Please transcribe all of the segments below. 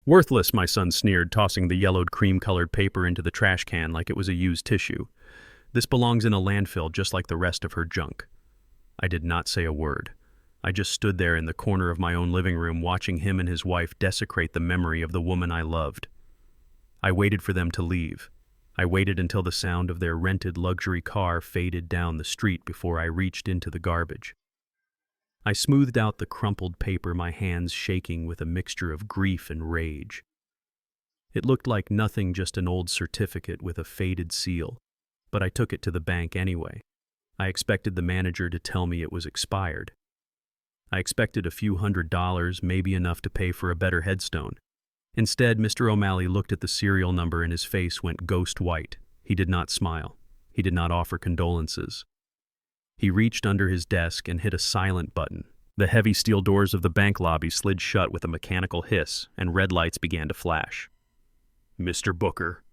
"Worthless," my son sneered, tossing the yellowed cream-colored paper into the trash can like it was a used tissue. "This belongs in a landfill just like the rest of her junk." I did not say a word. I just stood there in the corner of my own living room watching him and his wife desecrate the memory of the woman I loved. I waited for them to leave. I waited until the sound of their rented luxury car faded down the street before I reached into the garbage. I smoothed out the crumpled paper, my hands shaking with a mixture of grief and rage. It looked like nothing, just an old certificate with a faded seal, but I took it to the bank anyway. I expected the manager to tell me it was expired. I expected a few $100s, maybe enough to pay for a better headstone. Instead, Mr. O'Malley looked at the serial number and his face went ghost white. He did not smile. He did not offer condolences. He reached under his desk and hit a silent button. The heavy steel doors of the bank lobby slid shut with a mechanical hiss, and red lights began to flash. "Mr. Booker,"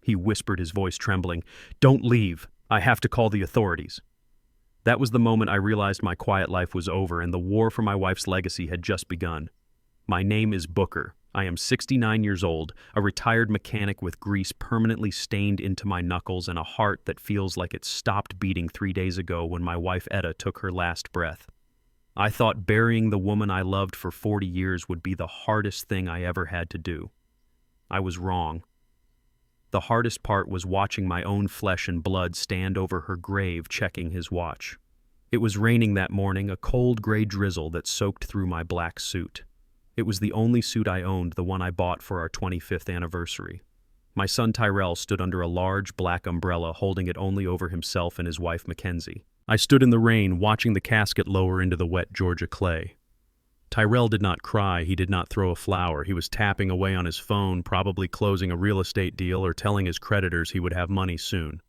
he whispered, his voice trembling, "don't leave. I have to call the authorities." That was the moment I realized my quiet life was over and the war for my wife's legacy had just begun. My name is Booker. I am 69 years old, a retired mechanic with grease permanently stained into my knuckles and a heart that feels like it stopped beating 3 days ago when my wife Etta took her last breath. I thought burying the woman I loved for 40 years would be the hardest thing I ever had to do. I was wrong. The hardest part was watching my own flesh and blood stand over her grave, checking his watch. It was raining that morning, a cold gray drizzle that soaked through my black suit. It was the only suit I owned, the one I bought for our 25th anniversary. My son Tyrell stood under a large black umbrella, holding it only over himself and his wife Mackenzie. I stood in the rain, watching the casket lower into the wet Georgia clay. Tyrell did not cry, he did not throw a flower. He was tapping away on his phone, probably closing a real estate deal or telling his creditors he would have money soon.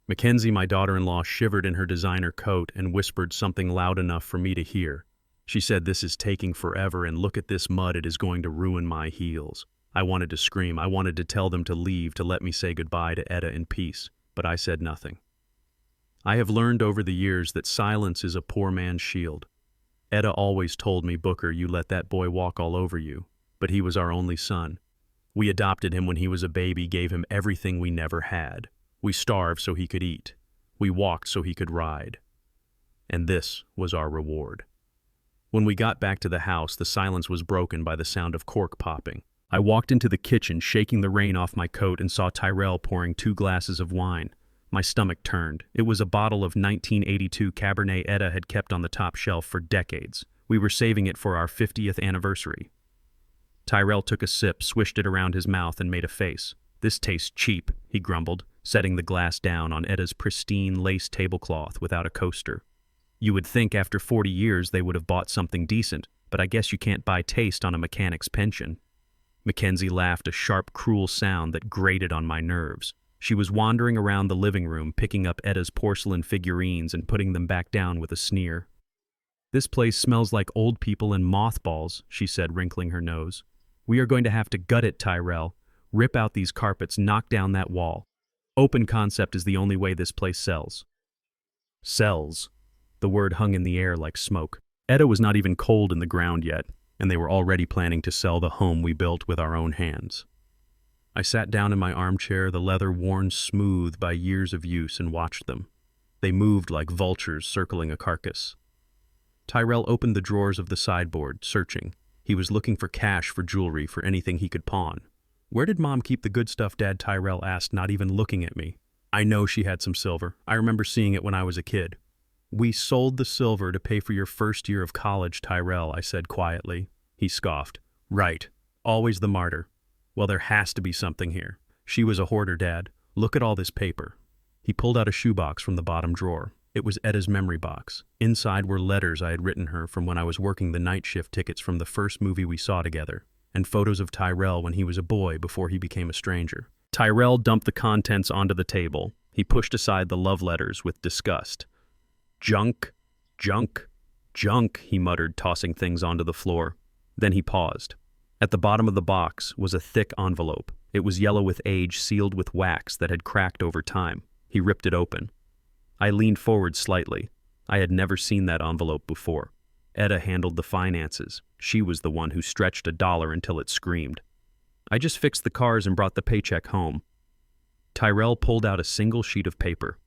Mackenzie, my daughter-in-law, shivered in her designer coat and whispered something loud enough for me to hear. She said, "This is taking forever, and look at this mud, it is going to ruin my heels." I wanted to scream. I wanted to tell them to leave, to let me say goodbye to Etta in peace, but I said nothing. I have learned over the years that silence is a poor man's shield. Etta always told me, "Booker, you let that boy walk all over you," but he was our only son. We adopted him when he was a baby, gave him everything we never had. We starved so he could eat. We walked so he could ride. And this was our reward. When we got back to the house, the silence was broken by the sound of cork popping. I walked into the kitchen, shaking the rain off my coat, and saw Tyrell pouring 2 glasses of wine. My stomach turned. It was a bottle of 1982 Cabernet Etta had kept on the top shelf for decades. We were saving it for our 50th anniversary. Tyrell took a sip, swished it around his mouth, and made a face. "This tastes cheap," he grumbled, setting the glass down on Etta's pristine lace tablecloth without a coaster. "You would think after 40 years they would have bought something decent, but I guess you can't buy taste on a mechanic's pension." Mackenzie laughed, a sharp, cruel sound that grated on my nerves. She was wandering around the living room, picking up Etta's porcelain figurines and putting them back down with a sneer. "This place smells like old people and mothballs," she said, wrinkling her nose. "We are going to have to gut it, Tyrell. Rip out these carpets, knock down that wall. Open concept is the only way this place sells." Sells. The word hung in the air like smoke. Etta was not even cold in the ground yet, and they were already planning to sell the home we built with our own hands. I sat down in my armchair, the leather worn smooth by years of use, and watched them. They moved like vultures circling a carcass. Tyrell opened the drawers of the sideboard, searching. He was looking for cash, for jewelry, for anything he could pawn. "Where did Mom keep the good stuff, Dad?" Tyrell asked, not even looking at me. "I know she had some silver. I remember seeing it when I was a kid." "We sold the silver to pay for your first year of college, Tyrell," I said quietly. He scoffed. "Right. Always the martyr. Well, there has to be something here. She was a hoarder, Dad. Look at all this paper." He pulled out a shoebox from the bottom drawer. It was Etta's memory box. Inside were letters I had written her from when I was working the night shift, tickets from the first movie we saw together, and photos of Tyrell when he was a boy before he became a stranger. Tyrell dumped the contents onto the table. He pushed aside the love letters with disgust. "Junk, junk, junk," he muttered, tossing things onto the floor. Then he paused. At the bottom of the box was a thick envelope. It was yellow with age, sealed with wax that had cracked over time. He ripped it open. I leaned forward slightly. I had never seen that envelope before. Etta handled the finances. She was the one who stretched $1 until it screamed. I just fixed the cars and brought the paycheck home. Tyrell pulled out a single sheet of paper.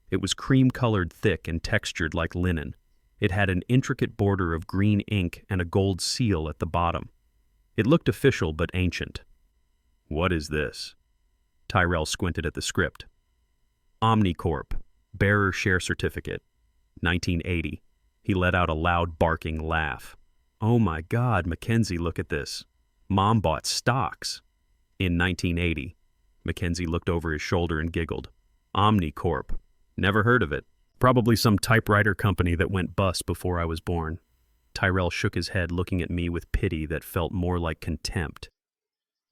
It was cream-colored, thick, and textured like linen. It had an intricate border of green ink and a gold seal at the bottom. It looked official but ancient. "What is this?" Tyrell squinted at the script. "Omnicorp, bearer share certificate, 1980. He let out a loud barking laugh. "Oh my God, Mackenzie, look at this. Mom bought stocks." "In 1980. Mackenzie looked over his shoulder and giggled. "Omnicorp. Never heard of it. Probably some typewriter company that went bust before I was born." Tyrell shook his head, looking at me with pity that felt more like contempt.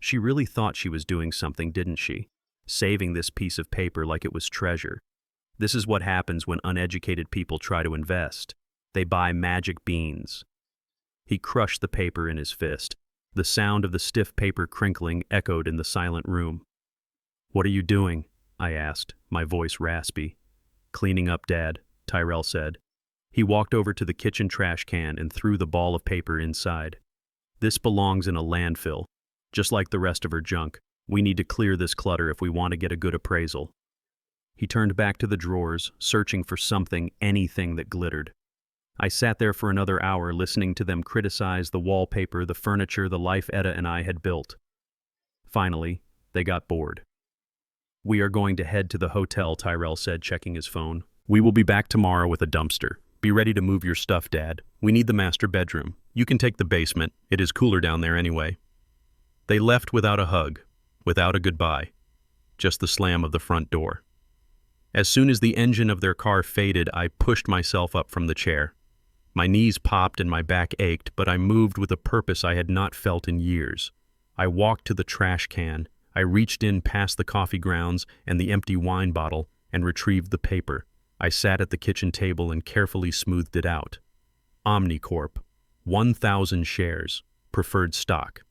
She really thought she was doing something, didn't she? Saving this piece of paper like it was treasure. This is what happens when uneducated people try to invest. They buy magic beans. He crushed the paper in his fist. The sound of the stiff paper crinkling echoed in the silent room. "What are you doing?" I asked, my voice raspy. "Cleaning up, Dad," Tyrell said. He walked over to the kitchen trash can and threw the ball of paper inside. "This belongs in a landfill. Just like the rest of her junk, we need to clear this clutter if we want to get a good appraisal." He turned back to the drawers, searching for something, anything that glittered. I sat there for another hour listening to them criticize the wallpaper, the furniture, the life Etta and I had built. Finally, they got bored. "We are going to head to the hotel," Tyrell said, checking his phone. "We will be back tomorrow with a dumpster. Be ready to move your stuff, Dad. We need the master bedroom. You can take the basement. It is cooler down there anyway." They left without a hug, without a goodbye, just the slam of the front door. As soon as the engine of their car faded, I pushed myself up from the chair. My knees popped and my back ached, but I moved with a purpose I had not felt in years. I walked to the trash can. I reached in past the coffee grounds and the empty wine bottle and retrieved the paper. I sat at the kitchen table and carefully smoothed it out. Omnicorp, 1,000 shares, preferred stock.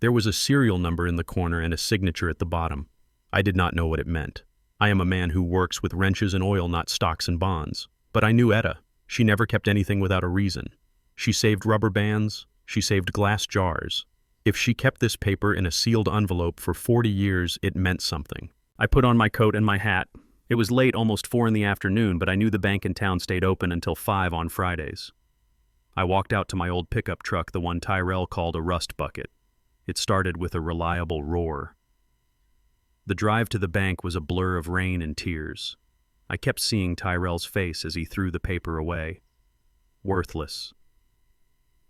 There was a serial number in the corner and a signature at the bottom. I did not know what it meant. I am a man who works with wrenches and oil, not stocks and bonds. But I knew Etta. She never kept anything without a reason. She saved rubber bands. She saved glass jars. If she kept this paper in a sealed envelope for 40 years, it meant something. I put on my coat and my hat. It was late, almost 4 in the afternoon, but I knew the bank in town stayed open until 5 on Fridays. I walked out to my old pickup truck, the one Tyrell called a rust bucket. It started with a reliable roar. The drive to the bank was a blur of rain and tears. I kept seeing Tyrell's face as he threw the paper away. Worthless.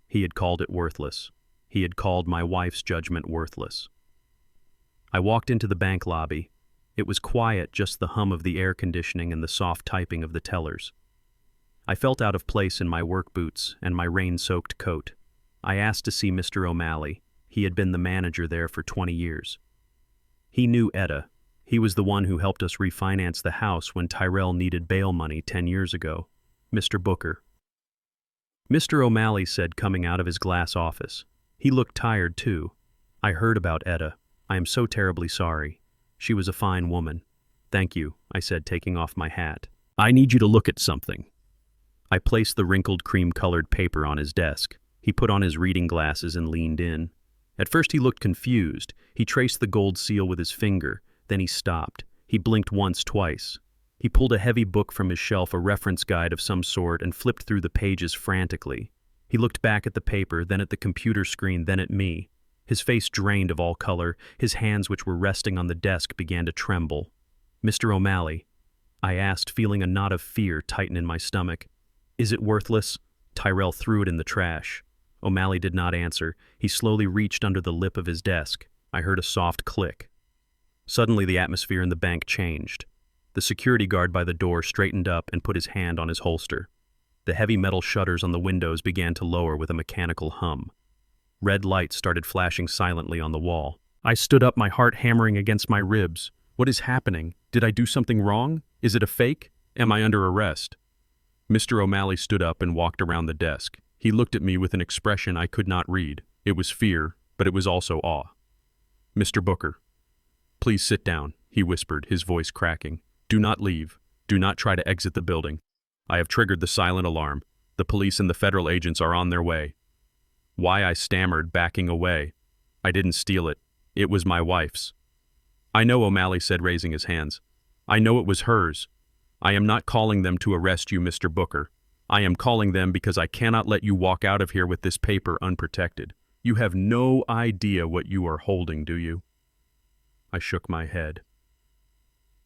He had called it worthless. He had called my wife's judgment worthless. I walked into the bank lobby. It was quiet, just the hum of the air conditioning and the soft typing of the tellers. I felt out of place in my work boots and my rain-soaked coat. I asked to see Mr. O'Malley. He had been the manager there for 20 years. He knew Etta. He was the one who helped us refinance the house when Tyrell needed bail money 10 years ago. Mr. Booker. Mr. O'Malley said, coming out of his glass office. He looked tired, too. "I heard about Etta. I am so terribly sorry. She was a fine woman." "Thank you," I said, taking off my hat. "I need you to look at something." I placed the wrinkled cream-colored paper on his desk. He put on his reading glasses and leaned in. At first he looked confused. He traced the gold seal with his finger. Then he stopped. He blinked once, twice. He pulled a heavy book from his shelf, a reference guide of some sort, and flipped through the pages frantically. He looked back at the paper, then at the computer screen, then at me. His face drained of all color. His hands, which were resting on the desk, began to tremble. "Mr. O'Malley," I asked, feeling a knot of fear tighten in my stomach. "Is it worthless?" Tyrell threw it in the trash. O'Malley did not answer. He slowly reached under the lip of his desk. I heard a soft click. Suddenly the atmosphere in the bank changed. The security guard by the door straightened up and put his hand on his holster. The heavy metal shutters on the windows began to lower with a mechanical hum. Red lights started flashing silently on the wall. I stood up, my heart hammering against my ribs. What is happening? Did I do something wrong? Is it a fake? Am I under arrest? Mr. O'Malley stood up and walked around the desk. He looked at me with an expression I could not read. It was fear, but it was also awe. "Mr. Booker, please sit down," he whispered, his voice cracking. "Do not leave. Do not try to exit the building. I have triggered the silent alarm. The police and the federal agents are on their way." Why, I stammered, backing away. "I didn't steal it. It was my wife's. I know, O'Malley said, raising his hands. I know it was hers. I am not calling them to arrest you, Mr. Booker. I am calling them because I cannot let you walk out of here with this paper unprotected. You have no idea what you are holding, do you? I shook my head.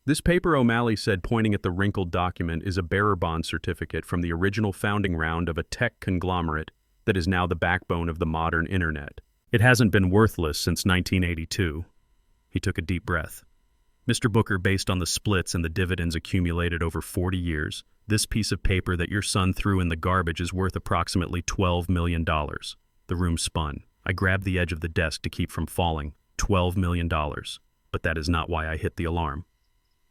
This paper, O'Malley said, pointing at the wrinkled document, is a bearer bond certificate from the original founding round of a tech conglomerate that is now the backbone of the modern internet. It hasn't been worthless since 1982. He took a deep breath. Mr. Booker, based on the splits and the dividends accumulated over 40 years, this piece of paper that your son threw in the garbage is worth approximately $12 million. The room spun. I grabbed the edge of the desk to keep from falling. $12 million. But that is not why I hit the alarm.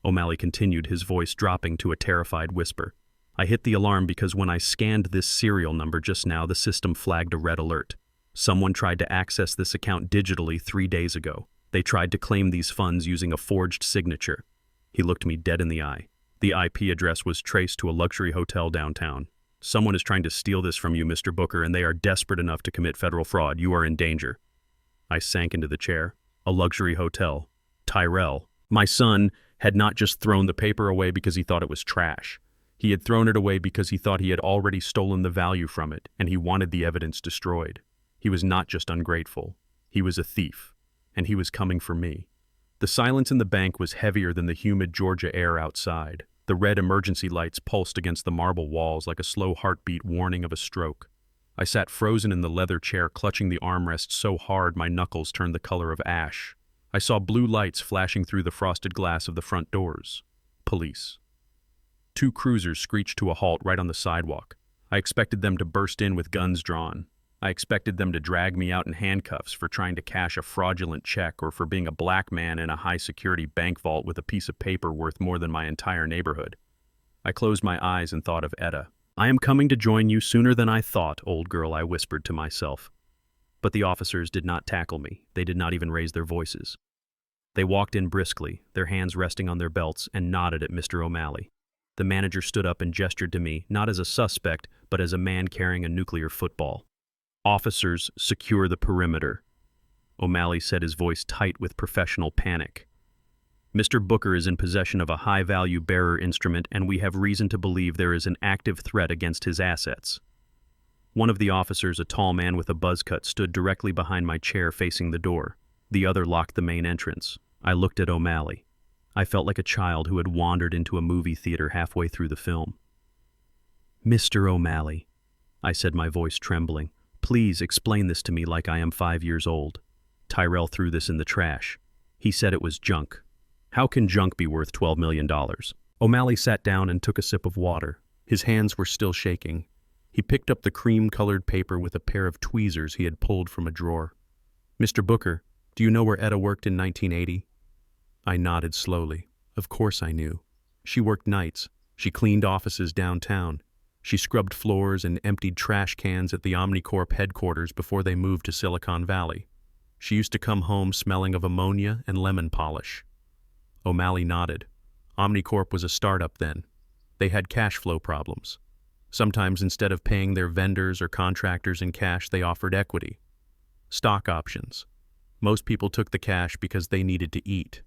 O'Malley continued, his voice dropping to a terrified whisper. I hit the alarm because when I scanned this serial number just now, the system flagged a red alert. Someone tried to access this account digitally 3 days ago. They tried to claim these funds using a forged signature. He looked me dead in the eye. The IP address was traced to a luxury hotel downtown. Someone is trying to steal this from you, Mr. Booker, and they are desperate enough to commit federal fraud. You are in danger. I sank into the chair. A luxury hotel. Tyrell. My son had not just thrown the paper away because he thought it was trash. He had thrown it away because he thought he had already stolen the value from it, and he wanted the evidence destroyed. He was not just ungrateful. He was a thief. And he was coming for me. The silence in the bank was heavier than the humid Georgia air outside. The red emergency lights pulsed against the marble walls like a slow heartbeat warning of a stroke. I sat frozen in the leather chair, clutching the armrest so hard my knuckles turned the color of ash. I saw blue lights flashing through the frosted glass of the front doors. Police. 2 cruisers screeched to a halt right on the sidewalk. I expected them to burst in with guns drawn. I expected them to drag me out in handcuffs for trying to cash a fraudulent check or for being a black man in a high-security bank vault with a piece of paper worth more than my entire neighborhood. I closed my eyes and thought of Etta. I am coming to join you sooner than I thought, old girl, I whispered to myself. But the officers did not tackle me. They did not even raise their voices. They walked in briskly, their hands resting on their belts, and nodded at Mr. O'Malley. The manager stood up and gestured to me, not as a suspect, but as a man carrying a nuclear football. Officers, secure the perimeter. O'Malley said, his voice tight with professional panic. Mr. Booker is in possession of a high-value bearer instrument, and we have reason to believe there is an active threat against his assets. One of the officers, a tall man with a buzz cut, stood directly behind my chair facing the door. The other locked the main entrance. I looked at O'Malley. I felt like a child who had wandered into a movie theater halfway through the film. Mr. O'Malley, I said, my voice trembling. Please explain this to me like I am 5 years old. Tyrell threw this in the trash. He said it was junk. How can junk be worth $12 million? O'Malley sat down and took a sip of water. His hands were still shaking. He picked up the cream-colored paper with a pair of tweezers he had pulled from a drawer. Mr. Booker, do you know where Etta worked in 1980? I nodded slowly. Of course I knew. She worked nights. She cleaned offices downtown. She scrubbed floors and emptied trash cans at the Omnicorp headquarters before they moved to Silicon Valley. She used to come home smelling of ammonia and lemon polish. O'Malley nodded. Omnicorp was a startup then. They had cash flow problems. Sometimes instead of paying their vendors or contractors in cash, they offered equity. Stock options. Most people took the cash because they needed to eat.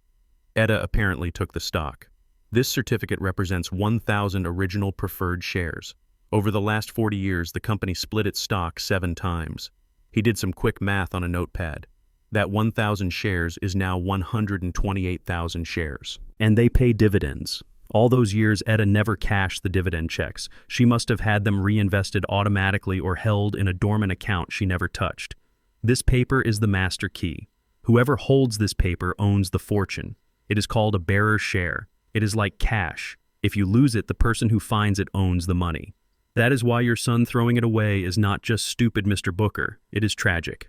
Etta apparently took the stock. This certificate represents 1,000 original preferred shares. Over the last 40 years, the company split its stock 7 times. He did some quick math on a notepad. That 1,000 shares is now 128,000 shares. And they pay dividends. All those years, Etta never cashed the dividend checks. She must have had them reinvested automatically or held in a dormant account she never touched. This paper is the master key. Whoever holds this paper owns the fortune. It is called a bearer share. It is like cash. If you lose it, the person who finds it owns the money. That is why your son throwing it away is not just stupid, Mr. Booker. It is tragic.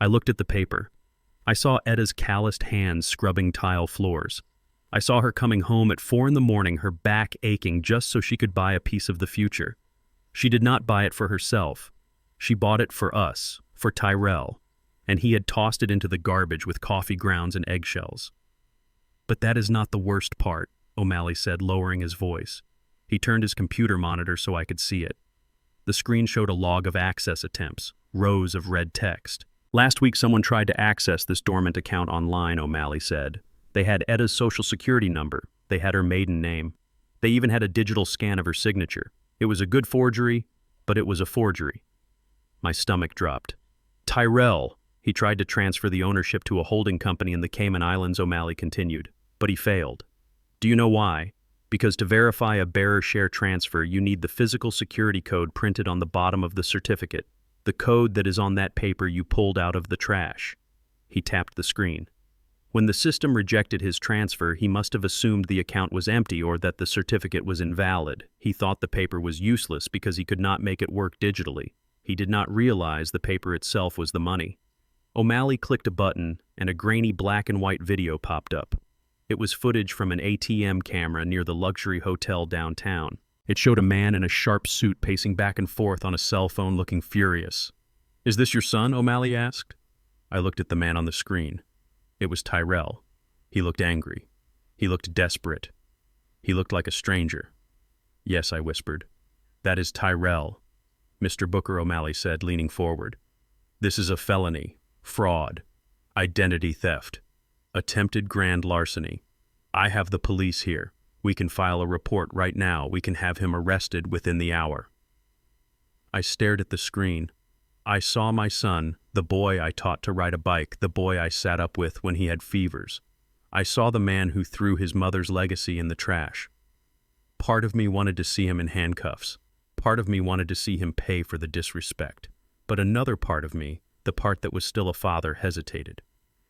I looked at the paper. I saw Etta's calloused hands scrubbing tile floors. I saw her coming home at 4 a.m, her back aching just so she could buy a piece of the future. She did not buy it for herself. She bought it for us, for Tyrell, and he had tossed it into the garbage with coffee grounds and eggshells. But that is not the worst part, O'Malley said, lowering his voice. He turned his computer monitor so I could see it. The screen showed a log of access attempts, rows of red text. Last week someone tried to access this dormant account online, O'Malley said. They had Eda's social security number. They had her maiden name. They even had a digital scan of her signature. It was a good forgery, but it was a forgery. My stomach dropped. Tyrell! He tried to transfer the ownership to a holding company in the Cayman Islands, O'Malley continued, but he failed. Do you know why? Because to verify a bearer share transfer, you need the physical security code printed on the bottom of the certificate, the code that is on that paper you pulled out of the trash. He tapped the screen. When the system rejected his transfer, he must have assumed the account was empty or that the certificate was invalid. He thought the paper was useless because he could not make it work digitally. He did not realize the paper itself was the money. O'Malley clicked a button, and a grainy black and white video popped up. It was footage from an ATM camera near the luxury hotel downtown. It showed a man in a sharp suit pacing back and forth on a cell phone looking furious. Is this your son? O'Malley asked. I looked at the man on the screen. It was Tyrell. He looked angry. He looked desperate. He looked like a stranger. Yes, I whispered. That is Tyrell, Mr. Booker, O'Malley said, leaning forward. This is a felony, fraud, identity theft, attempted grand larceny. I have the police here. We can file a report right now. We can have him arrested within the hour. I stared at the screen. I saw my son, the boy I taught to ride a bike, the boy I sat up with when he had fevers. I saw the man who threw his mother's legacy in the trash. Part of me wanted to see him in handcuffs. Part of me wanted to see him pay for the disrespect. But another part of me, the part that was still a father, hesitated.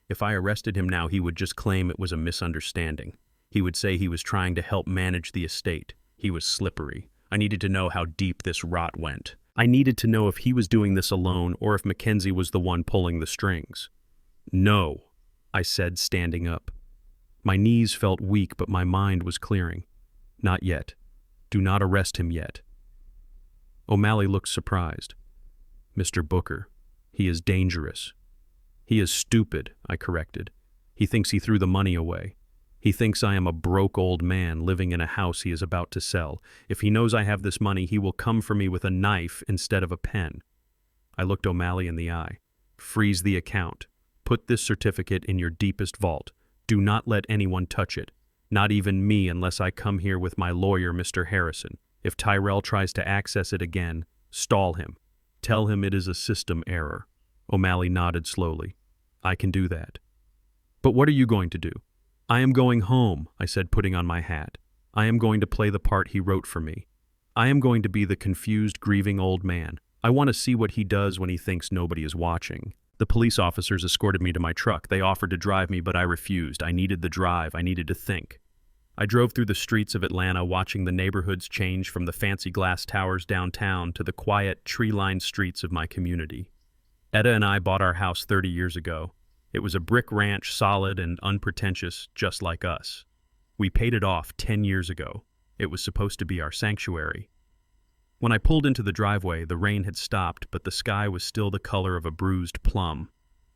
If I arrested him now, he would just claim it was a misunderstanding. He would say he was trying to help manage the estate. He was slippery. I needed to know how deep this rot went. I needed to know if he was doing this alone or if Mackenzie was the one pulling the strings. No, I said, standing up. My knees felt weak, but my mind was clearing. Not yet. Do not arrest him yet. O'Malley looked surprised. Mr. Booker, he is dangerous. He is stupid, I corrected. He thinks he threw the money away. He thinks I am a broke old man living in a house he is about to sell. If he knows I have this money, he will come for me with a knife instead of a pen. I looked O'Malley in the eye. Freeze the account. Put this certificate in your deepest vault. Do not let anyone touch it. Not even me unless I come here with my lawyer, Mr. Harrison. If Tyrell tries to access it again, stall him. Tell him it is a system error. O'Malley nodded slowly. I can do that. But what are you going to do? I am going home, I said, putting on my hat. I am going to play the part he wrote for me. I am going to be the confused, grieving old man. I want to see what he does when he thinks nobody is watching. The police officers escorted me to my truck. They offered to drive me, but I refused. I needed the drive. I needed to think. I drove through the streets of Atlanta, watching the neighborhoods change from the fancy glass towers downtown to the quiet, tree-lined streets of my community. Eda and I bought our house 30 years ago. It was a brick ranch, solid and unpretentious, just like us. We paid it off 10 years ago. It was supposed to be our sanctuary. When I pulled into the driveway, the rain had stopped, but the sky was still the color of a bruised plum.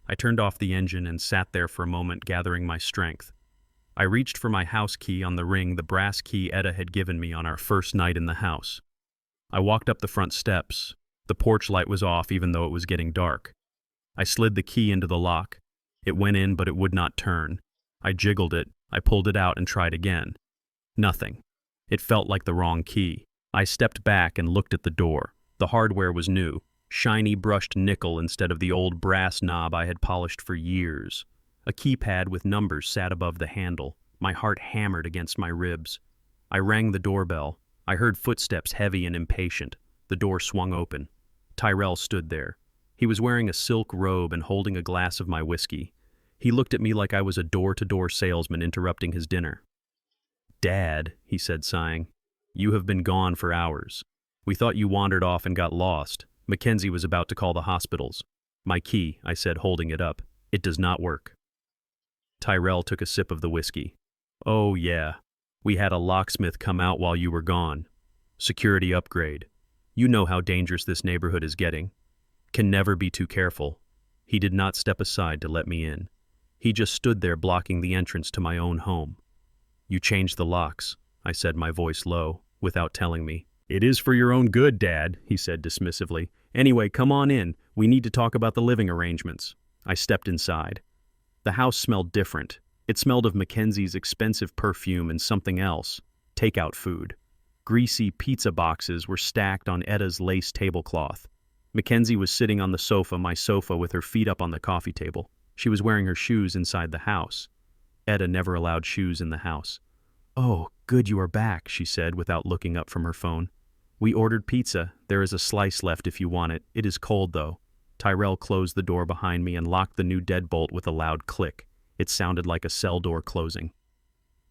I turned off the engine and sat there for a moment, gathering my strength. I reached for my house key on the ring, the brass key Eda had given me on our first night in the house. I walked up the front steps. The porch light was off, even though it was getting dark. I slid the key into the lock. It went in, but it would not turn. I jiggled it. I pulled it out and tried again. Nothing. It felt like the wrong key. I stepped back and looked at the door. The hardware was new, shiny brushed nickel instead of the old brass knob I had polished for years. A keypad with numbers sat above the handle. My heart hammered against my ribs. I rang the doorbell. I heard footsteps, heavy and impatient. The door swung open. Tyrell stood there. He was wearing a silk robe and holding a glass of my whiskey. He looked at me like I was a door-to-door salesman interrupting his dinner. "Dad," he said, sighing, "you have been gone for hours. We thought you wandered off and got lost. Mackenzie was about to call the hospitals." "My key," I said, holding it up. "It does not work." Tyrell took a sip of the whiskey. "Oh, yeah. We had a locksmith come out while you were gone. Security upgrade. You know how dangerous this neighborhood is getting. Can never be too careful." He did not step aside to let me in. He just stood there blocking the entrance to my own home. "You changed the locks," I said, my voice low, without telling me. "It is for your own good, Dad," he said dismissively. "Anyway, come on in. We need to talk about the living arrangements." I stepped inside. The house smelled different. It smelled of Mackenzie's expensive perfume and something else, takeout food. Greasy pizza boxes were stacked on Etta's lace tablecloth. Mackenzie was sitting on my sofa with her feet up on the coffee table. She was wearing her shoes inside the house. Etta never allowed shoes in the house. "Oh, good you are back," she said without looking up from her phone. "We ordered pizza. There is a slice left if you want it. It is cold, though." Tyrell closed the door behind me and locked the new deadbolt with a loud click. It sounded like a cell door closing.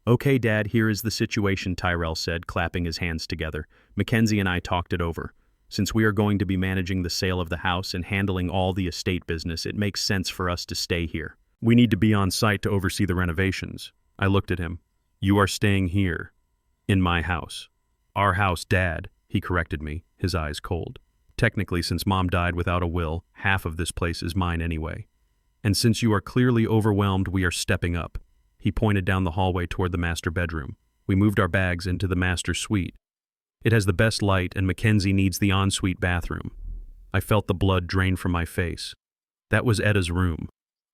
"Okay, Dad, here is the situation," Tyrell said, clapping his hands together. "Mackenzie and I talked it over. Since we are going to be managing the sale of the house and handling all the estate business, it makes sense for us to stay here. We need to be on site to oversee the renovations." I looked at him. "You are staying here. In my house." "Our house, Dad," he corrected me, his eyes cold. "Technically, since Mom died without a will, half of this place is mine anyway. And since you are clearly overwhelmed, we are stepping up." He pointed down the hallway toward the master bedroom. We moved our bags into the master suite. It has the best light, and Mackenzie needs the ensuite bathroom. I felt the blood drain from my face. That was Etta's room.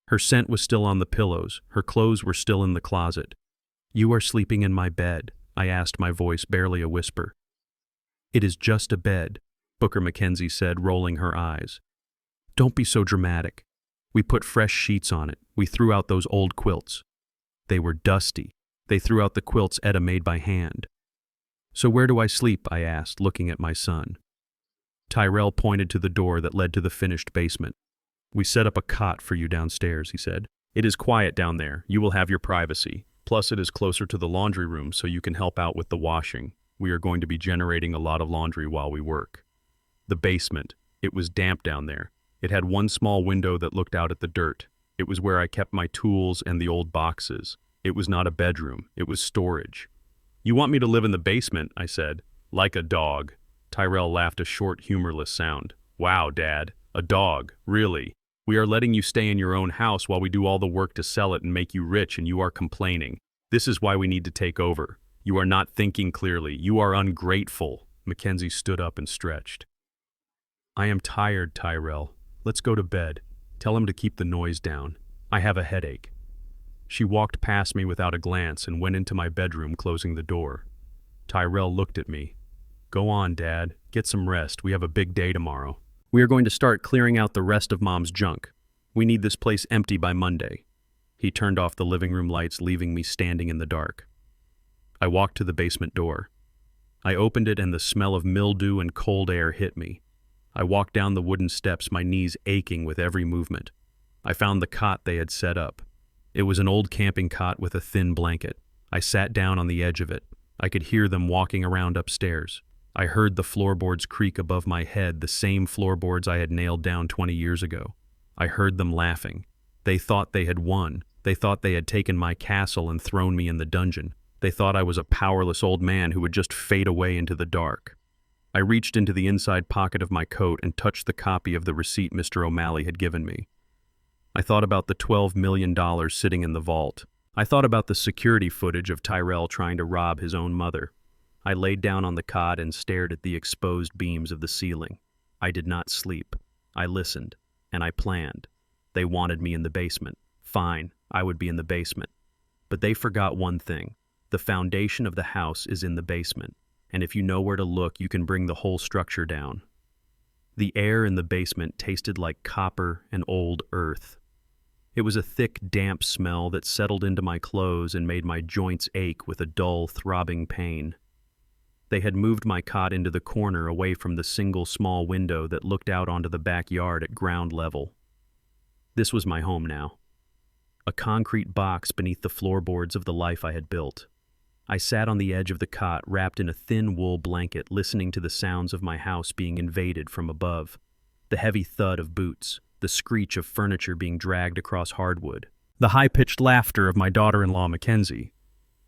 Her scent was still on the pillows. Her clothes were still in the closet. "You are sleeping in my bed," I asked, my voice barely a whisper. "It is just a bed," Booker Mackenzie said, rolling her eyes. "Don't be so dramatic. We put fresh sheets on it. We threw out those old quilts. They were dusty. They threw out the quilts Etta made by hand." "So where do I sleep?" I asked, looking at my son. Tyrell pointed to the door that led to the finished basement. "We set up a cot for you downstairs," he said. "It is quiet down there. You will have your privacy. Plus it is closer to the laundry room so you can help out with the washing. We are going to be generating a lot of laundry while we work." The basement. It was damp down there. It had one small window that looked out at the dirt. It was where I kept my tools and the old boxes. It was not a bedroom. It was storage. "You want me to live in the basement?" I said. "Like a dog." Tyrell laughed, a short, humorless sound. "Wow, Dad. A dog. Really? We are letting you stay in your own house while we do all the work to sell it and make you rich, and you are complaining. This is why we need to take over. You are not thinking clearly. You are ungrateful." Mackenzie stood up and stretched. "I am tired, Tyrell. Let's go to bed. Tell him to keep the noise down. I have a headache." She walked past me without a glance and went into my bedroom, closing the door. Tyrell looked at me. "Go on, Dad. Get some rest. We have a big day tomorrow. We are going to start clearing out the rest of Mom's junk. We need this place empty by Monday." He turned off the living room lights, leaving me standing in the dark. I walked to the basement door. I opened it and the smell of mildew and cold air hit me. I walked down the wooden steps, my knees aching with every movement. I found the cot they had set up. It was an old camping cot with a thin blanket. I sat down on the edge of it. I could hear them walking around upstairs. I heard the floorboards creak above my head, the same floorboards I had nailed down 20 years ago. I heard them laughing. They thought they had won. They thought they had taken my castle and thrown me in the dungeon. They thought I was a powerless old man who would just fade away into the dark. I reached into the inside pocket of my coat and touched the copy of the receipt Mr. O'Malley had given me. I thought about the $12 million sitting in the vault. I thought about the security footage of Tyrell trying to rob his own mother. I laid down on the cot and stared at the exposed beams of the ceiling. I did not sleep. I listened, and I planned. They wanted me in the basement. Fine, I would be in the basement. But they forgot one thing. The foundation of the house is in the basement, and if you know where to look, you can bring the whole structure down. The air in the basement tasted like copper and old earth. It was a thick, damp smell that settled into my clothes and made my joints ache with a dull, throbbing pain. They had moved my cot into the corner away from the single small window that looked out onto the backyard at ground level. This was my home now. A concrete box beneath the floorboards of the life I had built. I sat on the edge of the cot, wrapped in a thin wool blanket, listening to the sounds of my house being invaded from above. The heavy thud of boots, the screech of furniture being dragged across hardwood, the high-pitched laughter of my daughter-in-law Mackenzie.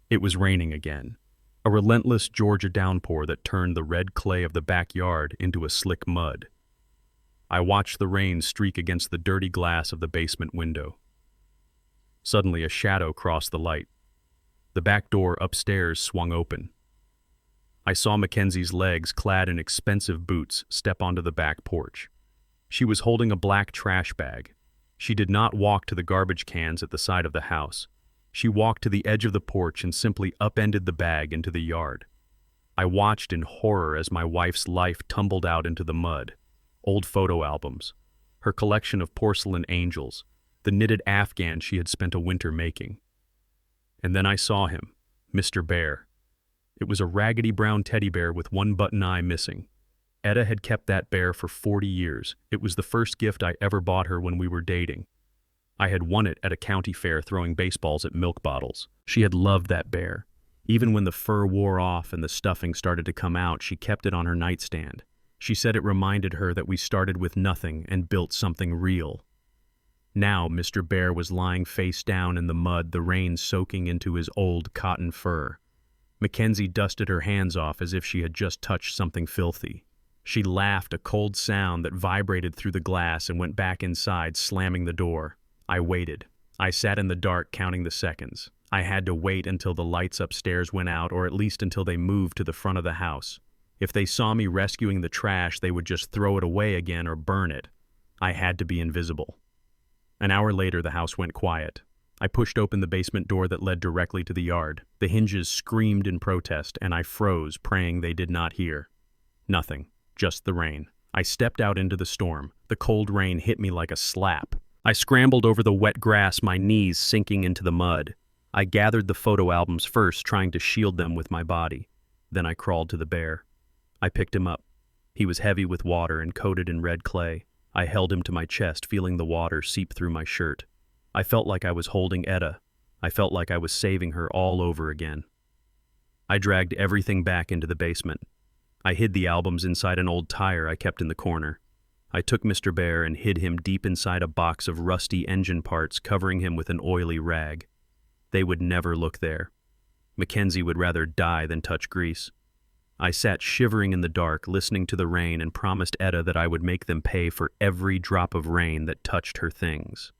It was raining again. A relentless Georgia downpour that turned the red clay of the backyard into a slick mud. I watched the rain streak against the dirty glass of the basement window. Suddenly, a shadow crossed the light. The back door upstairs swung open. I saw Mackenzie's legs, clad in expensive boots, step onto the back porch. She was holding a black trash bag. She did not walk to the garbage cans at the side of the house. She walked to the edge of the porch and simply upended the bag into the yard. I watched in horror as my wife's life tumbled out into the mud. Old photo albums, her collection of porcelain angels, the knitted afghan she had spent a winter making. And then I saw him, Mr. Bear. It was a raggedy brown teddy bear with one button eye missing. Etta had kept that bear for 40 years. It was the first gift I ever bought her when we were dating. I had won it at a county fair throwing baseballs at milk bottles. She had loved that bear. Even when the fur wore off and the stuffing started to come out, she kept it on her nightstand. She said it reminded her that we started with nothing and built something real. Now Mr. Bear was lying face down in the mud, the rain soaking into his old cotton fur. Mackenzie dusted her hands off as if she had just touched something filthy. She laughed, a cold sound that vibrated through the glass, and went back inside, slamming the door. I waited. I sat in the dark, counting the seconds. I had to wait until the lights upstairs went out, or at least until they moved to the front of the house. If they saw me rescuing the trash, they would just throw it away again or burn it. I had to be invisible. An hour later, the house went quiet. I pushed open the basement door that led directly to the yard. The hinges screamed in protest, and I froze, praying they did not hear. Nothing. Just the rain. I stepped out into the storm. The cold rain hit me like a slap. I scrambled over the wet grass, my knees sinking into the mud. I gathered the photo albums first, trying to shield them with my body. Then I crawled to the bear. I picked him up. He was heavy with water and coated in red clay. I held him to my chest, feeling the water seep through my shirt. I felt like I was holding Etta. I felt like I was saving her all over again. I dragged everything back into the basement. I hid the albums inside an old tire I kept in the corner. I took Mr. Bear and hid him deep inside a box of rusty engine parts, covering him with an oily rag. They would never look there. Mackenzie would rather die than touch grease. I sat shivering in the dark, listening to the rain, and promised Etta that I would make them pay for every drop of rain that touched her things.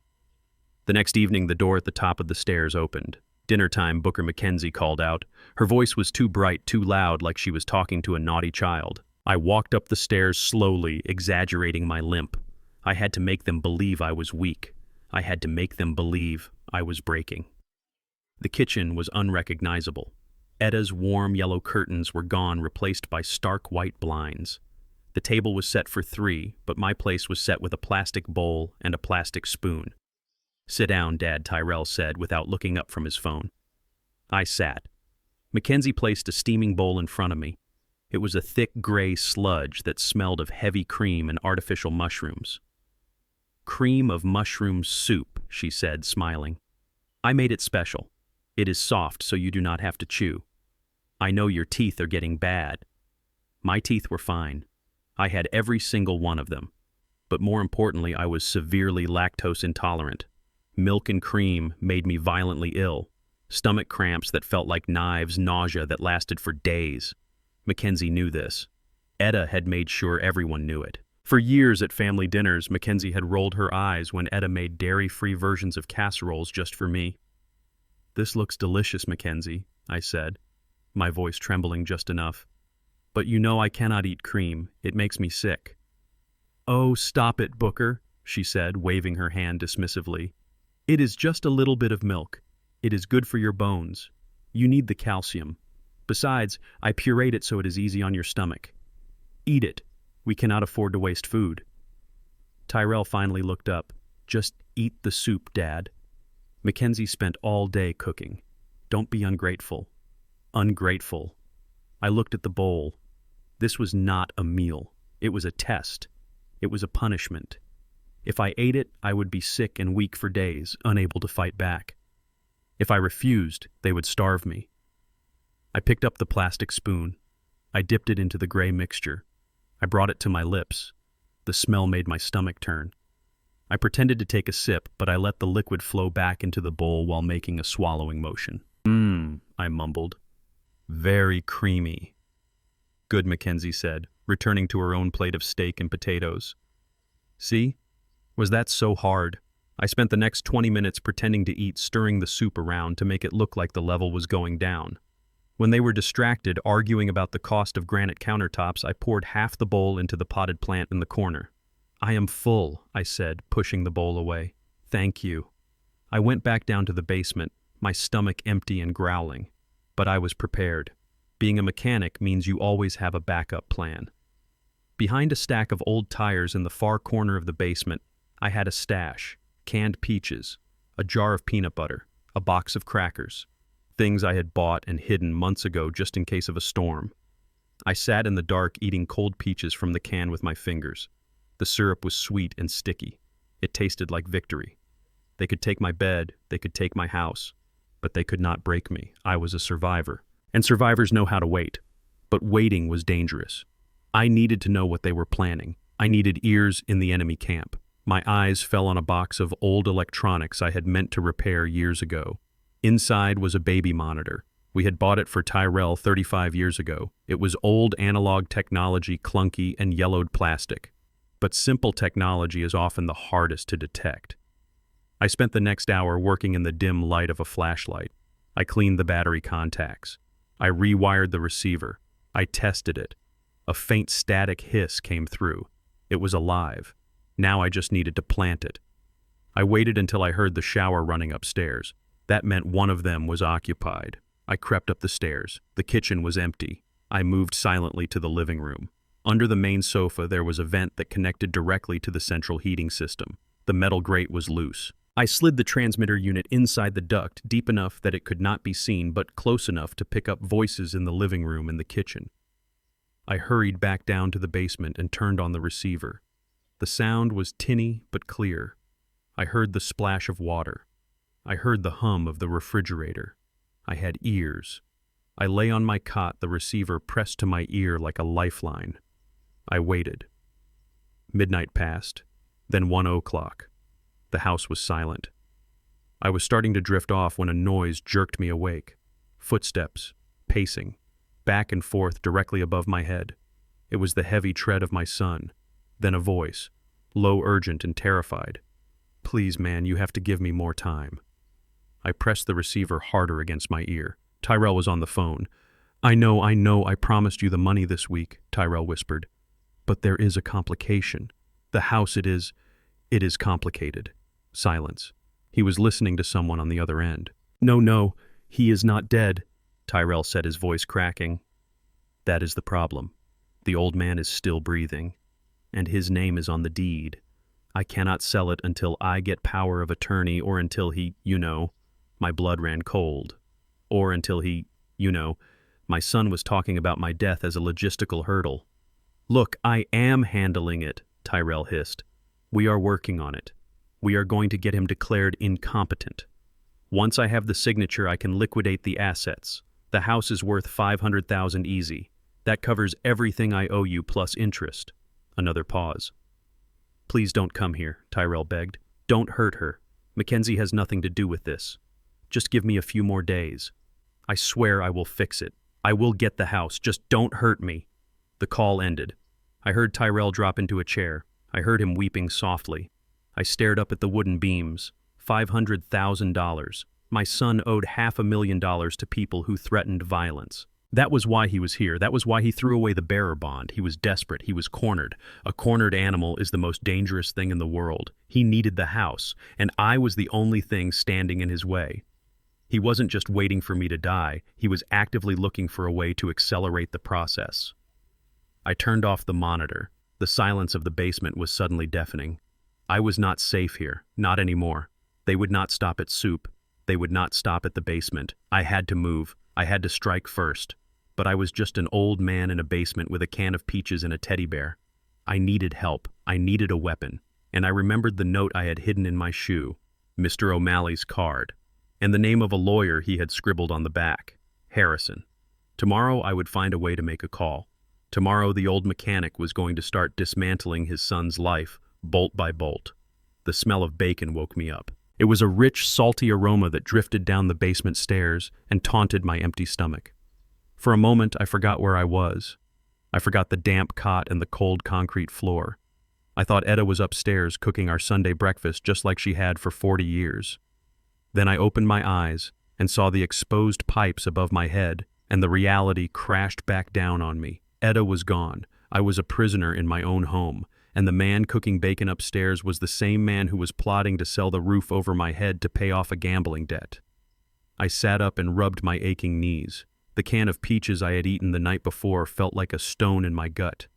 The next evening, the door at the top of the stairs opened. Dinner time, Booker Mackenzie called out. Her voice was too bright, too loud, like she was talking to a naughty child. I walked up the stairs slowly, exaggerating my limp. I had to make them believe I was weak. I had to make them believe I was breaking. The kitchen was unrecognizable. Etta's warm yellow curtains were gone, replaced by stark white blinds. The table was set for 3, but my place was set with a plastic bowl and a plastic spoon. "Sit down, Dad," Tyrell said, without looking up from his phone. I sat. Mackenzie placed a steaming bowl in front of me. It was a thick gray sludge that smelled of heavy cream and artificial mushrooms. "Cream of mushroom soup," she said, smiling. "I made it special. It is soft, so you do not have to chew. I know your teeth are getting bad." My teeth were fine. I had every single one of them. But more importantly, I was severely lactose intolerant. Milk and cream made me violently ill. Stomach cramps that felt like knives, nausea that lasted for days. Mackenzie knew this. Etta had made sure everyone knew it. For years at family dinners, Mackenzie had rolled her eyes when Etta made dairy-free versions of casseroles just for me. "This looks delicious, Mackenzie," I said, my voice trembling just enough. "But you know I cannot eat cream. It makes me sick." "Oh, stop it, Booker," she said, waving her hand dismissively. "It is just a little bit of milk. It is good for your bones. You need the calcium. Besides, I pureed it so it is easy on your stomach. Eat it. We cannot afford to waste food." Tyrell finally looked up. "Just eat the soup, Dad." Mackenzie spent all day cooking. Don't be ungrateful. Ungrateful. I looked at the bowl. This was not a meal. It was a test. It was a punishment. If I ate it, I would be sick and weak for days, unable to fight back. If I refused, they would starve me. I picked up the plastic spoon. I dipped it into the gray mixture. I brought it to my lips. The smell made my stomach turn. I pretended to take a sip, but I let the liquid flow back into the bowl while making a swallowing motion. I mumbled. "Very creamy." "Good," Mackenzie said, returning to her own plate of steak and potatoes. "See? Was that so hard?" I spent the next 20 minutes pretending to eat, stirring the soup around to make it look like the level was going down. When they were distracted, arguing about the cost of granite countertops, I poured half the bowl into the potted plant in the corner. "I am full," I said, pushing the bowl away. Thank you. I went back down to the basement, my stomach empty and growling. But I was prepared. Being a mechanic means you always have a backup plan. Behind a stack of old tires in the far corner of the basement, I had a stash, canned peaches, a jar of peanut butter, a box of crackers, things I had bought and hidden months ago just in case of a storm. I sat in the dark eating cold peaches from the can with my fingers. The syrup was sweet and sticky. It tasted like victory. They could take my bed, they could take my house, but they could not break me. I was a survivor. And survivors know how to wait. But waiting was dangerous. I needed to know what they were planning. I needed ears in the enemy camp. My eyes fell on a box of old electronics I had meant to repair years ago. Inside was a baby monitor. We had bought it for Tyrell 35 years ago. It was old analog technology, clunky and yellowed plastic. But simple technology is often the hardest to detect. I spent the next hour working in the dim light of a flashlight. I cleaned the battery contacts. I rewired the receiver. I tested it. A faint static hiss came through. It was alive. Now I just needed to plant it. I waited until I heard the shower running upstairs. That meant one of them was occupied. I crept up the stairs. The kitchen was empty. I moved silently to the living room. Under the main sofa there was a vent that connected directly to the central heating system. The metal grate was loose. I slid the transmitter unit inside the duct deep enough that it could not be seen, but close enough to pick up voices in the living room and the kitchen. I hurried back down to the basement and turned on the receiver. The sound was tinny but clear. I heard the splash of water. I heard the hum of the refrigerator. I had ears. I lay on my cot, the receiver pressed to my ear like a lifeline. I waited. Midnight passed, then 1 o'clock. The house was silent. I was starting to drift off when a noise jerked me awake. Footsteps, pacing, back and forth directly above my head. It was the heavy tread of my son. Then a voice, low, urgent, and terrified. "Please, man, you have to give me more time." I pressed the receiver harder against my ear. Tyrell was on the phone. I know, I promised you the money this week," Tyrell whispered. "But there is a complication. The house, it is complicated." Silence. He was listening to someone on the other end. No, he is not dead," Tyrell said, his voice cracking. "That is the problem. The old man is still breathing, and his name is on the deed. I cannot sell it until I get power of attorney, or until he, my blood ran cold. Or until he, my son was talking about my death as a logistical hurdle." "Look, I am handling it," Tyrell hissed. "We are working on it. We are going to get him declared incompetent. Once I have the signature, I can liquidate the assets. The house is worth $500,000 easy. That covers everything I owe you plus interest." Another pause. "Please don't come here," Tyrell begged. "Don't hurt her. Mackenzie has nothing to do with this. Just give me a few more days. I swear I will fix it. I will get the house. Just don't hurt me." The call ended. I heard Tyrell drop into a chair. I heard him weeping softly. I stared up at the wooden beams. $500,000. My son owed $500,000 to people who threatened violence. That was why he was here. That was why he threw away the bearer bond. He was desperate. He was cornered. A cornered animal is the most dangerous thing in the world. He needed the house, and I was the only thing standing in his way. He wasn't just waiting for me to die. He was actively looking for a way to accelerate the process. I turned off the monitor. The silence of the basement was suddenly deafening. I was not safe here. Not anymore. They would not stop at soup. They would not stop at the basement. I had to move. I had to strike first. But I was just an old man in a basement with a can of peaches and a teddy bear. I needed help. I needed a weapon. And I remembered the note I had hidden in my shoe. Mr. O'Malley's card. And the name of a lawyer he had scribbled on the back. Harrison. Tomorrow I would find a way to make a call. Tomorrow the old mechanic was going to start dismantling his son's life, bolt by bolt. The smell of bacon woke me up. It was a rich, salty aroma that drifted down the basement stairs and taunted my empty stomach. For a moment, I forgot where I was. I forgot the damp cot and the cold concrete floor. I thought Etta was upstairs cooking our Sunday breakfast just like she had for 40 years. Then I opened my eyes and saw the exposed pipes above my head, and the reality crashed back down on me. Etta was gone. I was a prisoner in my own home, and the man cooking bacon upstairs was the same man who was plotting to sell the roof over my head to pay off a gambling debt. I sat up and rubbed my aching knees. The can of peaches I had eaten the night before felt like a stone in my gut.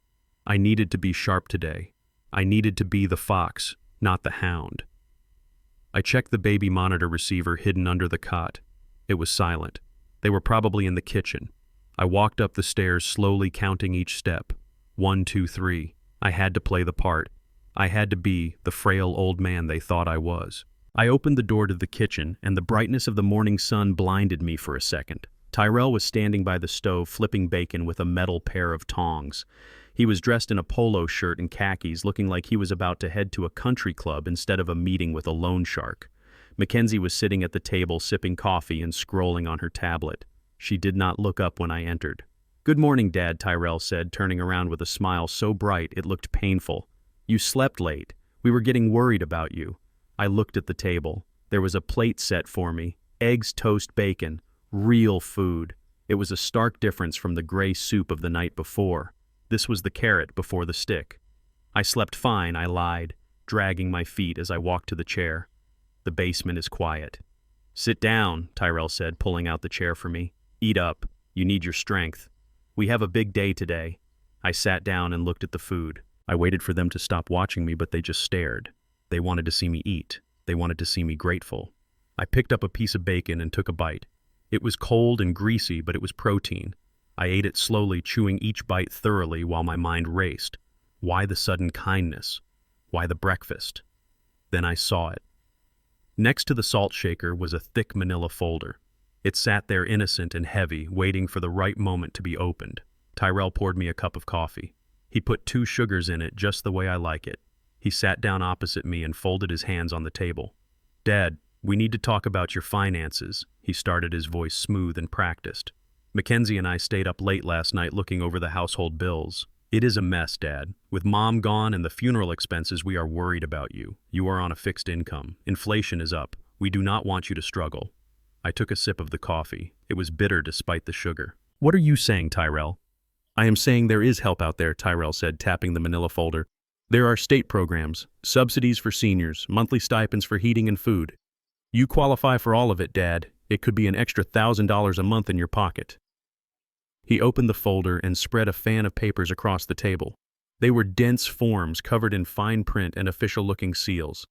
I needed to be sharp today. I needed to be the fox, not the hound. I checked the baby monitor receiver hidden under the cot. It was silent. They were probably in the kitchen. I walked up the stairs, slowly counting each step. 1, 2, 3. I had to play the part. I had to be the frail old man they thought I was. I opened the door to the kitchen, and the brightness of the morning sun blinded me for a second. Tyrell was standing by the stove, flipping bacon with a metal pair of tongs. He was dressed in a polo shirt and khakis, looking like he was about to head to a country club instead of a meeting with a loan shark. Mackenzie was sitting at the table, sipping coffee and scrolling on her tablet. She did not look up when I entered. "Good morning, Dad," Tyrell said, turning around with a smile so bright it looked painful. "You slept late. We were getting worried about you." I looked at the table. There was a plate set for me. Eggs, toast, bacon. Real food. It was a stark difference from the gray soup of the night before. This was the carrot before the stick. "I slept fine," I lied, dragging my feet as I walked to the chair. "The basement is quiet." "Sit down," Tyrell said, pulling out the chair for me. "Eat up. You need your strength. We have a big day today." I sat down and looked at the food. I waited for them to stop watching me, but they just stared. They wanted to see me eat. They wanted to see me grateful. I picked up a piece of bacon and took a bite. It was cold and greasy, but it was protein. I ate it slowly, chewing each bite thoroughly while my mind raced. Why the sudden kindness? Why the breakfast? Then I saw it. Next to the salt shaker was a thick manila folder. It sat there innocent and heavy, waiting for the right moment to be opened. Tyrell poured me a cup of coffee. He put 2 sugars in it, just the way I like it. He sat down opposite me and folded his hands on the table. "Dad, we need to talk about your finances," he started, his voice smooth and practiced. "Mackenzie and I stayed up late last night looking over the household bills. It is a mess, Dad. With Mom gone and the funeral expenses, we are worried about you. You are on a fixed income. Inflation is up. We do not want you to struggle." I took a sip of the coffee. It was bitter despite the sugar. "What are you saying, Tyrell?" "I am saying there is help out there," Tyrell said, tapping the manila folder. "There are state programs, subsidies for seniors, monthly stipends for heating and food. You qualify for all of it, Dad. It could be an extra $1,000 a month in your pocket." He opened the folder and spread a fan of papers across the table. They were dense forms covered in fine print and official-looking seals.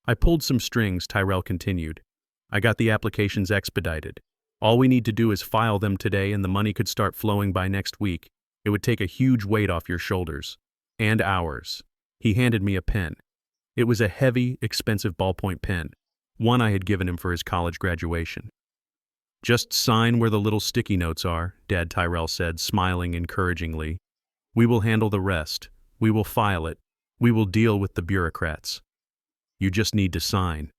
I pulled some strings, Tyrell continued. "I got the applications expedited. All we need to do is file them today and the money could start flowing by next week. It would take a huge weight off your shoulders. And ours." He handed me a pen. It was a heavy, expensive ballpoint pen, one I had given him for his college graduation. "Just sign where the little sticky notes are," Dad Tyrell said, smiling encouragingly. "We will handle the rest. We will file it. We will deal with the bureaucrats. You just need to sign."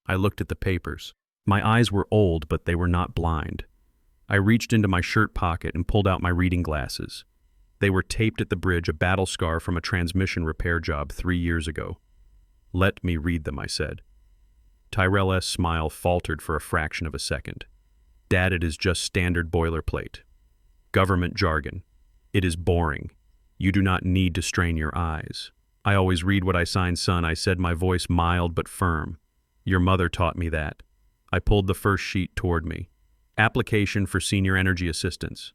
I looked at the papers. My eyes were old, but they were not blind. I reached into my shirt pocket and pulled out my reading glasses. They were taped at the bridge, a battle scar from a transmission repair job 3 years ago. "Let me read them," I said. Tyrell's smile faltered for a fraction of a second. "Dad, it is just standard boilerplate. Government jargon. It is boring. You do not need to strain your eyes." "I always read what I sign, son," I said, my voice mild but firm. "Your mother taught me that." I pulled the first sheet toward me. "Application for senior energy assistance."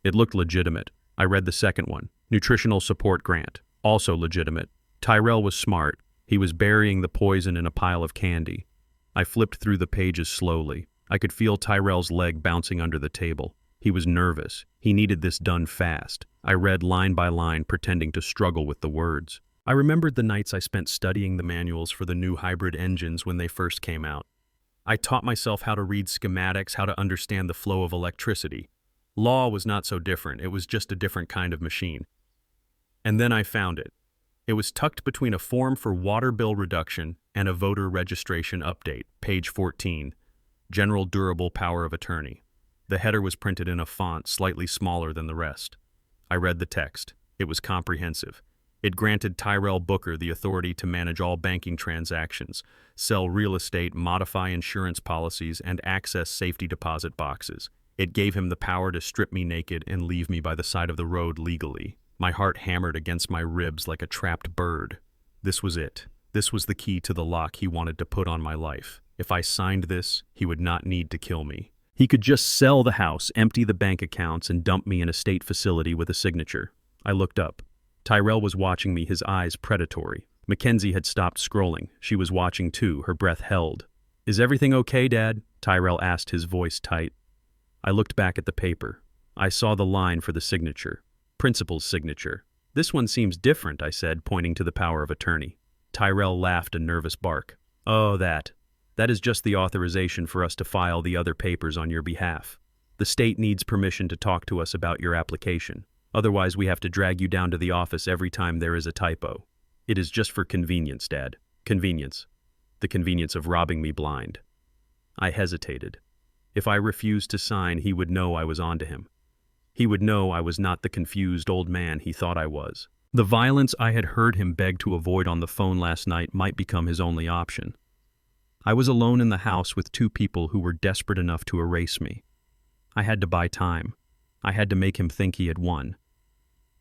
It looked legitimate. I read the second one. "Nutritional support grant." Also legitimate. Tyrell was smart. He was burying the poison in a pile of candy. I flipped through the pages slowly. I could feel Tyrell's leg bouncing under the table. He was nervous. He needed this done fast. I read line by line, pretending to struggle with the words. I remembered the nights I spent studying the manuals for the new hybrid engines when they first came out. I taught myself how to read schematics, how to understand the flow of electricity. Law was not so different. It was just a different kind of machine. And then I found it. It was tucked between a form for water bill reduction and a voter registration update, page 14, General Durable Power of Attorney. The header was printed in a font slightly smaller than the rest. I read the text. It was comprehensive. It granted Tyrell Booker the authority to manage all banking transactions, sell real estate, modify insurance policies, and access safety deposit boxes. It gave him the power to strip me naked and leave me by the side of the road legally. My heart hammered against my ribs like a trapped bird. This was it. This was the key to the lock he wanted to put on my life. If I signed this, he would not need to kill me. He could just sell the house, empty the bank accounts, and dump me in a state facility with a signature. I looked up. Tyrell was watching me, his eyes predatory. Mackenzie had stopped scrolling. She was watching too, her breath held. "Is everything okay, Dad?" Tyrell asked, his voice tight. I looked back at the paper. I saw the line for the signature. Principal's signature. "This one seems different," I said, pointing to the power of attorney. Tyrell laughed a nervous bark. "Oh, that is just the authorization for us to file the other papers on your behalf. The state needs permission to talk to us about your application. Otherwise, we have to drag you down to the office every time there is a typo. It is just for convenience, Dad. Convenience. The convenience of robbing me blind." I hesitated. If I refused to sign, he would know I was onto him. He would know I was not the confused old man he thought I was. The violence I had heard him beg to avoid on the phone last night might become his only option. I was alone in the house with two people who were desperate enough to erase me. I had to buy time. I had to make him think he had won.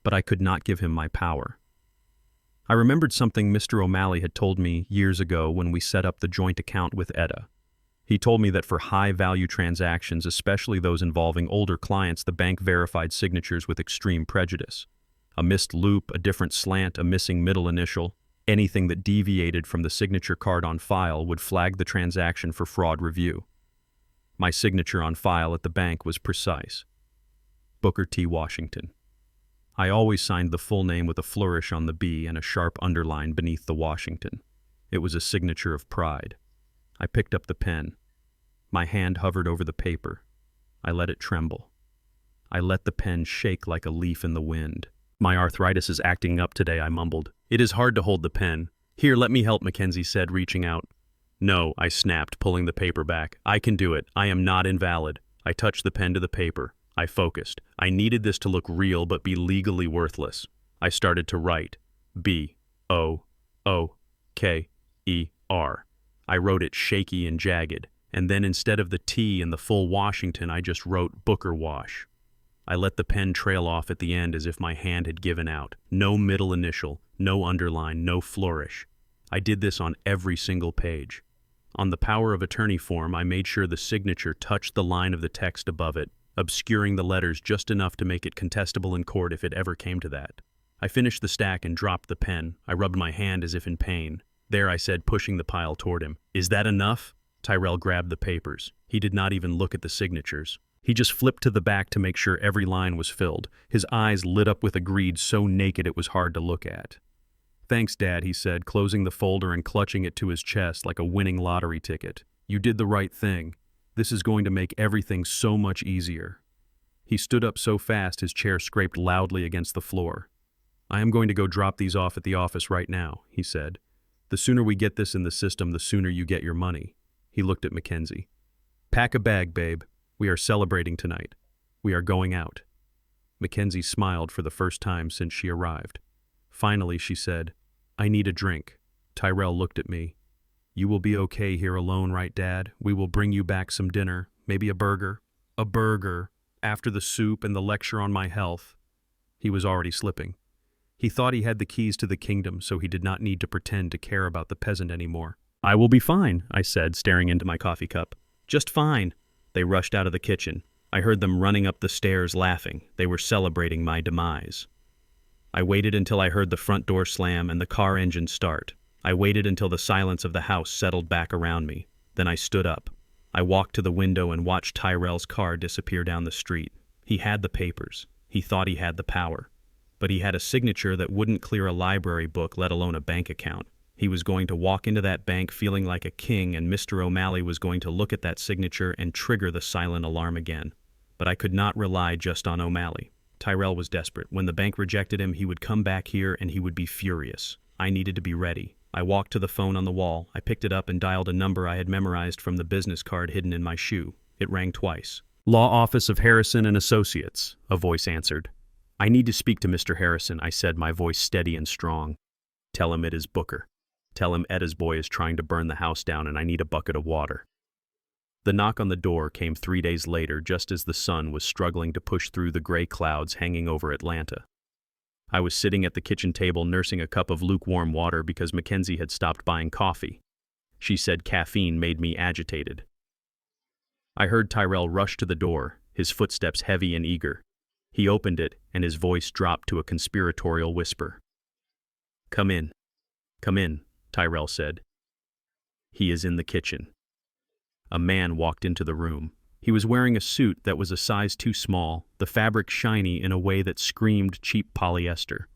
But I could not give him my power. I remembered something Mr. O'Malley had told me years ago when we set up the joint account with Etta. He told me that for high-value transactions, especially those involving older clients, the bank verified signatures with extreme prejudice. A missed loop, a different slant, a missing middle initial, anything that deviated from the signature card on file would flag the transaction for fraud review. My signature on file at the bank was precise. Booker T. Washington. I always signed the full name with a flourish on the B and a sharp underline beneath the Washington. It was a signature of pride. I picked up the pen. My hand hovered over the paper. I let it tremble. I let the pen shake like a leaf in the wind. "My arthritis is acting up today," I mumbled. "It is hard to hold the pen." "Here, let me help," Mackenzie said, reaching out. "No," I snapped, pulling the paper back. "I can do it. I am not invalid." I touched the pen to the paper. I focused. I needed this to look real but be legally worthless. I started to write. B-O-O-K-E-R. I wrote it shaky and jagged, and then instead of the T in the full Washington, I just wrote Booker Wash. I let the pen trail off at the end as if my hand had given out. No middle initial, no underline, no flourish. I did this on every single page. On the power of attorney form, I made sure the signature touched the line of the text above it, obscuring the letters just enough to make it contestable in court if it ever came to that. I finished the stack and dropped the pen. I rubbed my hand as if in pain. "There," I said, pushing the pile toward him. "Is that enough?" Tyrell grabbed the papers. He did not even look at the signatures. He just flipped to the back to make sure every line was filled. His eyes lit up with a greed so naked it was hard to look at. "Thanks, Dad," he said, closing the folder and clutching it to his chest like a winning lottery ticket. "You did the right thing. This is going to make everything so much easier." He stood up so fast his chair scraped loudly against the floor. "I am going to go drop these off at the office right now," he said. "The sooner we get this in the system, the sooner you get your money." He looked at Mackenzie. "Pack a bag, babe. We are celebrating tonight. We are going out." Mackenzie smiled for the first time since she arrived. Finally, she said, "I need a drink." Tyrell looked at me. "You will be okay here alone, right, Dad? We will bring you back some dinner, maybe a burger." "A burger, after the soup and the lecture on my health." He was already slipping. He thought he had the keys to the kingdom, so he did not need to pretend to care about the peasant anymore. "I will be fine," I said, staring into my coffee cup. "Just fine." They rushed out of the kitchen. I heard them running up the stairs laughing. They were celebrating my demise. I waited until I heard the front door slam and the car engine start. I waited until the silence of the house settled back around me. Then I stood up. I walked to the window and watched Tyrell's car disappear down the street. He had the papers. He thought he had the power. But he had a signature that wouldn't clear a library book, let alone a bank account. He was going to walk into that bank feeling like a king, and Mr. O'Malley was going to look at that signature and trigger the silent alarm again. But I could not rely just on O'Malley. Tyrell was desperate. When the bank rejected him, he would come back here and he would be furious. I needed to be ready. I walked to the phone on the wall. I picked it up and dialed a number I had memorized from the business card hidden in my shoe. It rang twice. "Law Office of Harrison and Associates," a voice answered. "I need to speak to Mr. Harrison," I said, my voice steady and strong. "Tell him it is Booker. Tell him Etta's boy is trying to burn the house down and I need a bucket of water." The knock on the door came 3 days later, just as the sun was struggling to push through the gray clouds hanging over Atlanta. I was sitting at the kitchen table nursing a cup of lukewarm water because Mackenzie had stopped buying coffee. She said caffeine made me agitated. I heard Tyrell rush to the door, his footsteps heavy and eager. He opened it, and his voice dropped to a conspiratorial whisper. "Come in. Come in," Tyrell said. "He is in the kitchen." A man walked into the room. He was wearing a suit that was a size too small, the fabric shiny in a way that screamed cheap polyester.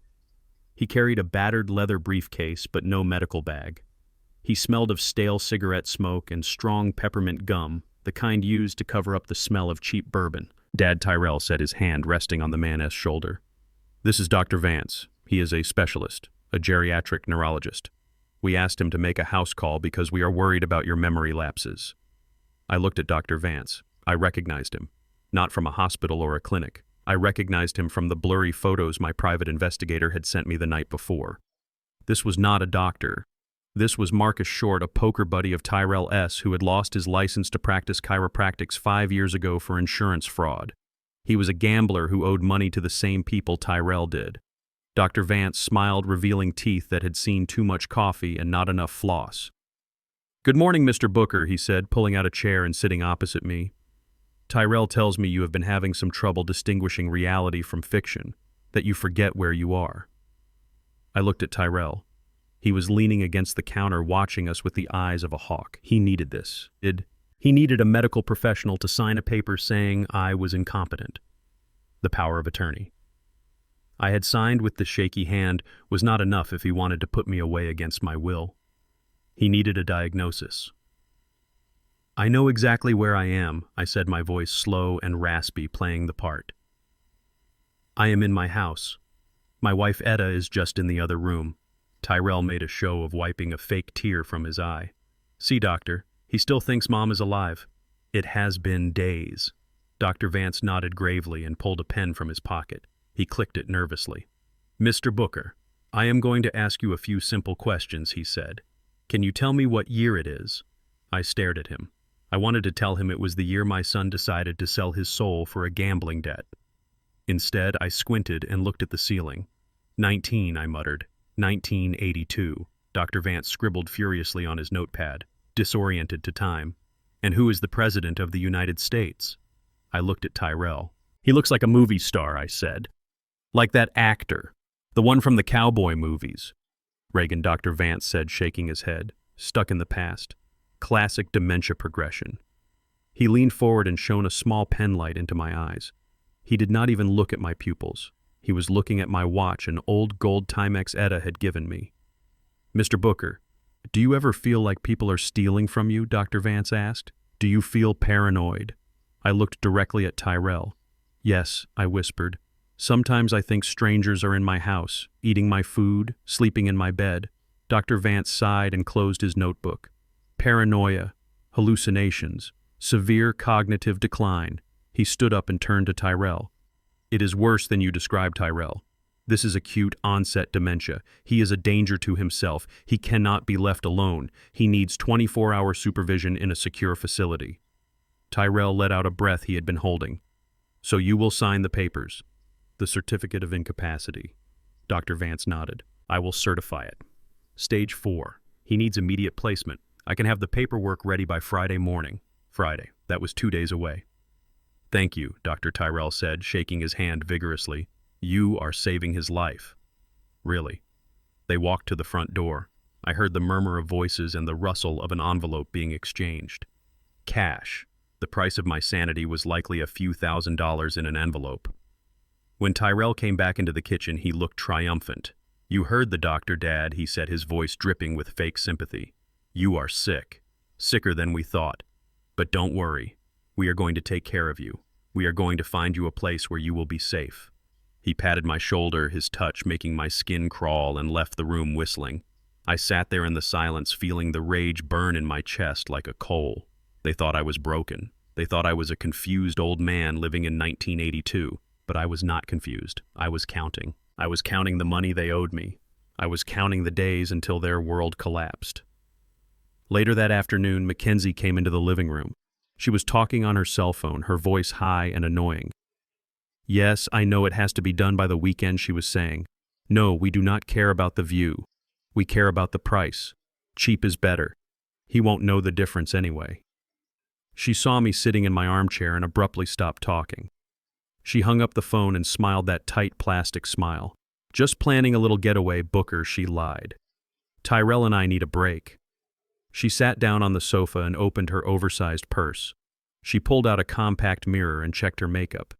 He carried a battered leather briefcase but no medical bag. He smelled of stale cigarette smoke and strong peppermint gum, the kind used to cover up the smell of cheap bourbon. Dad Tyrell said, his hand resting on the man's shoulder. "This is Dr. Vance. He is a specialist, a geriatric neurologist. We asked him to make a house call because we are worried about your memory lapses." I looked at Dr. Vance. I recognized him. Not from a hospital or a clinic. I recognized him from the blurry photos my private investigator had sent me the night before. This was not a doctor. This was Marcus Short, a poker buddy of Tyrell S., who had lost his license to practice chiropractics 5 years ago for insurance fraud. He was a gambler who owed money to the same people Tyrell did. Dr. Vance smiled, revealing teeth that had seen too much coffee and not enough floss. "Good morning, Mr. Booker," he said, pulling out a chair and sitting opposite me. "Tyrell tells me you have been having some trouble distinguishing reality from fiction, that you forget where you are." I looked at Tyrell. He was leaning against the counter, watching us with the eyes of a hawk. He needed this. He needed a medical professional to sign a paper saying I was incompetent. The power of attorney. I had signed with the shaky hand was not enough if he wanted to put me away against my will. He needed a diagnosis. "I know exactly where I am," I said, my voice slow and raspy, playing the part. "I am in my house. My wife Etta is just in the other room." Tyrell made a show of wiping a fake tear from his eye. "See, doctor, he still thinks Mom is alive." "It has been days." Dr. Vance nodded gravely and pulled a pen from his pocket. He clicked it nervously. "Mr. Booker, I am going to ask you a few simple questions," he said. "Can you tell me what year it is?" I stared at him. I wanted to tell him it was the year my son decided to sell his soul for a gambling debt. Instead, I squinted and looked at the ceiling. 19, I muttered. 1982. Dr. Vance scribbled furiously on his notepad, disoriented to time. "And who is the President of the United States?" I looked at Tyrell. "He looks like a movie star," I said. "Like that actor, the one from the cowboy movies." "Reagan," Dr. Vance said, shaking his head. "Stuck in the past. Classic dementia progression." He leaned forward and shone a small pen light into my eyes. He did not even look at my pupils. He was looking at my watch, an old gold Timex Etta had given me. "Mr. Booker, do you ever feel like people are stealing from you?" Dr. Vance asked. "Do you feel paranoid?" I looked directly at Tyrell. "Yes," I whispered. "Sometimes I think strangers are in my house, eating my food, sleeping in my bed." Dr. Vance sighed and closed his notebook. "Paranoia, hallucinations, severe cognitive decline." He stood up and turned to Tyrell. "It is worse than you described, Tyrell. This is acute onset dementia. He is a danger to himself. He cannot be left alone. He needs 24-hour supervision in a secure facility." Tyrell let out a breath he had been holding. "So you will sign the papers." "The certificate of incapacity." Dr. Vance nodded. "I will certify it. Stage 4. He needs immediate placement. I can have the paperwork ready by Friday morning." Friday. That was 2 days away. "Thank you," Dr. Tyrell said, shaking his hand vigorously. "You are saving his life." "Really?" They walked to the front door. I heard the murmur of voices and the rustle of an envelope being exchanged. Cash. The price of my sanity was likely a few $1,000s in an envelope. When Tyrell came back into the kitchen, he looked triumphant. "You heard the doctor, Dad," he said, his voice dripping with fake sympathy. "You are sick. Sicker than we thought. But don't worry. We are going to take care of you. We are going to find you a place where you will be safe." He patted my shoulder, his touch making my skin crawl, and left the room whistling. I sat there in the silence, feeling the rage burn in my chest like a coal. They thought I was broken. They thought I was a confused old man living in 1982. But I was not confused. I was counting. I was counting the money they owed me. I was counting the days until their world collapsed. Later that afternoon, Mackenzie came into the living room. She was talking on her cell phone, her voice high and annoying. "Yes, I know it has to be done by the weekend," she was saying. No, we do not care about the view. We care about the price. Cheap is better. He won't know the difference anyway. She saw me sitting in my armchair and abruptly stopped talking. She hung up the phone and smiled that tight plastic smile. Just planning a little getaway, Booker, she lied. Tyrell and I need a break. She sat down on the sofa and opened her oversized purse. She pulled out a compact mirror and checked her makeup.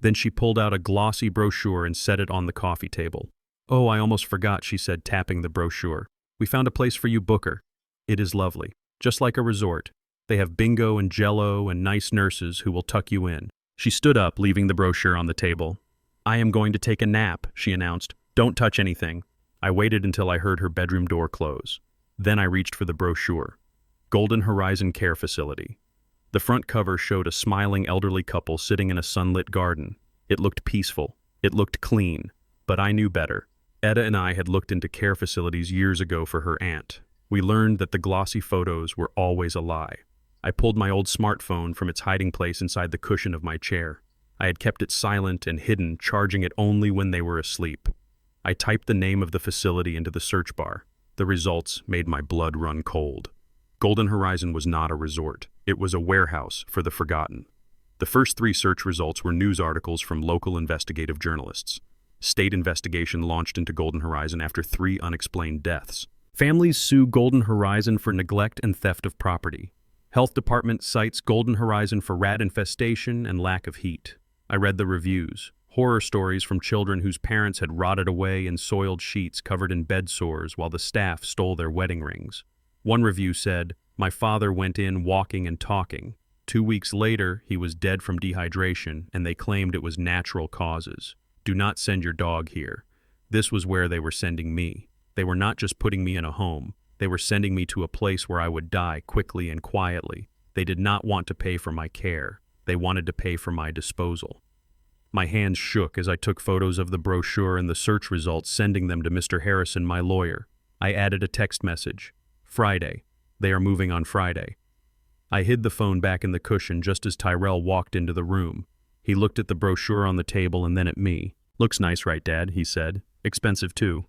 Then she pulled out a glossy brochure and set it on the coffee table. Oh, I almost forgot, she said, tapping the brochure. We found a place for you, Booker. It is lovely. Just like a resort. They have bingo and jello and nice nurses who will tuck you in. She stood up, leaving the brochure on the table. I am going to take a nap, she announced. Don't touch anything. I waited until I heard her bedroom door close. Then I reached for the brochure. Golden Horizon Care Facility. The front cover showed a smiling elderly couple sitting in a sunlit garden. It looked peaceful. It looked clean. But I knew better. Etta and I had looked into care facilities years ago for her aunt. We learned that the glossy photos were always a lie. I pulled my old smartphone from its hiding place inside the cushion of my chair. I had kept it silent and hidden, charging it only when they were asleep. I typed the name of the facility into the search bar. The results made my blood run cold. Golden Horizon was not a resort. It was a warehouse for the forgotten. The first 3 search results were news articles from local investigative journalists. State investigation launched into Golden Horizon after 3 unexplained deaths. Families sue Golden Horizon for neglect and theft of property. Health Department cites Golden Horizon for rat infestation and lack of heat. I read the reviews. Horror stories from children whose parents had rotted away in soiled sheets covered in bed sores while the staff stole their wedding rings. One review said, "My father went in walking and talking. 2 weeks later, he was dead from dehydration, and they claimed it was natural causes. Do not send your dog here." This was where they were sending me. They were not just putting me in a home. They were sending me to a place where I would die quickly and quietly. They did not want to pay for my care. They wanted to pay for my disposal. My hands shook as I took photos of the brochure and the search results, sending them to Mr. Harrison, my lawyer. I added a text message. Friday. They are moving on Friday. I hid the phone back in the cushion just as Tyrell walked into the room. He looked at the brochure on the table and then at me. Looks nice, right, Dad? He said. Expensive too.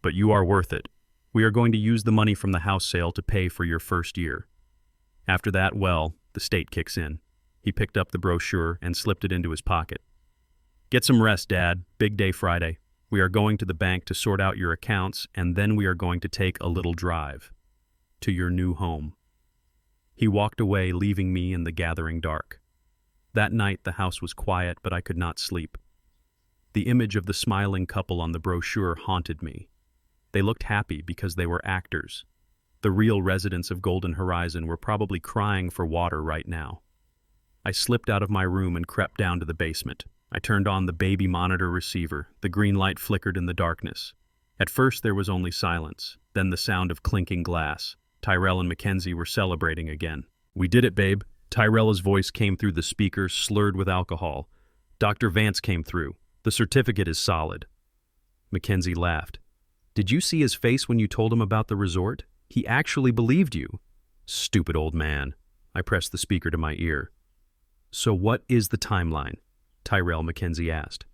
But you are worth it. We are going to use the money from the house sale to pay for your first year. After that, well, the state kicks in. He picked up the brochure and slipped it into his pocket. Get some rest, Dad. Big day Friday. We are going to the bank to sort out your accounts, and then we are going to take a little drive to your new home. He walked away, leaving me in the gathering dark. That night, the house was quiet, but I could not sleep. The image of the smiling couple on the brochure haunted me. They looked happy because they were actors. The real residents of Golden Horizon were probably crying for water right now. I slipped out of my room and crept down to the basement. I turned on the baby monitor receiver. The green light flickered in the darkness. At first there was only silence, then the sound of clinking glass. Tyrell and Mackenzie were celebrating again. "We did it, babe." Tyrella's voice came through the speaker, slurred with alcohol. "Dr. Vance came through. The certificate is solid." Mackenzie laughed. "Did you see his face when you told him about the resort? He actually believed you." "Stupid old man." I pressed the speaker to my ear. "So what is the timeline?" Tyrell Mackenzie asked.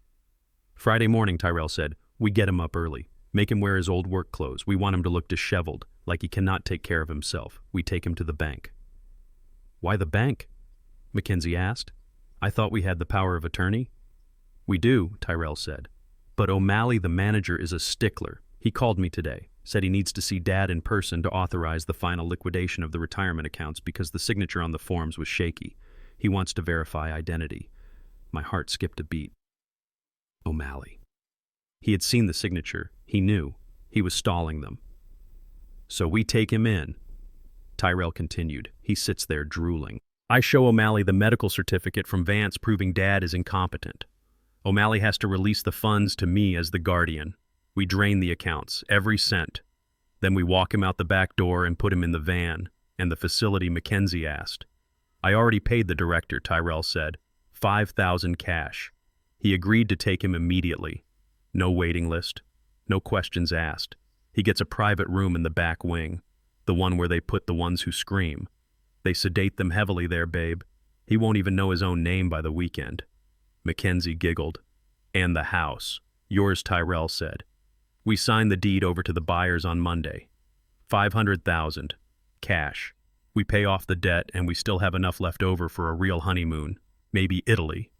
"Friday morning," Tyrell said. "We get him up early. Make him wear his old work clothes. We want him to look disheveled, like he cannot take care of himself. We take him to the bank." "Why the bank?" Mackenzie asked. "I thought we had the power of attorney." "We do," Tyrell said. "But O'Malley, the manager, is a stickler. He called me today, said he needs to see Dad in person to authorize the final liquidation of the retirement accounts because the signature on the forms was shaky. He wants to verify identity." My heart skipped a beat. O'Malley. He had seen the signature. He knew. He was stalling them. "So we take him in." Tyrell continued. He sits there drooling. "I show O'Malley the medical certificate from Vance proving Dad is incompetent. O'Malley has to release the funds to me as the guardian. We drain the accounts, every cent. Then we walk him out the back door and put him in the van, and the facility Mackenzie asked. I already paid the director," Tyrell said. $5,000 cash. He agreed to take him immediately. No waiting list. No questions asked. He gets a private room in the back wing, the one where they put the ones who scream. They sedate them heavily there, babe. He won't even know his own name by the weekend." Mackenzie giggled. "And the house," yours, Tyrell said. We signed the deed over to the buyers on Monday. 500,000. Cash. We pay off the debt and we still have enough left over for a real honeymoon. Maybe Italy.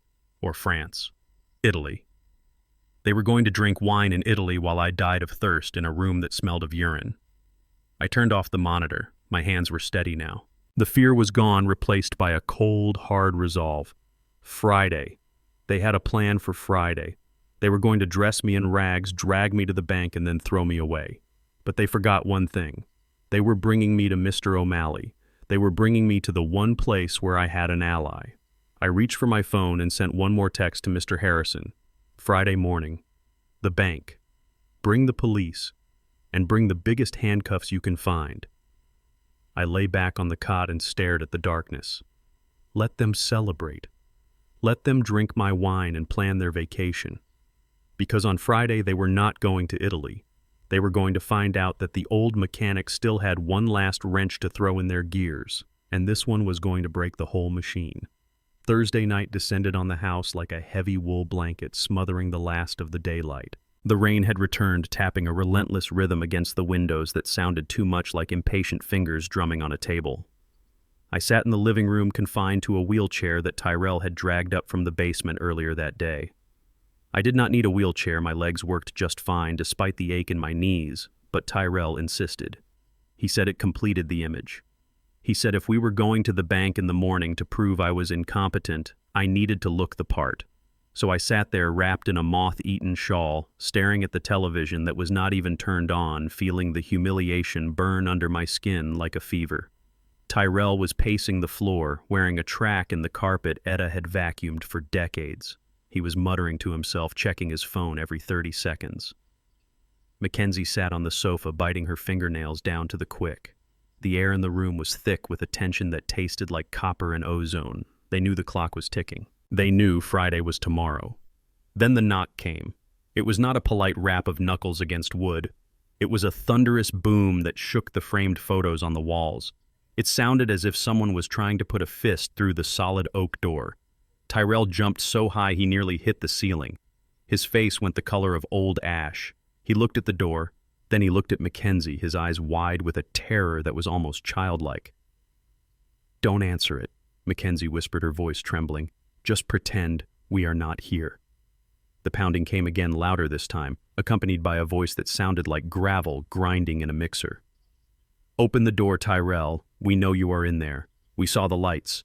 Or France. Italy. They were going to drink wine in Italy while I died of thirst in a room that smelled of urine. I turned off the monitor. My hands were steady now. The fear was gone, replaced by a cold, hard resolve. Friday. They had a plan for Friday. They were going to dress me in rags, drag me to the bank, and then throw me away. But they forgot one thing. They were bringing me to Mr. O'Malley. They were bringing me to the one place where I had an ally. I reached for my phone and sent one more text to Mr. Harrison. Friday morning. The bank. Bring the police. And bring the biggest handcuffs you can find. I lay back on the cot and stared at the darkness. Let them celebrate. Let them drink my wine and plan their vacation. Because on Friday they were not going to Italy. They were going to find out that the old mechanic still had one last wrench to throw in their gears, and this one was going to break the whole machine. Thursday night descended on the house like a heavy wool blanket, smothering the last of the daylight. The rain had returned, tapping a relentless rhythm against the windows that sounded too much like impatient fingers drumming on a table. I sat in the living room, confined to a wheelchair that Tyrell had dragged up from the basement earlier that day. I did not need a wheelchair, my legs worked just fine despite the ache in my knees, but Tyrell insisted. He said it completed the image. He said if we were going to the bank in the morning to prove I was incompetent, I needed to look the part. So I sat there wrapped in a moth-eaten shawl, staring at the television that was not even turned on, feeling the humiliation burn under my skin like a fever. Tyrell was pacing the floor, wearing a track in the carpet Etta had vacuumed for decades. He was muttering to himself, checking his phone every 30 seconds. Mackenzie sat on the sofa, biting her fingernails down to the quick. The air in the room was thick with a tension that tasted like copper and ozone. They knew the clock was ticking. They knew Friday was tomorrow. Then the knock came. It was not a polite rap of knuckles against wood. It was a thunderous boom that shook the framed photos on the walls. It sounded as if someone was trying to put a fist through the solid oak door. Tyrell jumped so high he nearly hit the ceiling. His face went the color of old ash. He looked at the door, then he looked at Mackenzie, his eyes wide with a terror that was almost childlike. "Don't answer it," Mackenzie whispered, her voice trembling. "Just pretend we are not here." The pounding came again, louder this time, accompanied by a voice that sounded like gravel grinding in a mixer. "Open the door, Tyrell. We know you are in there. We saw the lights."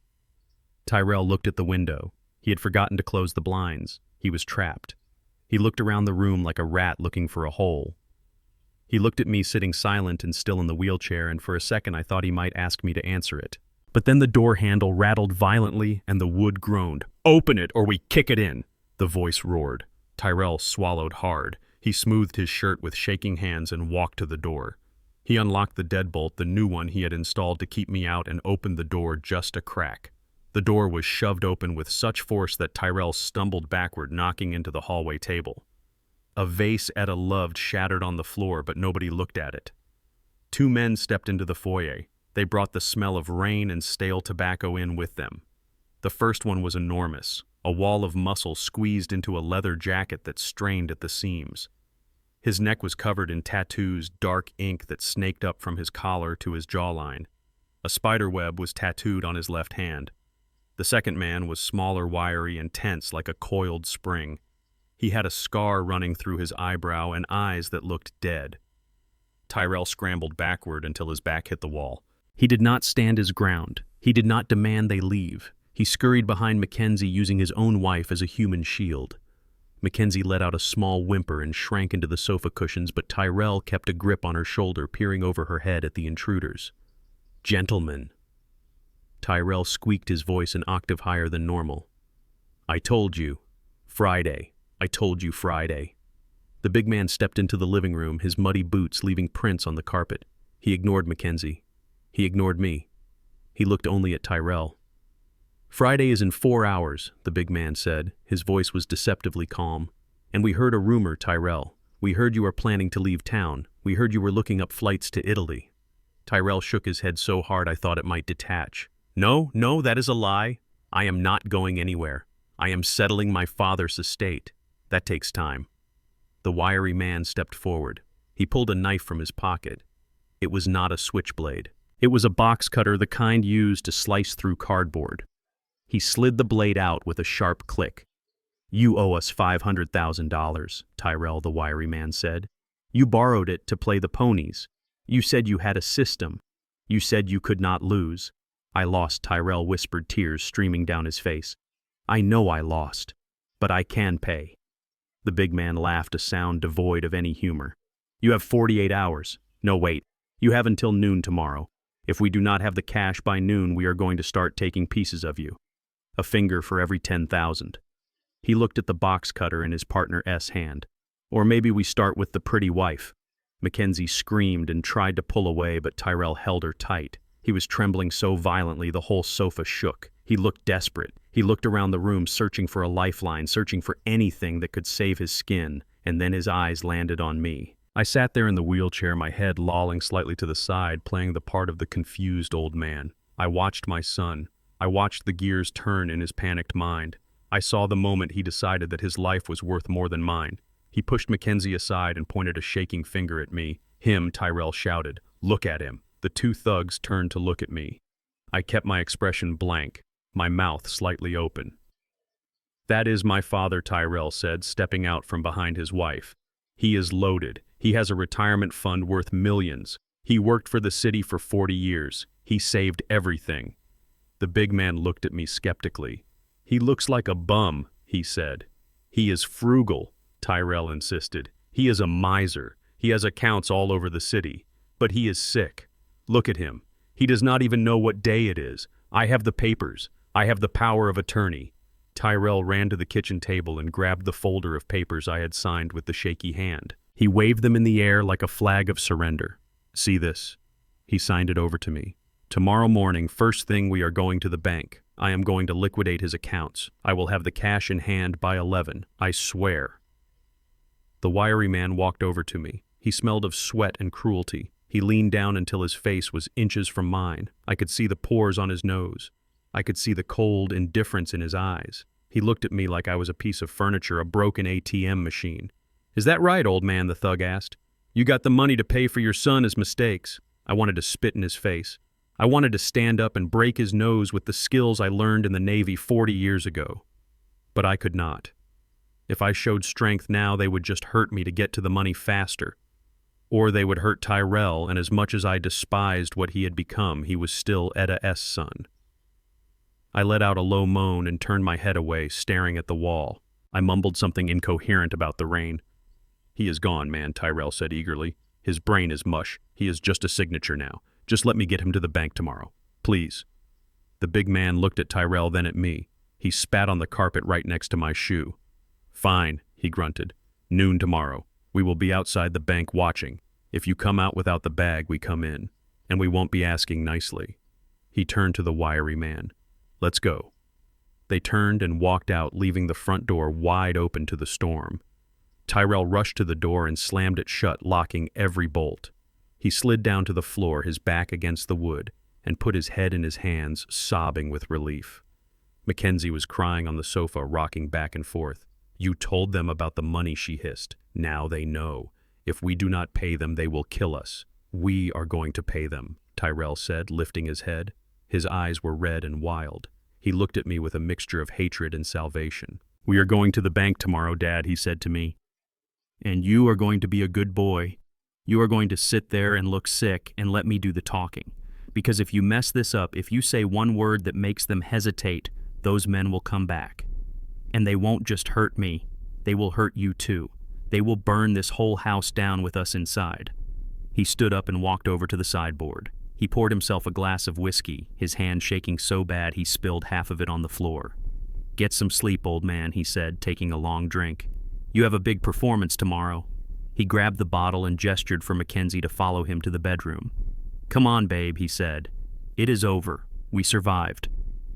Tyrell looked at the window. He had forgotten to close the blinds. He was trapped. He looked around the room like a rat looking for a hole. He looked at me sitting silent and still in the wheelchair, and for a second I thought he might ask me to answer it. But then the door handle rattled violently and the wood groaned. "Open it or we kick it in," the voice roared. Tyrell swallowed hard. He smoothed his shirt with shaking hands and walked to the door. He unlocked the deadbolt, the new one he had installed to keep me out, and opened the door just a crack. The door was shoved open with such force that Tyrell stumbled backward, knocking into the hallway table. A vase Etta loved shattered on the floor, but nobody looked at it. Two men stepped into the foyer. They brought the smell of rain and stale tobacco in with them. The first one was enormous, a wall of muscle squeezed into a leather jacket that strained at the seams. His neck was covered in tattoos, dark ink that snaked up from his collar to his jawline. A spider web was tattooed on his left hand. The second man was smaller, wiry, and tense like a coiled spring. He had a scar running through his eyebrow and eyes that looked dead. Tyrell scrambled backward until his back hit the wall. He did not stand his ground. He did not demand they leave. He scurried behind Mackenzie, using his own wife as a human shield. Mackenzie let out a small whimper and shrank into the sofa cushions, but Tyrell kept a grip on her shoulder, peering over her head at the intruders. "Gentlemen." Tyrell squeaked, his voice an octave higher than normal. "I told you. Friday. I told you Friday." The big man stepped into the living room, his muddy boots leaving prints on the carpet. He ignored Mackenzie. He ignored me. He looked only at Tyrell. "Friday is in 4 hours, the big man said. His voice was deceptively calm. "And we heard a rumor, Tyrell. We heard you are planning to leave town. We heard you were looking up flights to Italy." Tyrell shook his head so hard I thought it might detach. No, that is a lie. I am not going anywhere. I am settling my father's estate. That takes time." The wiry man stepped forward. He pulled a knife from his pocket. It was not a switchblade. It was a box cutter, the kind used to slice through cardboard. He slid the blade out with a sharp click. "You owe us $500,000, Tyrell," the wiry man said. "You borrowed it to play the ponies. You said you had a system. You said you could not lose." "I lost," Tyrell whispered, tears streaming down his face. "I know I lost, but I can pay." The big man laughed, a sound devoid of any humor. "You have 48 hours. No, wait. You have until noon tomorrow. If we do not have the cash by noon, we are going to start taking pieces of you. A finger for every 10,000. He looked at the box cutter in his partner's hand. "Or maybe we start with the pretty wife." Mackenzie screamed and tried to pull away, but Tyrell held her tight. He was trembling so violently the whole sofa shook. He looked desperate. He looked around the room, searching for a lifeline, searching for anything that could save his skin, and then his eyes landed on me. I sat there in the wheelchair, my head lolling slightly to the side, playing the part of the confused old man. I watched my son. I watched the gears turn in his panicked mind. I saw the moment he decided that his life was worth more than mine. He pushed Mackenzie aside and pointed a shaking finger at me. "Him," Tyrell shouted. "Look at him." The two thugs turned to look at me. I kept my expression blank, my mouth slightly open. "That is my father," Tyrell said, stepping out from behind his wife. "He is loaded. He has a retirement fund worth millions. He worked for the city for 40 years. He saved everything." The big man looked at me skeptically. "He looks like a bum," he said. "He is frugal," Tyrell insisted. "He is a miser. He has accounts all over the city. But he is sick. Look at him. He does not even know what day it is. I have the papers. I have the power of attorney." Tyrell ran to the kitchen table and grabbed the folder of papers I had signed with the shaky hand. He waved them in the air like a flag of surrender. "See this?" He signed it over to me. "Tomorrow morning, first thing, we are going to the bank. I am going to liquidate his accounts. I will have the cash in hand by 11. I swear." The wiry man walked over to me. He smelled of sweat and cruelty. He leaned down until his face was inches from mine. I could see the pores on his nose. I could see the cold indifference in his eyes. He looked at me like I was a piece of furniture, a broken ATM machine. "Is that right, old man?" the thug asked. "You got the money to pay for your son's mistakes." I wanted to spit in his face. I wanted to stand up and break his nose with the skills I learned in the Navy 40 years ago. But I could not. If I showed strength now, they would just hurt me to get to the money faster. Or they would hurt Tyrell, and as much as I despised what he had become, he was still Eda's son. I let out a low moan and turned my head away, staring at the wall. I mumbled something incoherent about the rain. "He is gone, man," Tyrell said eagerly. "His brain is mush. He is just a signature now. Just let me get him to the bank tomorrow. Please." The big man looked at Tyrell, then at me. He spat on the carpet right next to my shoe. "Fine," he grunted. "Noon tomorrow. We will be outside the bank watching. If you come out without the bag, we come in. And we won't be asking nicely." He turned to the wiry man. "Let's go." They turned and walked out, leaving the front door wide open to the storm. Tyrell rushed to the door and slammed it shut, locking every bolt. He slid down to the floor, his back against the wood, and put his head in his hands, sobbing with relief. Mackenzie was crying on the sofa, rocking back and forth. "You told them about the money," she hissed. "Now they know. If we do not pay them, they will kill us." "We are going to pay them," Tyrell said, lifting his head. His eyes were red and wild. He looked at me with a mixture of hatred and salvation. "We are going to the bank tomorrow, Dad," he said to me. "And you are going to be a good boy. You are going to sit there and look sick and let me do the talking. Because if you mess this up, if you say one word that makes them hesitate, those men will come back. And they won't just hurt me. They will hurt you too. They will burn this whole house down with us inside." He stood up and walked over to the sideboard. He poured himself a glass of whiskey, his hand shaking so bad he spilled half of it on the floor. "Get some sleep, old man," he said, taking a long drink. "You have a big performance tomorrow." He grabbed the bottle and gestured for Mackenzie to follow him to the bedroom. "Come on, babe," he said. "It is over. We survived.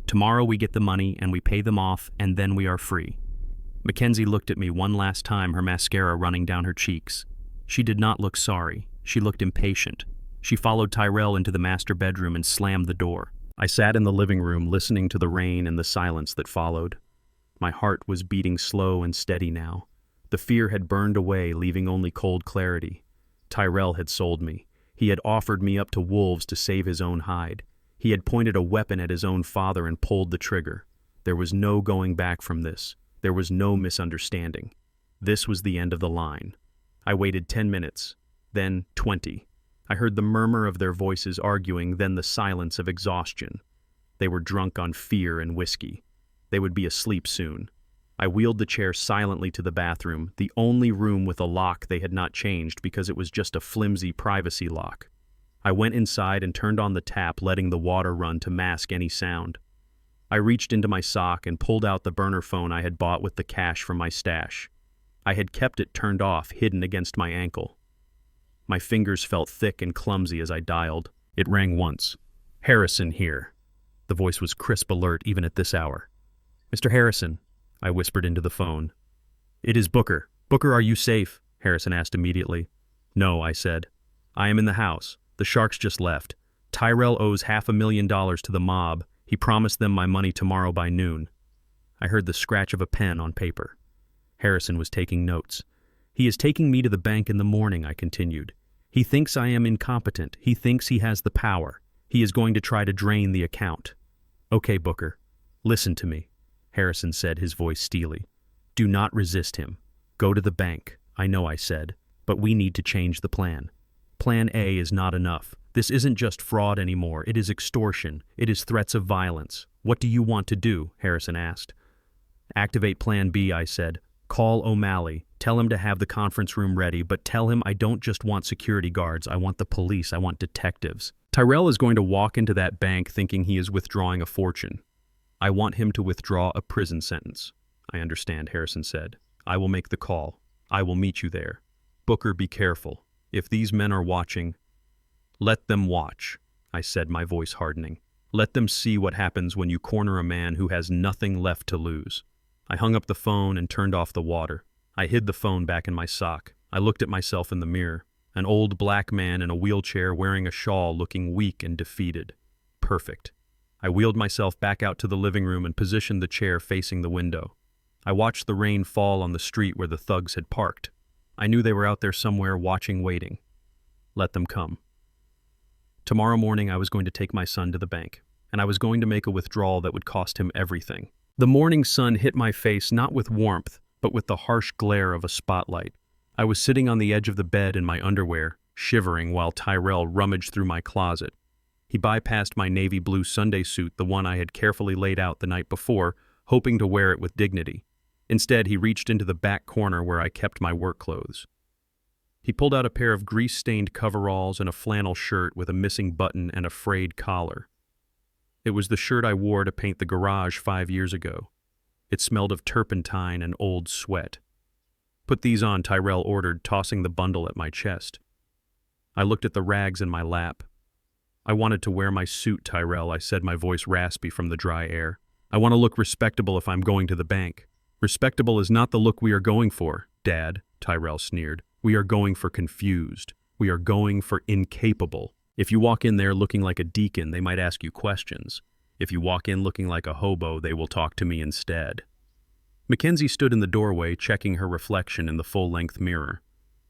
Tomorrow we get the money and we pay them off, and then we are free." Mackenzie looked at me one last time, her mascara running down her cheeks. She did not look sorry. She looked impatient. She followed Tyrell into the master bedroom and slammed the door. I sat in the living room, listening to the rain and the silence that followed. My heart was beating slow and steady now. The fear had burned away, leaving only cold clarity. Tyrell had sold me. He had offered me up to wolves to save his own hide. He had pointed a weapon at his own father and pulled the trigger. There was no going back from this. There was no misunderstanding. This was the end of the line. I waited 10 minutes, then 20. I heard the murmur of their voices arguing, then the silence of exhaustion. They were drunk on fear and whiskey. They would be asleep soon. I wheeled the chair silently to the bathroom, the only room with a lock they had not changed because it was just a flimsy privacy lock. I went inside and turned on the tap, letting the water run to mask any sound. I reached into my sock and pulled out the burner phone I had bought with the cash from my stash. I had kept it turned off, hidden against my ankle. My fingers felt thick and clumsy as I dialed. It rang once. "Harrison here." The voice was crisp alert even at this hour. "Mr. Harrison," I whispered into the phone. "It is Booker. Booker, are you safe?" Harrison asked immediately. "No," I said. "I am in the house. The sharks just left. Tyrell owes $500,000 to the mob. He promised them my money tomorrow by noon." I heard the scratch of a pen on paper. Harrison was taking notes. "He is taking me to the bank in the morning," I continued. "He thinks I am incompetent. He thinks he has the power. He is going to try to drain the account." "Okay, Booker. Listen to me," Harrison said, his voice steely. "Do not resist him. Go to the bank." "I know," I said, "but we need to change the plan. Plan A is not enough. This isn't just fraud anymore. It is extortion. It is threats of violence. What do you want to do?" Harrison asked. "Activate Plan B," I said. "Call O'Malley. Tell him to have the conference room ready, but tell him I don't just want security guards. I want the police. I want detectives. Tyrell is going to walk into that bank thinking he is withdrawing a fortune. I want him to withdraw a prison sentence." "I understand," Harrison said. "I will make the call. I will meet you there. Booker, be careful. If these men are watching, let them watch," I said, my voice hardening. "Let them see what happens when you corner a man who has nothing left to lose." I hung up the phone and turned off the water. I hid the phone back in my sock. I looked at myself in the mirror. An old black man in a wheelchair wearing a shawl, looking weak and defeated. Perfect. I wheeled myself back out to the living room and positioned the chair facing the window. I watched the rain fall on the street where the thugs had parked. I knew they were out there somewhere watching, waiting. Let them come. Tomorrow morning I was going to take my son to the bank, and I was going to make a withdrawal that would cost him everything. The morning sun hit my face not with warmth, but with the harsh glare of a spotlight. I was sitting on the edge of the bed in my underwear, shivering while Tyrell rummaged through my closet. He bypassed my navy blue Sunday suit, the one I had carefully laid out the night before, hoping to wear it with dignity. Instead, he reached into the back corner where I kept my work clothes. He pulled out a pair of grease-stained coveralls and a flannel shirt with a missing button and a frayed collar. It was the shirt I wore to paint the garage 5 years ago. It smelled of turpentine and old sweat. "Put these on," Tyrell ordered, tossing the bundle at my chest. I looked at the rags in my lap. "I wanted to wear my suit, Tyrell," I said, my voice raspy from the dry air. "I want to look respectable if I'm going to the bank." "Respectable is not the look we are going for, Dad," Tyrell sneered. "We are going for confused. We are going for incapable. If you walk in there looking like a deacon, they might ask you questions. If you walk in looking like a hobo, they will talk to me instead." Mackenzie stood in the doorway, checking her reflection in the full-length mirror.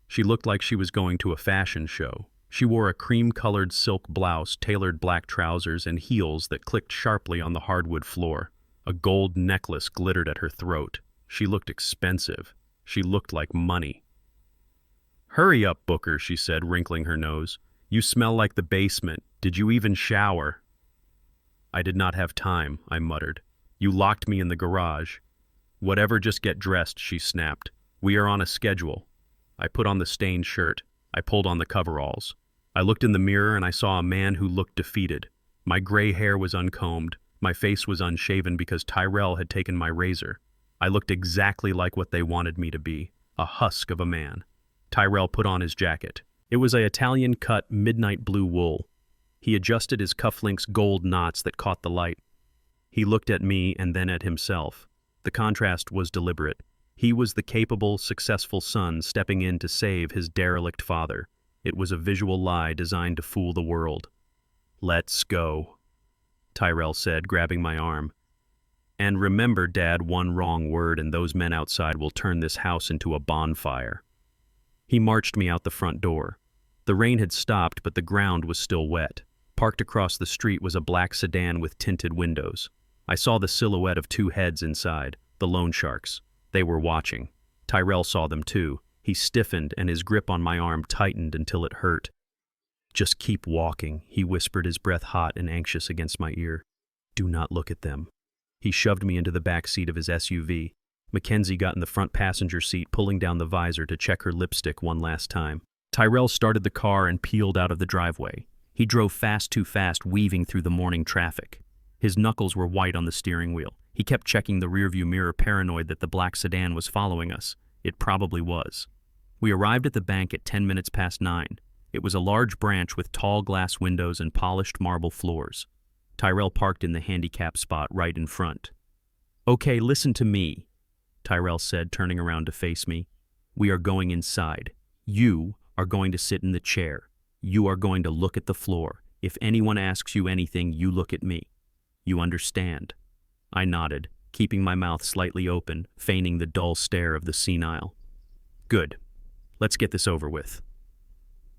She looked like she was going to a fashion show. She wore a cream-colored silk blouse, tailored black trousers, and heels that clicked sharply on the hardwood floor. A gold necklace glittered at her throat. She looked expensive. She looked like money. "Hurry up, Booker," she said, wrinkling her nose. "You smell like the basement. Did you even shower?" "I did not have time," I muttered. "You locked me in the garage." "Whatever, just get dressed," she snapped. "We are on a schedule." I put on the stained shirt. I pulled on the coveralls. I looked in the mirror and I saw a man who looked defeated. My gray hair was uncombed. My face was unshaven because Tyrell had taken my razor. I looked exactly like what they wanted me to be, a husk of a man. Tyrell put on his jacket. It was a Italian-cut midnight blue wool. He adjusted his cufflinks' gold knots that caught the light. He looked at me and then at himself. The contrast was deliberate. He was the capable, successful son stepping in to save his derelict father. It was a visual lie designed to fool the world. "Let's go," Tyrell said, grabbing my arm. And remember, Dad, one wrong word and those men outside will turn this house into a bonfire. He marched me out the front door. The rain had stopped, but the ground was still wet. Parked across the street was a black sedan with tinted windows. I saw the silhouette of two heads inside, the loan sharks. They were watching. Tyrell saw them too. He stiffened and his grip on my arm tightened until it hurt. "Just keep walking," he whispered, his breath hot and anxious against my ear. "Do not look at them." He shoved me into the back seat of his SUV. Mackenzie got in the front passenger seat, pulling down the visor to check her lipstick one last time. Tyrell started the car and peeled out of the driveway. He drove fast, too fast, weaving through the morning traffic. His knuckles were white on the steering wheel. He kept checking the rearview mirror, paranoid that the black sedan was following us. It probably was. We arrived at the bank at 10 minutes past 9. It was a large branch with tall glass windows and polished marble floors. Tyrell parked in the handicap spot right in front. "Okay, listen to me," Tyrell said, turning around to face me. "We are going inside. You are going to sit in the chair. You are going to look at the floor. If anyone asks you anything, you look at me. You understand?" I nodded, keeping my mouth slightly open, feigning the dull stare of the senile. "Good. Let's get this over with."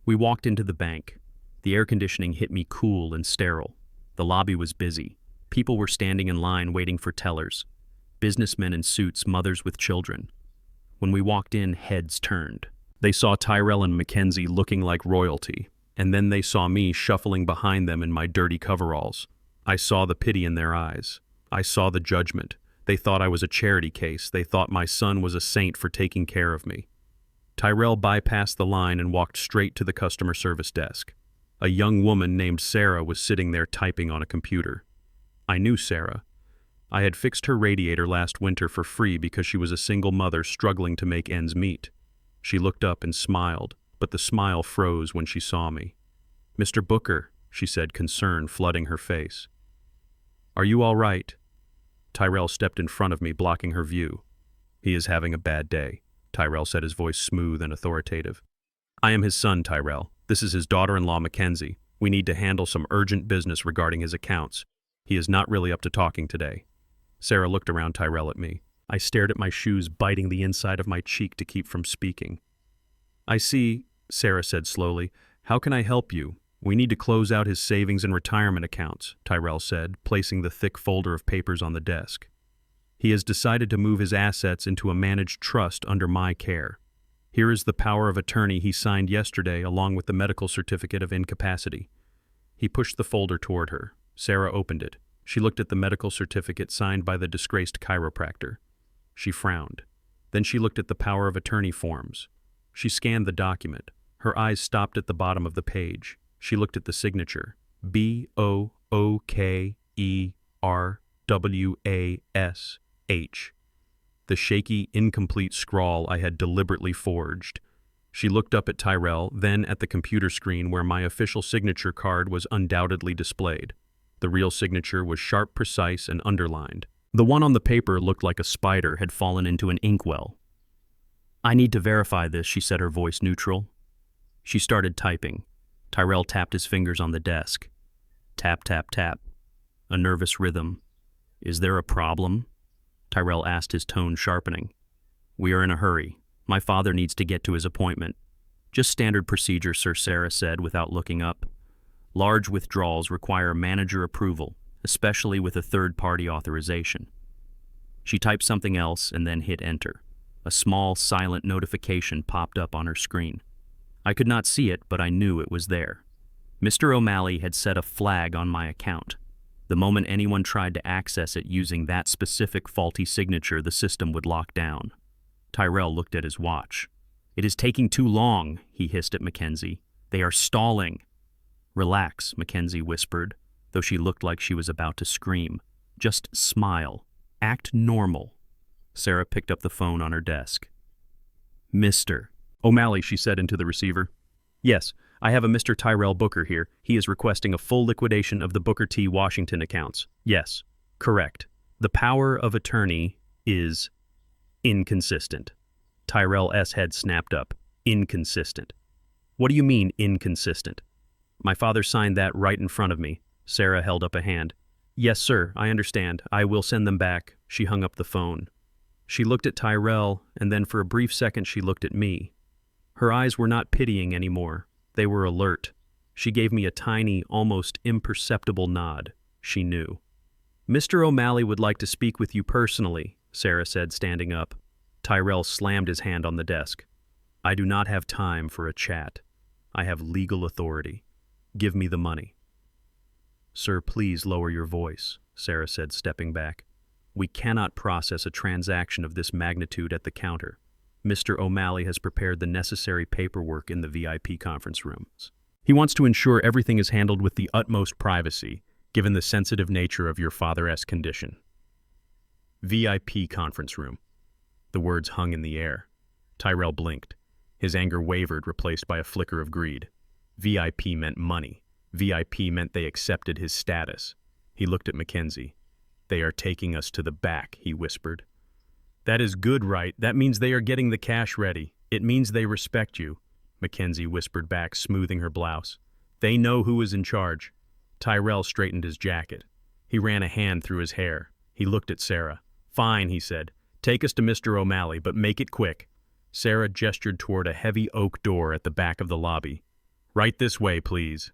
We walked into the bank. The air conditioning hit me cool and sterile. The lobby was busy. People were standing in line waiting for tellers. Businessmen in suits, mothers with children. When we walked in, heads turned. They saw Tyrell and Mackenzie looking like royalty, and then they saw me shuffling behind them in my dirty coveralls. I saw the pity in their eyes. I saw the judgment. They thought I was a charity case. They thought my son was a saint for taking care of me. Tyrell bypassed the line and walked straight to the customer service desk. A young woman named Sarah was sitting there typing on a computer. I knew Sarah. I had fixed her radiator last winter for free because she was a single mother struggling to make ends meet. She looked up and smiled, but the smile froze when she saw me. "Mr. Booker," she said, concern flooding her face. "Are you all right?" Tyrell stepped in front of me, blocking her view. "He is having a bad day," Tyrell said, his voice smooth and authoritative. "I am his son, Tyrell. This is his daughter-in-law, Mackenzie. We need to handle some urgent business regarding his accounts. He is not really up to talking today." Sarah looked around Tyrell at me. I stared at my shoes, biting the inside of my cheek to keep from speaking. "I see," Sarah said slowly. "How can I help you?" "We need to close out his savings and retirement accounts," Tyrell said, placing the thick folder of papers on the desk. "He has decided to move his assets into a managed trust under my care. Here is the power of attorney he signed yesterday along with the medical certificate of incapacity." He pushed the folder toward her. Sarah opened it. She looked at the medical certificate signed by the disgraced chiropractor. She frowned. Then she looked at the power of attorney forms. She scanned the document. Her eyes stopped at the bottom of the page. She looked at the signature. BOOKERWASH. The shaky, incomplete scrawl I had deliberately forged. She looked up at Tyrell, then at the computer screen where my official signature card was undoubtedly displayed. The real signature was sharp, precise, and underlined. The one on the paper looked like a spider had fallen into an inkwell. "I need to verify this," she said, her voice neutral. She started typing. Tyrell tapped his fingers on the desk. Tap, tap, tap. A nervous rhythm. "Is there a problem?" Tyrell asked, his tone sharpening. "We are in a hurry. My father needs to get to his appointment." "Just standard procedure, sir," Sarah said without looking up. "Large withdrawals require manager approval, especially with a third-party authorization." She typed something else and then hit enter. A small, silent notification popped up on her screen. I could not see it, but I knew it was there. Mr. O'Malley had set a flag on my account. The moment anyone tried to access it using that specific faulty signature, the system would lock down. Tyrell looked at his watch. "It is taking too long," he hissed at Mackenzie. "They are stalling." "Relax," Mackenzie whispered, though she looked like she was about to scream. "Just smile. Act normal." Sarah picked up the phone on her desk. "Mr. O'Malley," she said into the receiver. "Yes, I have a Mr. Tyrell Booker here. He is requesting a full liquidation of the Booker T. Washington accounts." "Yes, correct. The power of attorney is inconsistent." Tyrell S. head snapped up. "Inconsistent. What do you mean, inconsistent?" "My father signed that right in front of me." Sarah held up a hand. Yes, sir, I understand. I will send them back. She hung up the phone. She looked at Tyrell, and then for a brief second she looked at me. Her eyes were not pitying anymore. They were alert. She gave me a tiny, almost imperceptible nod. She knew. Mr. O'Malley would like to speak with you personally, Sarah said, standing up. Tyrell slammed his hand on the desk. I do not have time for a chat. I have legal authority. Give me the money. Sir, please lower your voice, Sarah said, stepping back. We cannot process a transaction of this magnitude at the counter. Mr. O'Malley has prepared the necessary paperwork in the VIP conference rooms. He wants to ensure everything is handled with the utmost privacy, given the sensitive nature of your father's condition. VIP conference room. The words hung in the air. Tyrell blinked. His anger wavered, replaced by a flicker of greed. VIP meant money. VIP meant they accepted his status. He looked at Mackenzie. They are taking us to the back, he whispered. That is good, right? That means they are getting the cash ready. It means they respect you, Mackenzie whispered back, smoothing her blouse. They know who is in charge. Tyrell straightened his jacket. He ran a hand through his hair. He looked at Sarah. Fine, he said. Take us to Mr. O'Malley, but make it quick. Sarah gestured toward a heavy oak door at the back of the lobby. Right this way, please.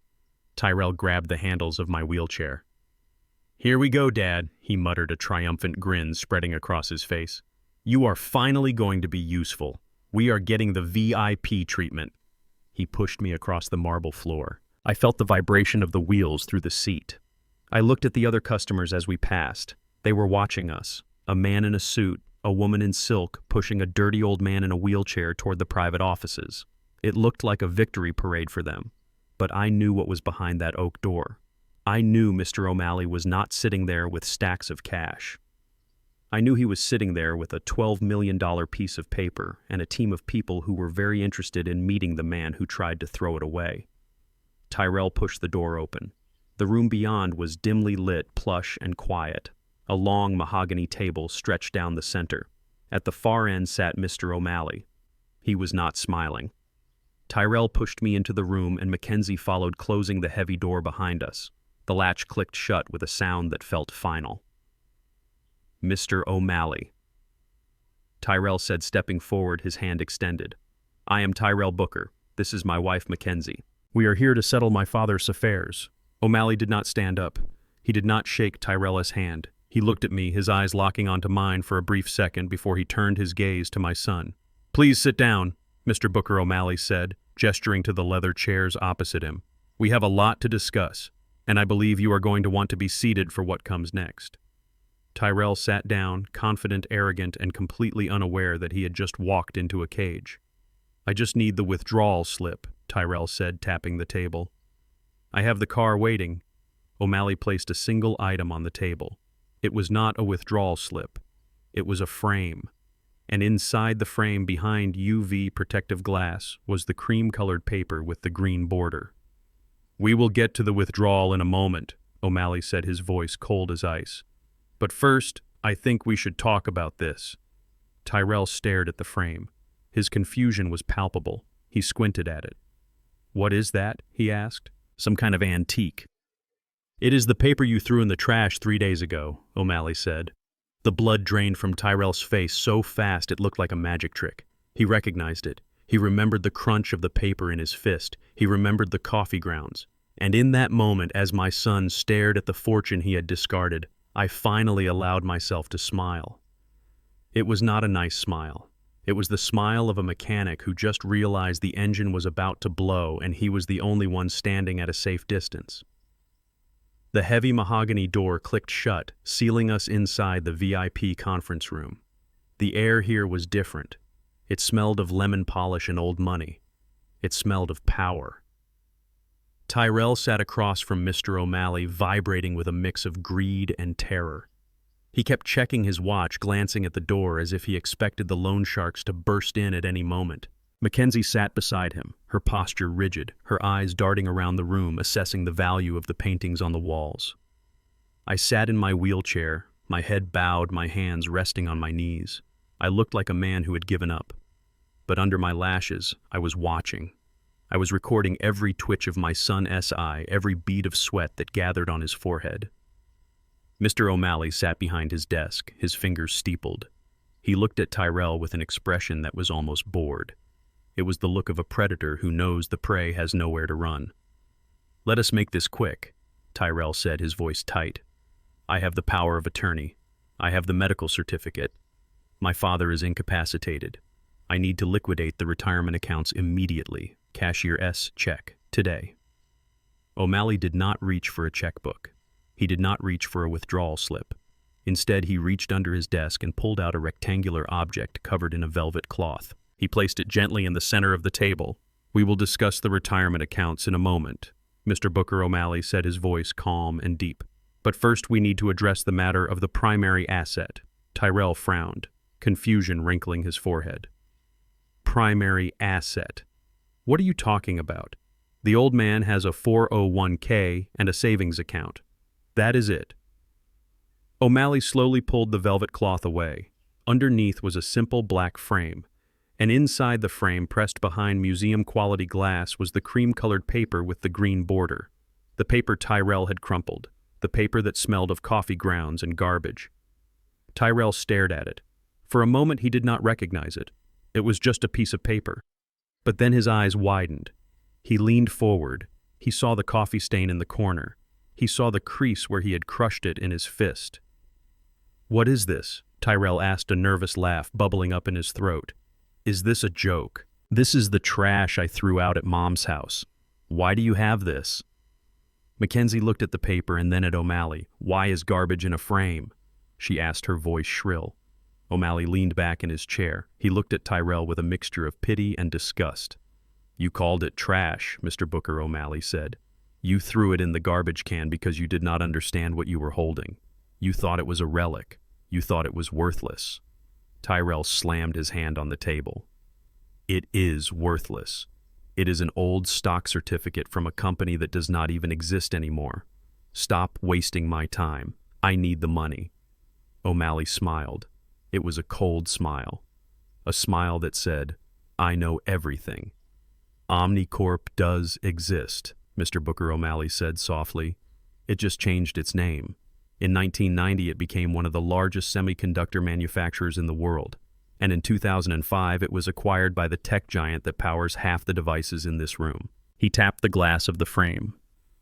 Tyrell grabbed the handles of my wheelchair. Here we go, Dad, he muttered, a triumphant grin spreading across his face. You are finally going to be useful. We are getting the VIP treatment. He pushed me across the marble floor. I felt the vibration of the wheels through the seat. I looked at the other customers as we passed. They were watching us. A man in a suit, a woman in silk, pushing a dirty old man in a wheelchair toward the private offices. It looked like a victory parade for them. But I knew what was behind that oak door. I knew Mr. O'Malley was not sitting there with stacks of cash. I knew he was sitting there with a $12 million piece of paper and a team of people who were very interested in meeting the man who tried to throw it away. Tyrell pushed the door open. The room beyond was dimly lit, plush, and quiet. A long mahogany table stretched down the center. At the far end sat Mr. O'Malley. He was not smiling. Tyrell pushed me into the room and Mackenzie followed, closing the heavy door behind us. The latch clicked shut with a sound that felt final. Mr. O'Malley. Tyrell said, stepping forward, his hand extended. I am Tyrell Booker. This is my wife, Mackenzie. We are here to settle my father's affairs. O'Malley did not stand up. He did not shake Tyrella's hand. He looked at me, his eyes locking onto mine for a brief second before he turned his gaze to my son. Please sit down, Mr. Booker O'Malley said, gesturing to the leather chairs opposite him. We have a lot to discuss, and I believe you are going to want to be seated for what comes next. Tyrell sat down, confident, arrogant, and completely unaware that he had just walked into a cage. I just need the withdrawal slip, Tyrell said, tapping the table. I have the car waiting. O'Malley placed a single item on the table. It was not a withdrawal slip. It was a frame. And inside the frame, behind UV protective glass, was the cream-colored paper with the green border. We will get to the withdrawal in a moment, O'Malley said, his voice cold as ice. But first, I think we should talk about this. Tyrell stared at the frame. His confusion was palpable. He squinted at it. What is that? He asked. Some kind of antique. It is the paper you threw in the trash 3 days ago, O'Malley said. The blood drained from Tyrell's face so fast it looked like a magic trick. He recognized it. He remembered the crunch of the paper in his fist. He remembered the coffee grounds. And in that moment, as my son stared at the fortune he had discarded, I finally allowed myself to smile. It was not a nice smile. It was the smile of a mechanic who just realized the engine was about to blow and he was the only one standing at a safe distance. The heavy mahogany door clicked shut, sealing us inside the VIP conference room. The air here was different. It smelled of lemon polish and old money. It smelled of power. Tyrell sat across from Mr. O'Malley, vibrating with a mix of greed and terror. He kept checking his watch, glancing at the door as if he expected the loan sharks to burst in at any moment. Mackenzie sat beside him, her posture rigid, her eyes darting around the room, assessing the value of the paintings on the walls. I sat in my wheelchair, my head bowed, my hands resting on my knees. I looked like a man who had given up. But under my lashes, I was watching. I was recording every twitch of my son's eye, every bead of sweat that gathered on his forehead. Mr. O'Malley sat behind his desk, his fingers steepled. He looked at Tyrell with an expression that was almost bored. It was the look of a predator who knows the prey has nowhere to run. "Let us make this quick," Tyrell said, his voice tight. "I have the power of attorney. I have the medical certificate. My father is incapacitated. I need to liquidate the retirement accounts immediately. Cashier S. Check. Today." O'Malley did not reach for a checkbook. He did not reach for a withdrawal slip. Instead, he reached under his desk and pulled out a rectangular object covered in a velvet cloth. He placed it gently in the center of the table. "We will discuss the retirement accounts in a moment," Mr. Booker O'Malley said, his voice calm and deep. "But first we need to address the matter of the primary asset." Tyrell frowned, confusion wrinkling his forehead. "Primary asset? What are you talking about? The old man has a 401k and a savings account. That is it." O'Malley slowly pulled the velvet cloth away. Underneath was a simple black frame, and inside the frame, pressed behind museum-quality glass, was the cream-colored paper with the green border. The paper Tyrell had crumpled, the paper that smelled of coffee grounds and garbage. Tyrell stared at it. For a moment he did not recognize it. It was just a piece of paper. But then his eyes widened. He leaned forward. He saw the coffee stain in the corner. He saw the crease where he had crushed it in his fist. "What is this?" Tyrell asked, a nervous laugh bubbling up in his throat. "Is this a joke? This is the trash I threw out at Mom's house. Why do you have this?" Mackenzie looked at the paper and then at O'Malley. "Why is garbage in a frame?" she asked, her voice shrill. O'Malley leaned back in his chair. He looked at Tyrell with a mixture of pity and disgust. "You called it trash," Mr. Booker O'Malley said. "You threw it in the garbage can because you did not understand what you were holding. You thought it was a relic. You thought it was worthless." Tyrell slammed his hand on the table. "It is worthless. It is an old stock certificate from a company that does not even exist anymore. Stop wasting my time. I need the money." O'Malley smiled. It was a cold smile. A smile that said, "I know everything." "Omnicorp does exist," Mr. Booker O'Malley said softly. "It just changed its name. In 1990, it became one of the largest semiconductor manufacturers in the world, and in 2005, it was acquired by the tech giant that powers half the devices in this room." He tapped the glass of the frame.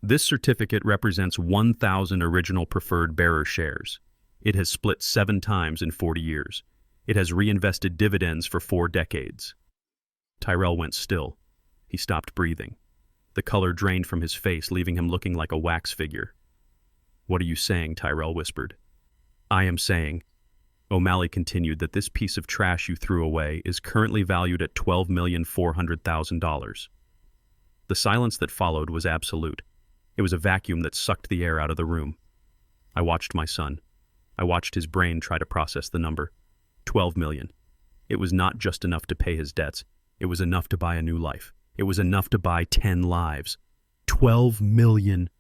"This certificate represents 1,000 original preferred bearer shares. It has split 7 times in 40 years. It has reinvested dividends for 4 decades. Tyrell went still. He stopped breathing. The color drained from his face, leaving him looking like a wax figure. "What are you saying?" Tyrell whispered. "I am saying," O'Malley continued, "that this piece of trash you threw away is currently valued at $12,400,000. The silence that followed was absolute. It was a vacuum that sucked the air out of the room. I watched my son. I watched his brain try to process the number. 12 million. It was not just enough to pay his debts. It was enough to buy a new life. It was enough to buy 10 lives. 12 million.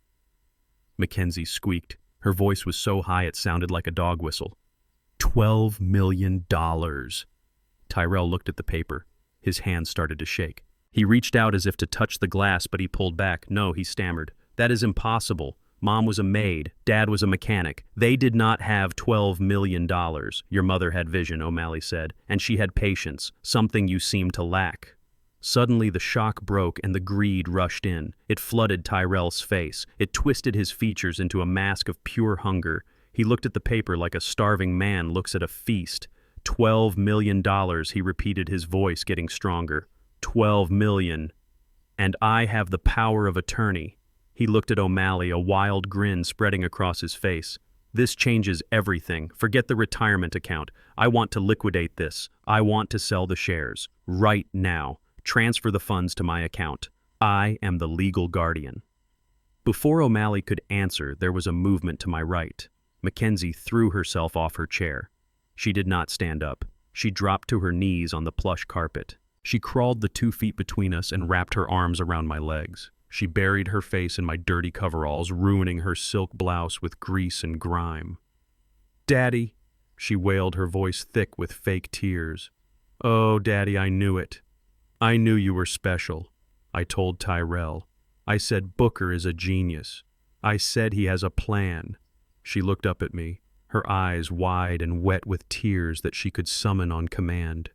Mackenzie squeaked. Her voice was so high it sounded like a dog whistle. $12 million. Tyrell looked at the paper. His hands started to shake. He reached out as if to touch the glass, but he pulled back. "No," he stammered. "That is impossible. Mom was a maid. Dad was a mechanic. They did not have $12 million. Your mother had vision," O'Malley said, "and she had patience, something you seem to lack." Suddenly the shock broke and the greed rushed in. It flooded Tyrell's face. It twisted his features into a mask of pure hunger. He looked at the paper like a starving man looks at a feast. $12 million, he repeated, his voice getting stronger. 12 million. "And I have the power of attorney." He looked at O'Malley, a wild grin spreading across his face. "This changes everything. Forget the retirement account. I want to liquidate this. I want to sell the shares. Right now. Transfer the funds to my account. I am the legal guardian." Before O'Malley could answer, there was a movement to my right. Mackenzie threw herself off her chair. She did not stand up. She dropped to her knees on the plush carpet. She crawled the 2 feet between us and wrapped her arms around my legs. She buried her face in my dirty coveralls, ruining her silk blouse with grease and grime. "Daddy," she wailed, her voice thick with fake tears. "Oh, Daddy, I knew it. I knew you were special. I told Tyrell. I said Booker is a genius. I said he has a plan. She looked up at me, her eyes wide and wet with tears that she could summon on command.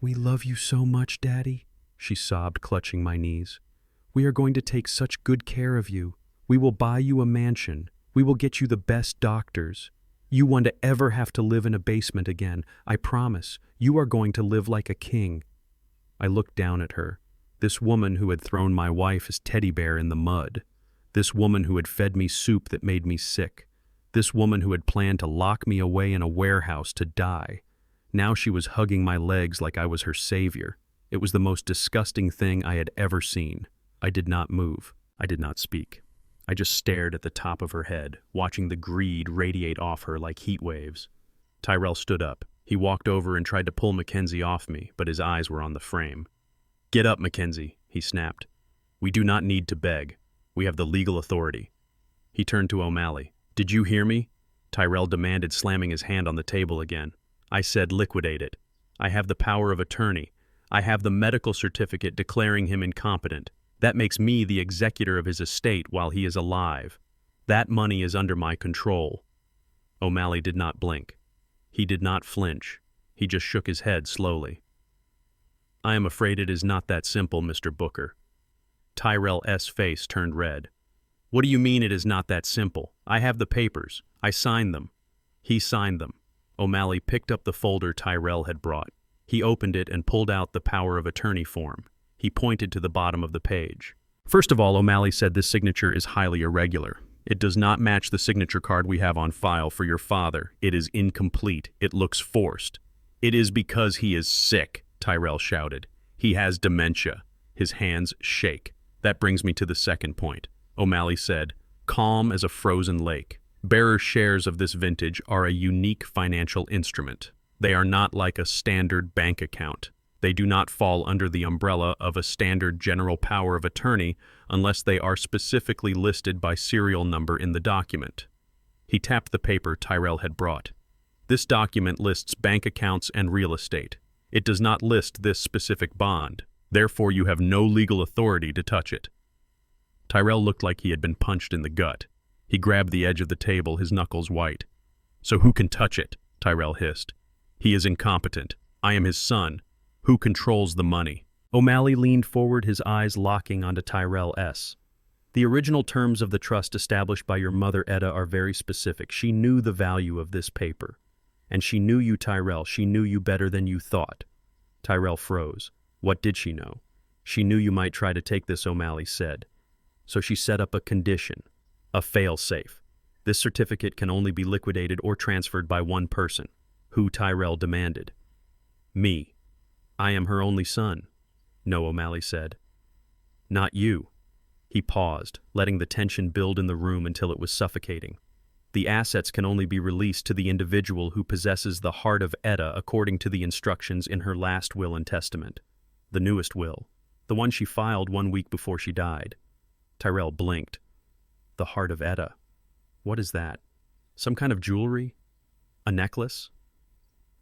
"We love you so much, Daddy," she sobbed, clutching my knees. "We are going to take such good care of you. We will buy you a mansion. We will get you the best doctors. You won't ever have to live in a basement again. I promise. You are going to live like a king." I looked down at her. This woman who had thrown my wife's teddy bear in the mud. This woman who had fed me soup that made me sick. This woman who had planned to lock me away in a warehouse to die. Now she was hugging my legs like I was her savior. It was the most disgusting thing I had ever seen. I did not move. I did not speak. I just stared at the top of her head, watching the greed radiate off her like heat waves. Tyrell stood up. He walked over and tried to pull Mackenzie off me, but his eyes were on the frame. "Get up, Mackenzie," he snapped. "We do not need to beg. We have the legal authority." He turned to O'Malley. "Did you hear me?" Tyrell demanded, slamming his hand on the table again. "I said liquidate it. I have the power of attorney. I have the medical certificate declaring him incompetent. That makes me the executor of his estate while he is alive. That money is under my control." O'Malley did not blink. He did not flinch. He just shook his head slowly. "I am afraid it is not that simple, Mr. Booker." Tyrell's face turned red. "What do you mean it is not that simple? I have the papers. I signed them." He signed them. O'Malley picked up the folder Tyrell had brought. He opened it and pulled out the power of attorney form. He pointed to the bottom of the page. "First of all," O'Malley said, "this signature is highly irregular. It does not match the signature card we have on file for your father. It is incomplete. It looks forced." "It is because he is sick," Tyrell shouted. "He has dementia." His hands shake. "That brings me to the second point," O'Malley said, calm as a frozen lake. "Bearer shares of this vintage are a unique financial instrument. They are not like a standard bank account. They do not fall under the umbrella of a standard general power of attorney unless they are specifically listed by serial number in the document." He tapped the paper Tyrell had brought. "This document lists bank accounts and real estate. It does not list this specific bond. Therefore, you have no legal authority to touch it." Tyrell looked like he had been punched in the gut. He grabbed the edge of the table, his knuckles white. "So who can touch it?" Tyrell hissed. "He is incompetent. I am his son. Who controls the money?" O'Malley leaned forward, his eyes locking onto Tyrell's. "The original terms of the trust established by your mother, Etta, are very specific. She knew the value of this paper. And she knew you, Tyrell. She knew you better than you thought." Tyrell froze. What did she know? "She knew you might try to take this," O'Malley said. "So she set up a condition, a fail-safe. This certificate can only be liquidated or transferred by one person." Who? Tyrell demanded. "Me. I am her only son." "No," O'Malley said. "Not you." He paused, letting the tension build in the room until it was suffocating. "The assets can only be released to the individual who possesses the heart of Etta according to the instructions in her last will and testament. The newest will. The one she filed 1 week before she died." Tyrell blinked. "The heart of Etta. What is that? Some kind of jewelry? A necklace?"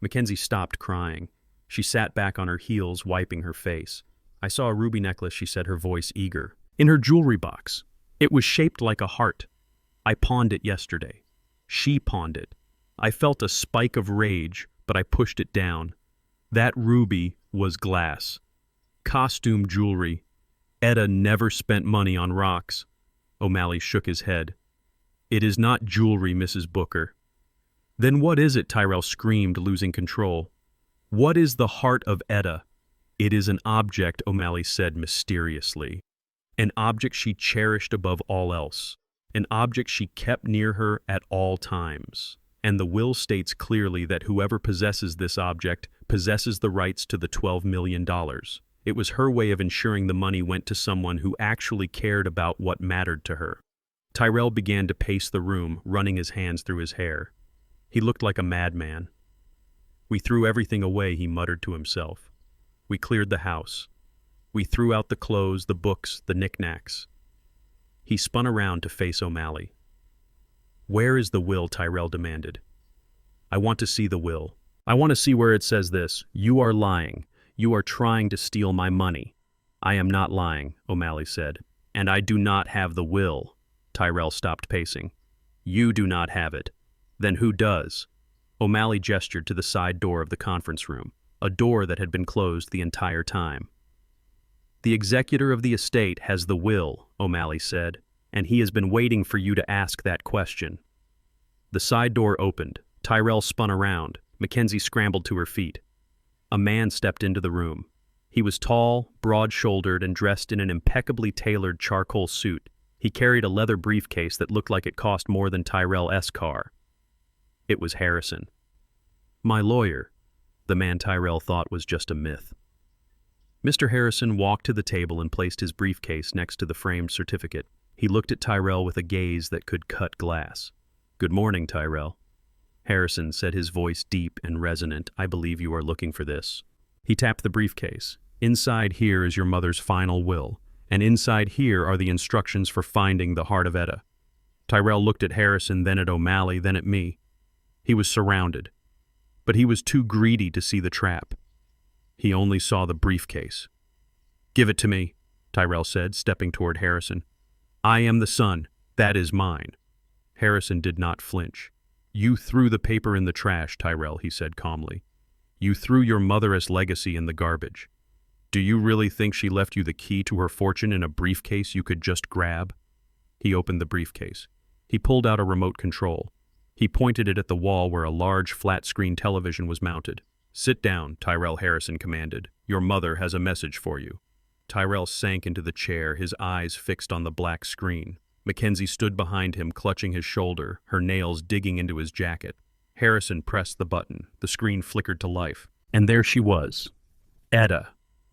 Mackenzie stopped crying. She sat back on her heels, wiping her face. "I saw a ruby necklace," she said, her voice eager. "In her jewelry box. It was shaped like a heart. I pawned it yesterday. She pawned it. I felt a spike of rage, but I pushed it down. That ruby was glass. Costume jewelry. Etta never spent money on rocks." O'Malley shook his head. "It is not jewelry, Mrs. Booker." "Then what is it?" Tyrell screamed, losing control. "What is the heart of Etta?" "It is an object," O'Malley said mysteriously. "An object she cherished above all else. An object she kept near her at all times. And the will states clearly that whoever possesses this object possesses the rights to the $12 million. It was her way of ensuring the money went to someone who actually cared about what mattered to her." Tyrell began to pace the room, running his hands through his hair. He looked like a madman. "We threw everything away," he muttered to himself. "We cleared the house. We threw out the clothes, the books, the knickknacks." He spun around to face O'Malley. "Where is the will?" Tyrell demanded. "I want to see the will. I want to see where it says this. You are lying. You are trying to steal my money." "I am not lying," O'Malley said. "And I do not have the will." Tyrell stopped pacing. You do not have it. Then who does? O'Malley gestured to the side door of the conference room, a door that had been closed the entire time. The executor of the estate has the will, O'Malley said, and he has been waiting for you to ask that question. The side door opened. Tyrell spun around. Mackenzie scrambled to her feet. A man stepped into the room. He was tall, broad-shouldered, and dressed in an impeccably tailored charcoal suit. He carried a leather briefcase that looked like it cost more than Tyrell's car. It was Harrison. My lawyer, the man Tyrell thought was just a myth. Mr. Harrison walked to the table and placed his briefcase next to the framed certificate. He looked at Tyrell with a gaze that could cut glass. Good morning, Tyrell. Harrison said, his voice deep and resonant. I believe you are looking for this. He tapped the briefcase. Inside here is your mother's final will, and inside here are the instructions for finding the heart of Etta. Tyrell looked at Harrison, then at O'Malley, then at me. He was surrounded, but he was too greedy to see the trap. He only saw the briefcase. Give it to me, Tyrell said, stepping toward Harrison. I am the son. That is mine. Harrison did not flinch. You threw the paper in the trash, Tyrell, he said calmly. You threw your mother's legacy in the garbage. Do you really think she left you the key to her fortune in a briefcase you could just grab? He opened the briefcase. He pulled out a remote control. He pointed it at the wall where a large flat-screen television was mounted. Sit down, Tyrell, Harrison commanded. Your mother has a message for you. Tyrell sank into the chair, his eyes fixed on the black screen. Mackenzie stood behind him, clutching his shoulder, her nails digging into his jacket. Harrison pressed the button. The screen flickered to life. And there she was. Etta.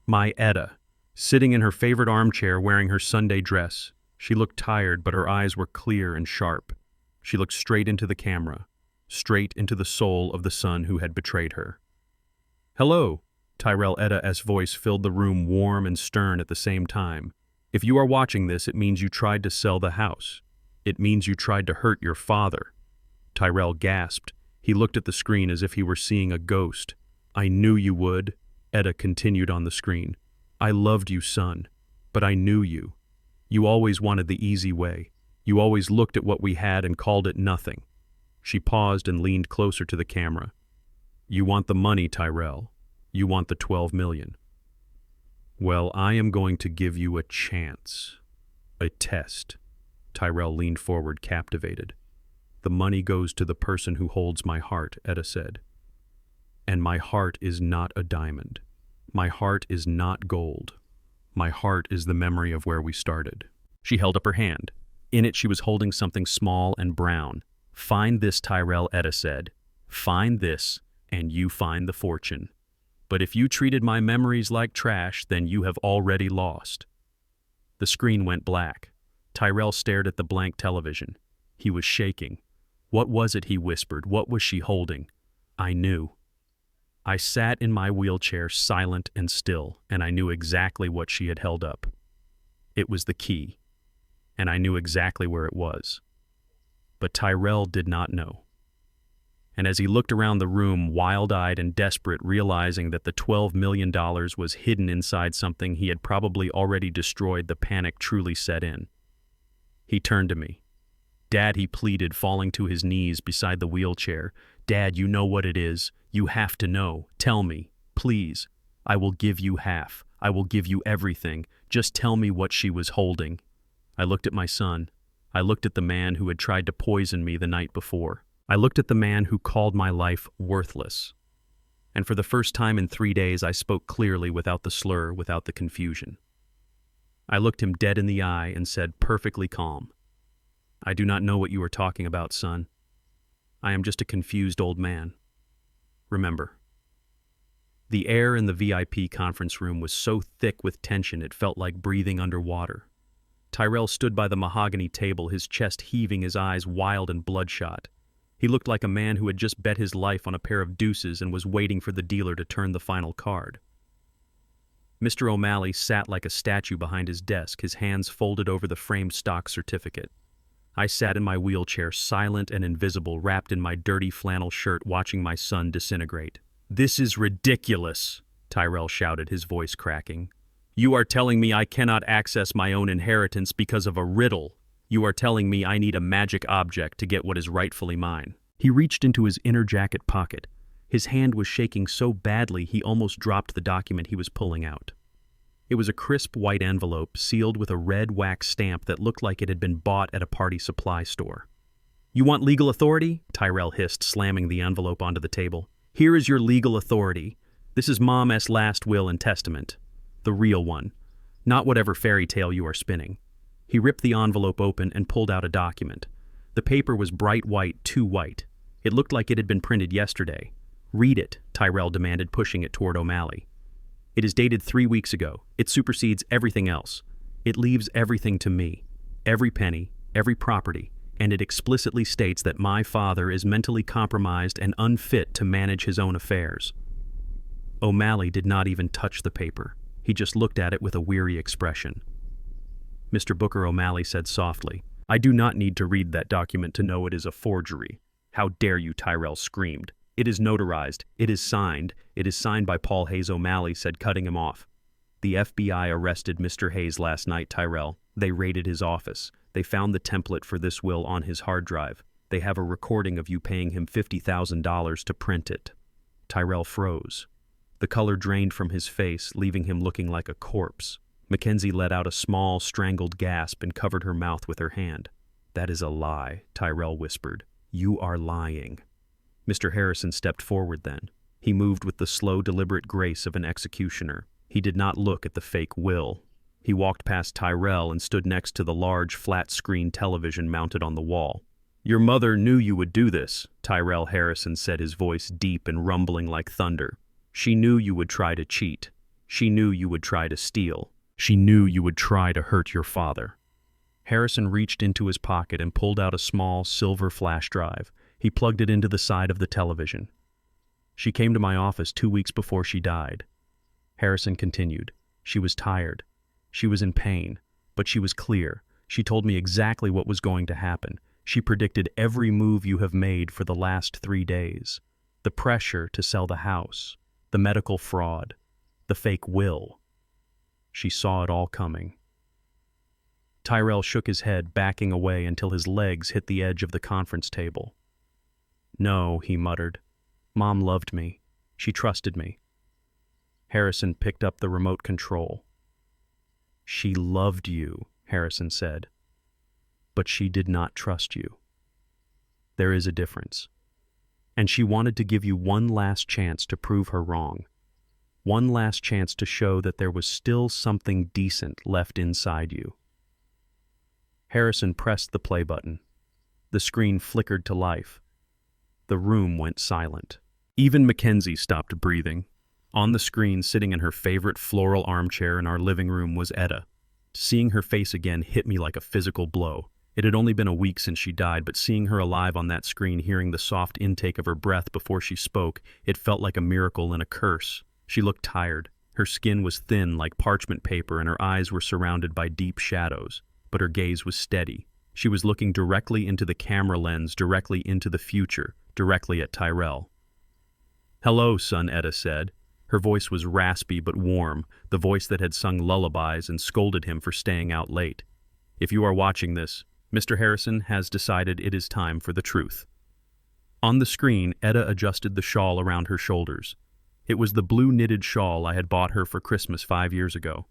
My Etta. Sitting in her favorite armchair wearing her Sunday dress. She looked tired, but her eyes were clear and sharp. She looked straight into the camera, straight into the soul of the son who had betrayed her. Hello, Tyrell Etta's voice filled the room, warm and stern at the same time. If you are watching this, it means you tried to sell the house. It means you tried to hurt your father. Tyrell gasped. He looked at the screen as if he were seeing a ghost. I knew you would, Etta continued on the screen. I loved you, son, but I knew you. You always wanted the easy way. You always looked at what we had and called it nothing. She paused and leaned closer to the camera. You want the money, Tyrell. You want the 12 million. Well, I am going to give you a chance. A test. Tyrell leaned forward, captivated. The money goes to the person who holds my heart, Etta said. And my heart is not a diamond. My heart is not gold. My heart is the memory of where we started. She held up her hand. In it she was holding something small and brown. Find this, Tyrell, Etta said. Find this, and you find the fortune. But if you treated my memories like trash, then you have already lost. The screen went black. Tyrell stared at the blank television. He was shaking. What was it, he whispered? What was she holding? I knew. I sat in my wheelchair, silent and still, and I knew exactly what she had held up. It was the key, and I knew exactly where it was. But Tyrell did not know. And as he looked around the room, wild-eyed and desperate, realizing that the $12 million was hidden inside something he had probably already destroyed, the panic truly set in. He turned to me. Dad, he pleaded, falling to his knees beside the wheelchair. Dad, you know what it is. You have to know. Tell me, please. I will give you half. I will give you everything. Just tell me what she was holding. I looked at my son. I looked at the man who had tried to poison me the night before. I looked at the man who called my life worthless. And for the first time in 3 days, I spoke clearly, without the slur, without the confusion. I looked him dead in the eye and said, perfectly calm, I do not know what you are talking about, son. I am just a confused old man. Remember. The air in the VIP conference room was so thick with tension it felt like breathing underwater. Tyrell stood by the mahogany table, his chest heaving, his eyes wild and bloodshot. He looked like a man who had just bet his life on a pair of deuces and was waiting for the dealer to turn the final card. Mr. O'Malley sat like a statue behind his desk, his hands folded over the framed stock certificate. I sat in my wheelchair, silent and invisible, wrapped in my dirty flannel shirt, watching my son disintegrate. This is ridiculous, Tyrell shouted, his voice cracking. You are telling me I cannot access my own inheritance because of a riddle. You are telling me I need a magic object to get what is rightfully mine." He reached into his inner jacket pocket. His hand was shaking so badly he almost dropped the document he was pulling out. It was a crisp white envelope sealed with a red wax stamp that looked like it had been bought at a party supply store. "You want legal authority?" Tyrell hissed, slamming the envelope onto the table. "Here is your legal authority. This is Mom's last will and testament. The real one. Not whatever fairy tale you are spinning." He ripped the envelope open and pulled out a document. The paper was bright white, too white. It looked like it had been printed yesterday. "Read it," Tyrell demanded, pushing it toward O'Malley. "It is dated 3 weeks ago. It supersedes everything else. It leaves everything to me. Every penny, every property, and it explicitly states that my father is mentally compromised and unfit to manage his own affairs." O'Malley did not even touch the paper. He just looked at it with a weary expression. Mr. Booker, O'Malley said softly, "I do not need to read that document to know it is a forgery." "How dare you," Tyrell screamed. "It is notarized. It is signed. It is signed by Paul Hayes," O'Malley said, cutting him off. "The FBI arrested Mr. Hayes last night, Tyrell. They raided his office. They found the template for this will on his hard drive. They have a recording of you paying him $50,000 to print it." Tyrell froze. The color drained from his face, leaving him looking like a corpse. Mackenzie let out a small, strangled gasp and covered her mouth with her hand. "That is a lie," Tyrell whispered. "You are lying." Mr. Harrison stepped forward then. He moved with the slow, deliberate grace of an executioner. He did not look at the fake will. He walked past Tyrell and stood next to the large, flat-screen television mounted on the wall. "Your mother knew you would do this," Tyrell Harrison said, his voice deep and rumbling like thunder. "She knew you would try to cheat. She knew you would try to steal. She knew you would try to hurt your father." Harrison reached into his pocket and pulled out a small, silver flash drive. He plugged it into the side of the television. "She came to my office 2 weeks before she died." Harrison continued. "She was tired. She was in pain, but she was clear. She told me exactly what was going to happen. She predicted every move you have made for the last 3 days. The pressure to sell the house, the medical fraud, the fake will. She saw it all coming." Tyrell shook his head, backing away until his legs hit the edge of the conference table. "No," he muttered. "Mom loved me. She trusted me." Harrison picked up the remote control. "She loved you," Harrison said, "but she did not trust you. There is a difference. And she wanted to give you one last chance to prove her wrong. One last chance to show that there was still something decent left inside you." Harrison pressed the play button. The screen flickered to life. The room went silent. Even Mackenzie stopped breathing. On the screen, sitting in her favorite floral armchair in our living room, was Etta. Seeing her face again hit me like a physical blow. It had only been a week since she died, but seeing her alive on that screen, hearing the soft intake of her breath before she spoke, it felt like a miracle and a curse. She looked tired. Her skin was thin like parchment paper and her eyes were surrounded by deep shadows. But her gaze was steady. She was looking directly into the camera lens, directly into the future, directly at Tyrell. "Hello, son," Etta said. Her voice was raspy but warm, the voice that had sung lullabies and scolded him for staying out late. "If you are watching this, Mr. Harrison has decided it is time for the truth." On the screen, Etta adjusted the shawl around her shoulders. It was the blue knitted shawl I had bought her for Christmas 5 years ago.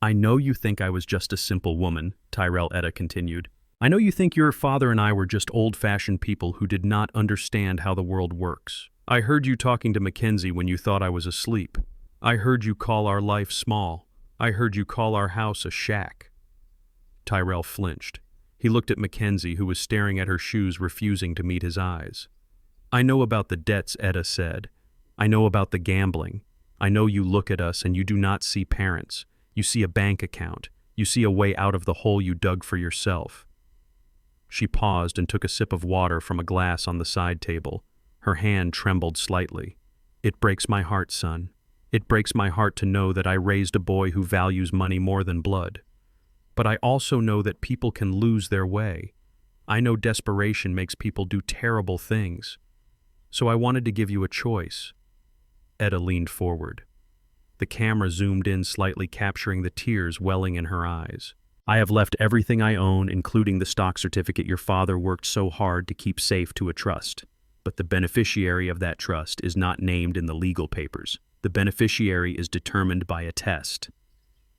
"I know you think I was just a simple woman," Tyrell Etta continued. "I know you think your father and I were just old-fashioned people who did not understand how the world works. I heard you talking to Mackenzie when you thought I was asleep. I heard you call our life small. I heard you call our house a shack." Tyrell flinched. He looked at Mackenzie, who was staring at her shoes, refusing to meet his eyes. "I know about the debts," Etta said. "I know about the gambling. I know you look at us and you do not see parents. You see a bank account. You see a way out of the hole you dug for yourself." She paused and took a sip of water from a glass on the side table. Her hand trembled slightly. "It breaks my heart, son. It breaks my heart to know that I raised a boy who values money more than blood. But I also know that people can lose their way. I know desperation makes people do terrible things. So I wanted to give you a choice." Etta leaned forward. The camera zoomed in slightly, capturing the tears welling in her eyes. I have left everything I own, including the stock certificate your father worked so hard to keep safe to a trust. But the beneficiary of that trust is not named in the legal papers. The beneficiary is determined by a test.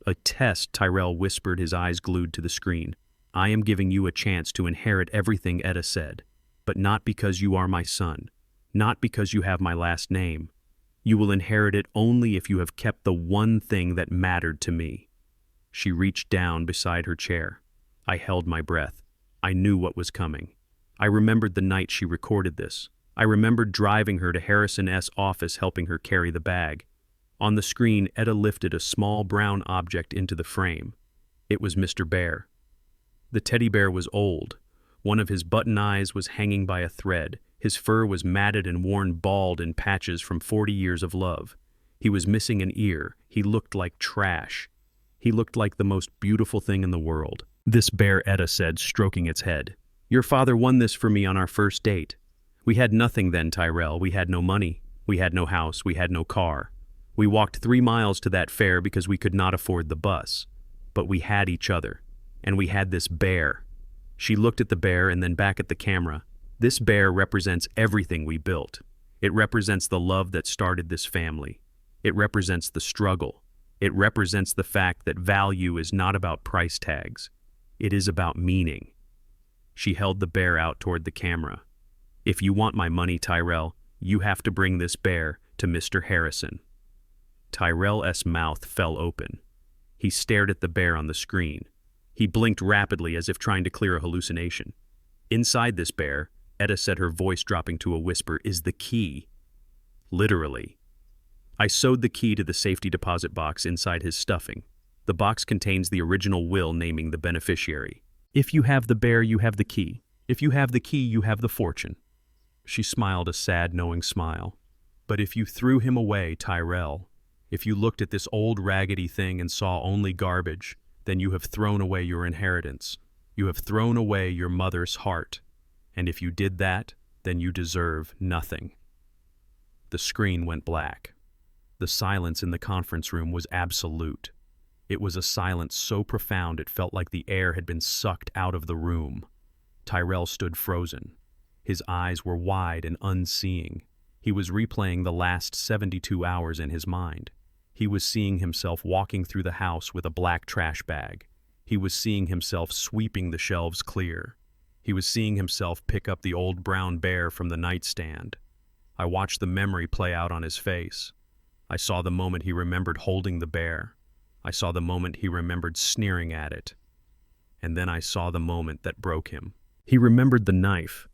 A test, Tyrell whispered, his eyes glued to the screen. I am giving you a chance to inherit everything Etta said, but not because you are my son, not because you have my last name. You will inherit it only if you have kept the one thing that mattered to me. She reached down beside her chair. I held my breath. I knew what was coming. I remembered the night she recorded this. I remembered driving her to Harrison S. office, helping her carry the bag. On the screen, Etta lifted a small brown object into the frame. It was Mr. Bear. The teddy bear was old. One of his button eyes was hanging by a thread. His fur was matted and worn bald in patches from 40 years of love. He was missing an ear. He looked like trash. He looked like the most beautiful thing in the world. This bear, Etta said, stroking its head. Your father won this for me on our first date. We had nothing then, Tyrell. We had no money. We had no house. We had no car. We walked 3 miles to that fair because we could not afford the bus. But we had each other. And we had this bear. She looked at the bear and then back at the camera. This bear represents everything we built. It represents the love that started this family. It represents the struggle. It represents the fact that value is not about price tags. It is about meaning. She held the bear out toward the camera. If you want my money, Tyrell, you have to bring this bear to Mr. Harrison. Tyrell's mouth fell open. He stared at the bear on the screen. He blinked rapidly as if trying to clear a hallucination. Inside this bear, Etta said, her voice dropping to a whisper, is the key. Literally. I sewed the key to the safety deposit box inside his stuffing. The box contains the original will naming the beneficiary. If you have the bear, you have the key. If you have the key, you have the fortune. She smiled a sad, knowing smile. But if you threw him away, Tyrell, if you looked at this old raggedy thing and saw only garbage, then you have thrown away your inheritance. You have thrown away your mother's heart. And if you did that, then you deserve nothing. The screen went black. The silence in the conference room was absolute. It was a silence so profound it felt like the air had been sucked out of the room. Tyrell stood frozen. His eyes were wide and unseeing. He was replaying the last 72 hours in his mind. He was seeing himself walking through the house with a black trash bag. He was seeing himself sweeping the shelves clear. He was seeing himself pick up the old brown bear from the nightstand. I watched the memory play out on his face. I saw the moment he remembered holding the bear. I saw the moment he remembered sneering at it. And then I saw the moment that broke him. He remembered the knife.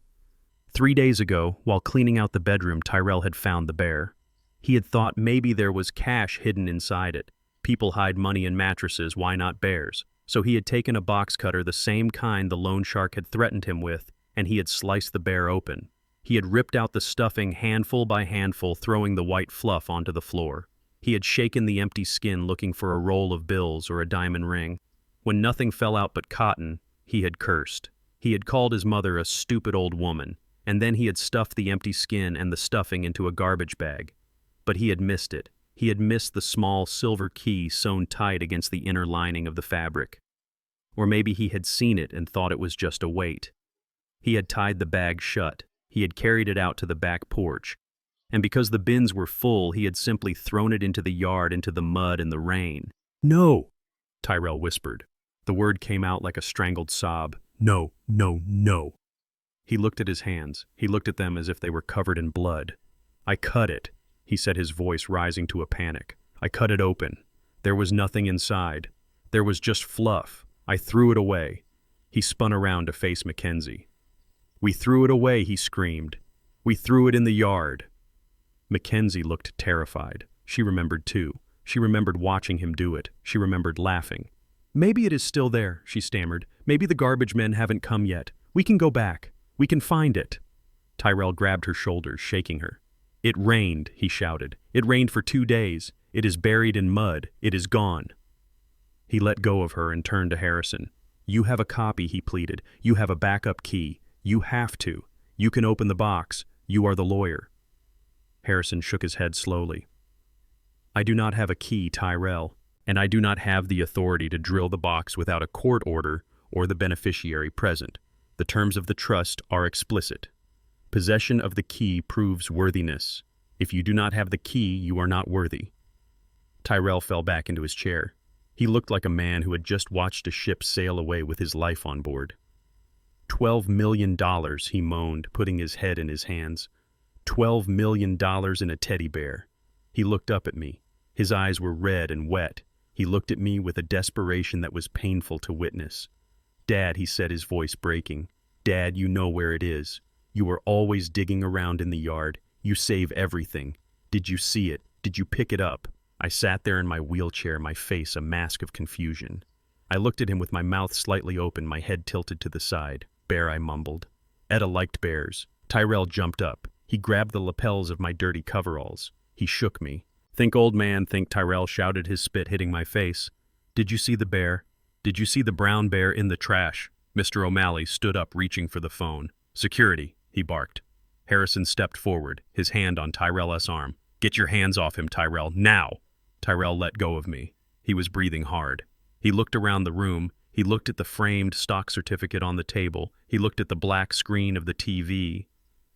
3 days ago, while cleaning out the bedroom, Tyrell had found the bear. He had thought maybe there was cash hidden inside it. People hide money in mattresses, why not bears? So he had taken a box cutter, the same kind the loan shark had threatened him with, and he had sliced the bear open. He had ripped out the stuffing handful by handful, throwing the white fluff onto the floor. He had shaken the empty skin looking for a roll of bills or a diamond ring. When nothing fell out but cotton, he had cursed. He had called his mother a stupid old woman, and then he had stuffed the empty skin and the stuffing into a garbage bag. But he had missed it. He had missed the small silver key sewn tight against the inner lining of the fabric. Or maybe he had seen it and thought it was just a weight. He had tied the bag shut. He had carried it out to the back porch. And because the bins were full, he had simply thrown it into the yard, into the mud and the rain. No, Tyrell whispered. The word came out like a strangled sob. No, no, no. He looked at his hands. He looked at them as if they were covered in blood. I cut it, he said, his voice rising to a panic. I cut it open. There was nothing inside. There was just fluff. I threw it away. He spun around to face Mackenzie. We threw it away, he screamed. We threw it in the yard. Mackenzie looked terrified. She remembered too. She remembered watching him do it. She remembered laughing. Maybe it is still there, she stammered. Maybe the garbage men haven't come yet. We can go back. We can find it. Tyrell grabbed her shoulders, shaking her. It rained, he shouted. It rained for 2 days. It is buried in mud. It is gone. He let go of her and turned to Harrison. You have a copy, he pleaded. You have a backup key. You have to. You can open the box. You are the lawyer. Harrison shook his head slowly. I do not have a key, Tyrell. and I do not have the authority to drill the box without a court order or the beneficiary present. The terms of the trust are explicit. Possession of the key proves worthiness. If you do not have the key, you are not worthy." Tyrell fell back into his chair. He looked like a man who had just watched a ship sail away with his life on board. $12 million, he moaned, putting his head in his hands. $12 million in a teddy bear. He looked up at me. His eyes were red and wet. He looked at me with a desperation that was painful to witness. "Dad," he said, his voice breaking. "Dad, you know where it is. You are always digging around in the yard. You save everything. Did you see it? Did you pick it up?" I sat there in my wheelchair, my face a mask of confusion. I looked at him with my mouth slightly open, my head tilted to the side. "Bear," I mumbled. Etta liked bears. Tyrell jumped up. He grabbed the lapels of my dirty coveralls. He shook me. "Think, old man, think," Tyrell shouted, his spit hitting my face. "Did you see the bear? Did you see the brown bear in the trash?" Mr. O'Malley stood up, reaching for the phone. "Security," he barked. Harrison stepped forward, his hand on Tyrell's arm. "Get your hands off him, Tyrell, now!" Tyrell let go of me. He was breathing hard. He looked around the room. He looked at the framed stock certificate on the table. He looked at the black screen of the TV.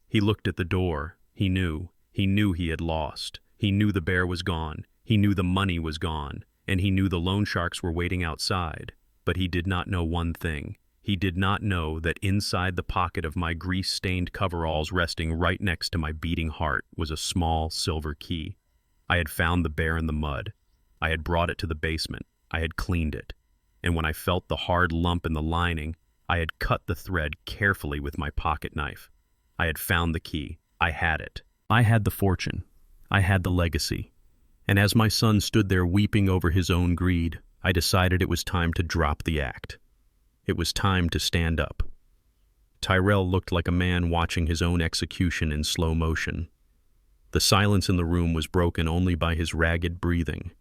He looked at the door. He knew. He knew he had lost. He knew the bear was gone. He knew the money was gone. And he knew the loan sharks were waiting outside. But he did not know one thing. He did not know that inside the pocket of my grease-stained coveralls, resting right next to my beating heart, was a small silver key. I had found the bear in the mud. I had brought it to the basement. I had cleaned it. And when I felt the hard lump in the lining, I had cut the thread carefully with my pocket knife. I had found the key. I had it. I had the fortune. I had the legacy. And as my son stood there weeping over his own greed, I decided it was time to drop the act. It was time to stand up. Tyrell looked like a man watching his own execution in slow motion. The silence in the room was broken only by his ragged breathing.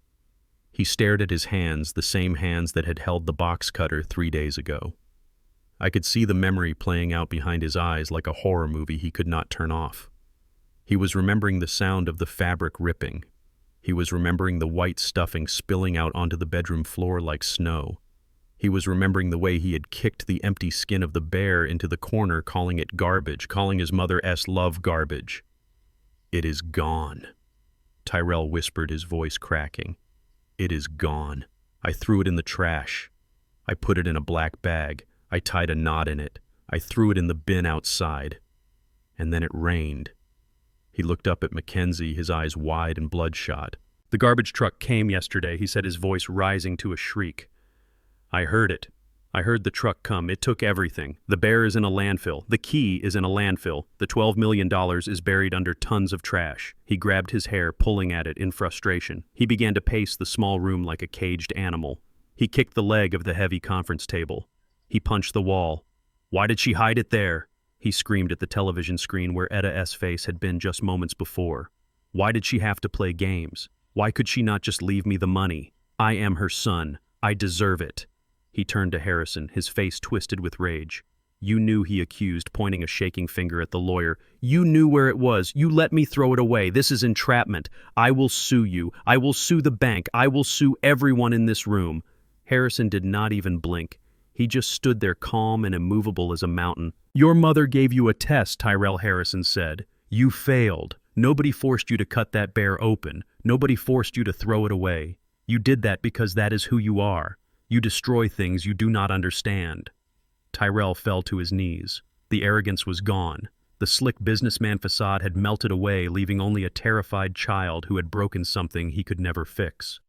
He stared at his hands, the same hands that had held the box cutter 3 days ago. I could see the memory playing out behind his eyes like a horror movie he could not turn off. He was remembering the sound of the fabric ripping. He was remembering the white stuffing spilling out onto the bedroom floor like snow. He was remembering the way he had kicked the empty skin of the bear into the corner, calling it garbage, calling his mother's love garbage. "It is gone," Tyrell whispered, his voice cracking. "It is gone. I threw it in the trash. I put it in a black bag. I tied a knot in it. I threw it in the bin outside. And then it rained." He looked up at Mackenzie, his eyes wide and bloodshot. "The garbage truck came yesterday," he said, his voice rising to a shriek. "I heard it. I heard the truck come. It took everything. The bear is in a landfill. The key is in a landfill. The $12 million is buried under tons of trash." He grabbed his hair, pulling at it in frustration. He began to pace the small room like a caged animal. He kicked the leg of the heavy conference table. He punched the wall. "Why did she hide it there?" He screamed at the television screen where Etta's face had been just moments before. "Why did she have to play games? Why could she not just leave me the money? I am her son. I deserve it." He turned to Harrison, his face twisted with rage. "You knew," he accused, pointing a shaking finger at the lawyer. "You knew where it was. You let me throw it away. This is entrapment. I will sue you. I will sue the bank. I will sue everyone in this room." Harrison did not even blink. He just stood there calm and immovable as a mountain. "Your mother gave you a test," Tyrell Harrison said. "You failed. Nobody forced you to cut that bear open. Nobody forced you to throw it away. You did that because that is who you are. You destroy things you do not understand." Tyrell fell to his knees. The arrogance was gone. The slick businessman facade had melted away, leaving only a terrified child who had broken something he could never fix.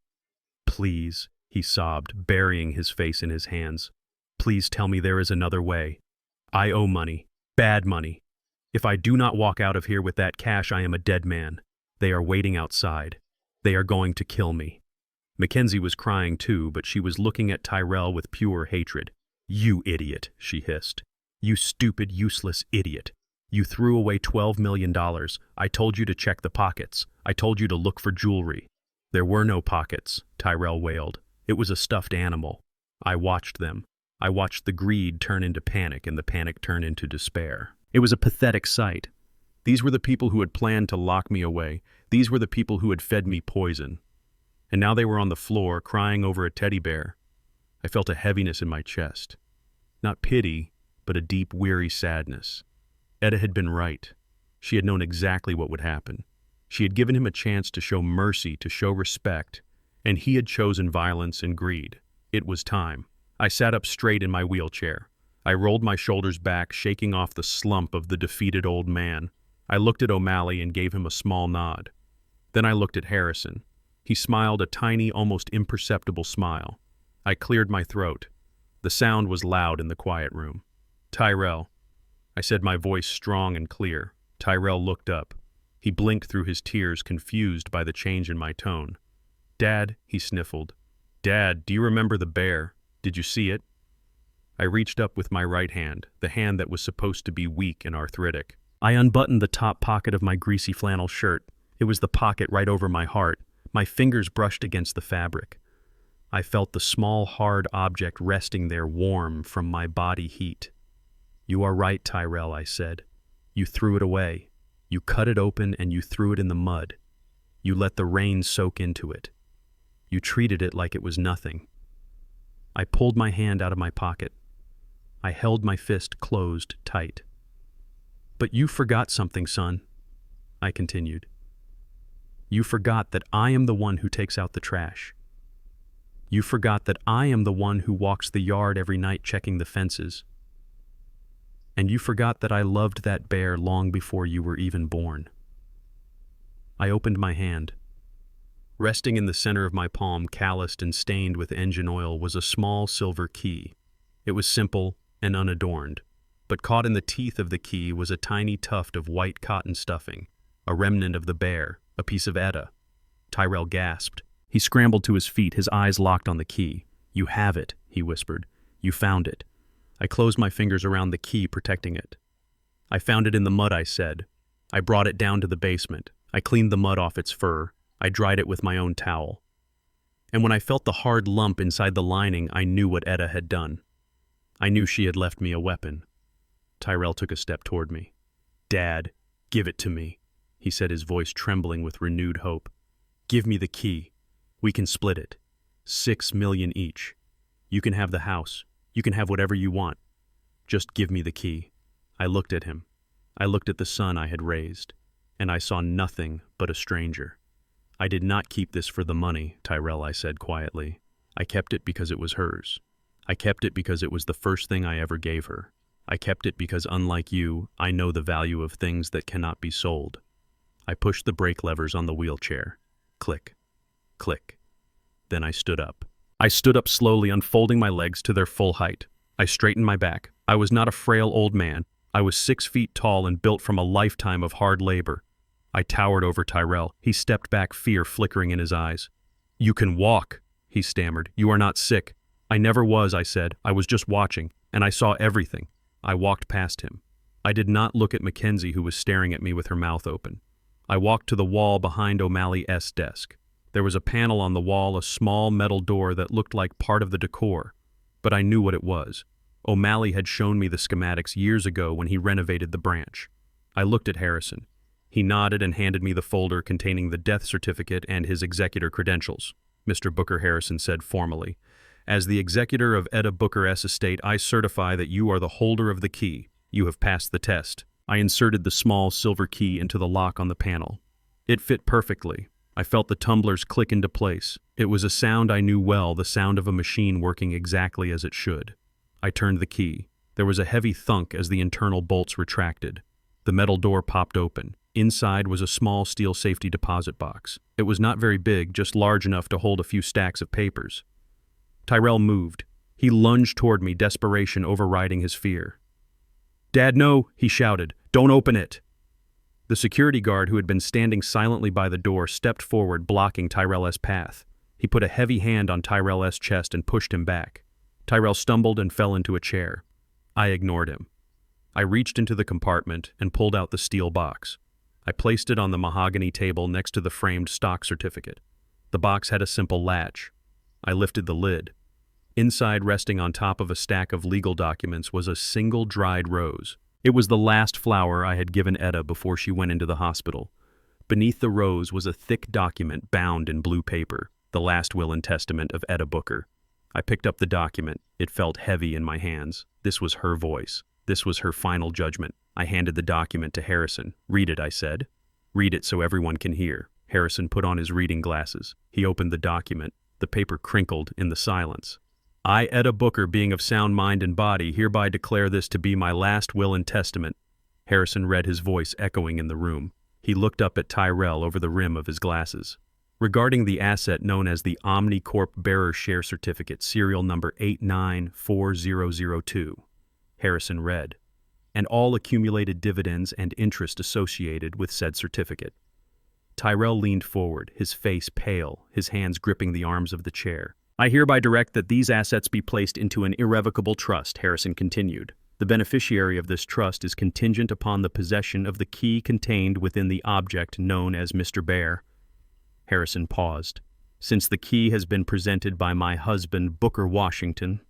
"Please," he sobbed, burying his face in his hands. "Please tell me there is another way. I owe money. Bad money. If I do not walk out of here with that cash, I am a dead man. They are waiting outside. They are going to kill me." Mackenzie was crying too, but she was looking at Tyrell with pure hatred. "You idiot," she hissed. "You stupid, useless idiot. You threw away $12 million. I told you to check the pockets. I told you to look for jewelry." "There were no pockets," Tyrell wailed. "It was a stuffed animal. I watched them. I watched the greed turn into panic and the panic turn into despair. It was a pathetic sight. These were the people who had planned to lock me away. These were the people who had fed me poison. And now they were on the floor, crying over a teddy bear. I felt a heaviness in my chest. Not pity, but a deep, weary sadness. Etta had been right. She had known exactly what would happen. She had given him a chance to show mercy, to show respect, and he had chosen violence and greed. It was time. I sat up straight in my wheelchair. I rolled my shoulders back, shaking off the slump of the defeated old man. I looked at O'Malley and gave him a small nod. Then I looked at Harrison. He smiled a tiny, almost imperceptible smile. I cleared my throat. The sound was loud in the quiet room. "Tyrell," I said, my voice strong and clear. Tyrell looked up. He blinked through his tears, confused by the change in my tone. "Dad," he sniffled. "Dad, do you remember the bear? Did you see it?" I reached up with my right hand, the hand that was supposed to be weak and arthritic. I unbuttoned the top pocket of my greasy flannel shirt. It was the pocket right over my heart. My fingers brushed against the fabric. I felt the small, hard object resting there, warm from my body heat. "You are right, Tyrell," I said. "You threw it away. You cut it open and you threw it in the mud. You let the rain soak into it. You treated it like it was nothing." I pulled my hand out of my pocket. I held my fist closed tight. "But you forgot something, son," I continued. "You forgot that I am the one who takes out the trash. You forgot that I am the one who walks the yard every night checking the fences. And you forgot that I loved that bear long before you were even born." I opened my hand. Resting in the center of my palm, calloused and stained with engine oil, was a small silver key. It was simple and unadorned, but caught in the teeth of the key was a tiny tuft of white cotton stuffing, a remnant of the bear, a piece of Etta. Tyrell gasped. He scrambled to his feet, his eyes locked on the key. "You have it," he whispered. "You found it." I closed my fingers around the key, protecting it. "I found it in the mud," I said. "I brought it down to the basement. I cleaned the mud off its fur. I dried it with my own towel. And when I felt the hard lump inside the lining, I knew what Etta had done. I knew she had left me a weapon." Tyrell took a step toward me. "Dad, give it to me," he said, his voice trembling with renewed hope. "Give me the key. We can split it. 6 million each. You can have the house. You can have whatever you want. Just give me the key." I looked at him. I looked at the son I had raised, and I saw nothing but a stranger. "I did not keep this for the money, Tyrell," I said quietly. "I kept it because it was hers. I kept it because it was the first thing I ever gave her. I kept it because, unlike you, I know the value of things that cannot be sold." I pushed the brake levers on the wheelchair. Click. Click. Then I stood up. I stood up slowly, unfolding my legs to their full height. I straightened my back. I was not a frail old man. I was 6 feet tall and built from a lifetime of hard labor. I towered over Tyrell. He stepped back, fear flickering in his eyes. "You can walk," he stammered. "You are not sick." "I never was," I said. "I was just watching, and I saw everything." I walked past him. I did not look at Mackenzie, who was staring at me with her mouth open. I walked to the wall behind O'Malley's desk. There was a panel on the wall, a small metal door that looked like part of the decor, but I knew what it was. O'Malley had shown me the schematics years ago when he renovated the branch. I looked at Harrison. He nodded and handed me the folder containing the death certificate and his executor credentials. "Mr. Booker," Harrison said formally, "as the executor of Etta Booker's estate, I certify that you are the holder of the key. You have passed the test." I inserted the small silver key into the lock on the panel. It fit perfectly. I felt the tumblers click into place. It was a sound I knew well, the sound of a machine working exactly as it should. I turned the key. There was a heavy thunk as the internal bolts retracted. The metal door popped open. Inside was a small steel safety deposit box. It was not very big, just large enough to hold a few stacks of papers. Tyrell moved. He lunged toward me, desperation overriding his fear. "Dad, no," he shouted. "Don't open it." The security guard, who had been standing silently by the door, stepped forward, blocking Tyrell's path. He put a heavy hand on Tyrell's chest and pushed him back. Tyrell stumbled and fell into a chair. I ignored him. I reached into the compartment and pulled out the steel box. I placed it on the mahogany table next to the framed stock certificate. The box had a simple latch. I lifted the lid. Inside, resting on top of a stack of legal documents, was a single dried rose. It was the last flower I had given Etta before she went into the hospital. Beneath the rose was a thick document bound in blue paper. The last will and testament of Etta Booker. I picked up the document. It felt heavy in my hands. This was her voice. This was her final judgment. I handed the document to Harrison. "Read it," I said. "Read it so everyone can hear." Harrison put on his reading glasses. He opened the document. The paper crinkled in the silence. "I, Etta Booker, being of sound mind and body, hereby declare this to be my last will and testament." Harrison read, his voice echoing in the room. He looked up at Tyrell over the rim of his glasses. "Regarding the asset known as the OmniCorp Bearer Share Certificate, serial number 894002, Harrison read, "and all accumulated dividends and interest associated with said certificate." Tyrell leaned forward, his face pale, his hands gripping the arms of the chair. "I hereby direct that these assets be placed into an irrevocable trust," Harrison continued. "The beneficiary of this trust is contingent upon the possession of the key contained within the object known as Mr. Bear." Harrison paused. "Since the key has been presented by my husband, Booker Washington."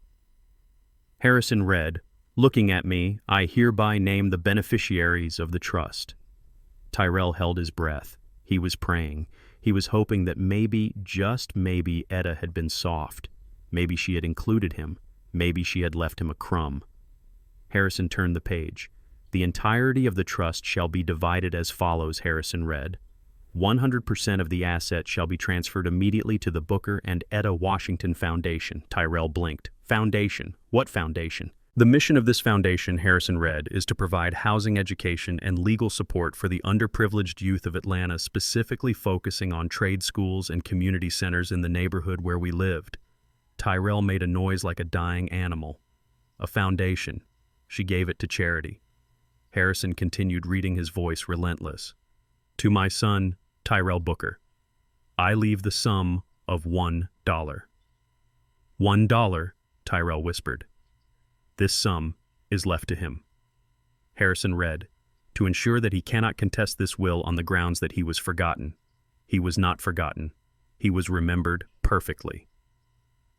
Harrison read, "Looking at me, I hereby name the beneficiaries of the trust." Tyrell held his breath. He was praying. He was hoping that maybe, just maybe, Etta had been soft. Maybe she had included him. Maybe she had left him a crumb. Harrison turned the page. "The entirety of the trust shall be divided as follows," Harrison read. 100% of the asset shall be transferred immediately to the Booker and Etta Washington Foundation." Tyrell blinked. "Foundation? What foundation?" "The mission of this foundation," Harrison read, "is to provide housing, education, and legal support for the underprivileged youth of Atlanta, specifically focusing on trade schools and community centers in the neighborhood where we lived." Tyrell made a noise like a dying animal. "A foundation. She gave it to charity." Harrison continued reading, his voice relentless. "To my son, Tyrell Booker, I leave the sum of $1. $1, Tyrell whispered. "This sum is left to him." Harrison read, "To ensure that he cannot contest this will on the grounds that he was forgotten." He was not forgotten. He was remembered perfectly.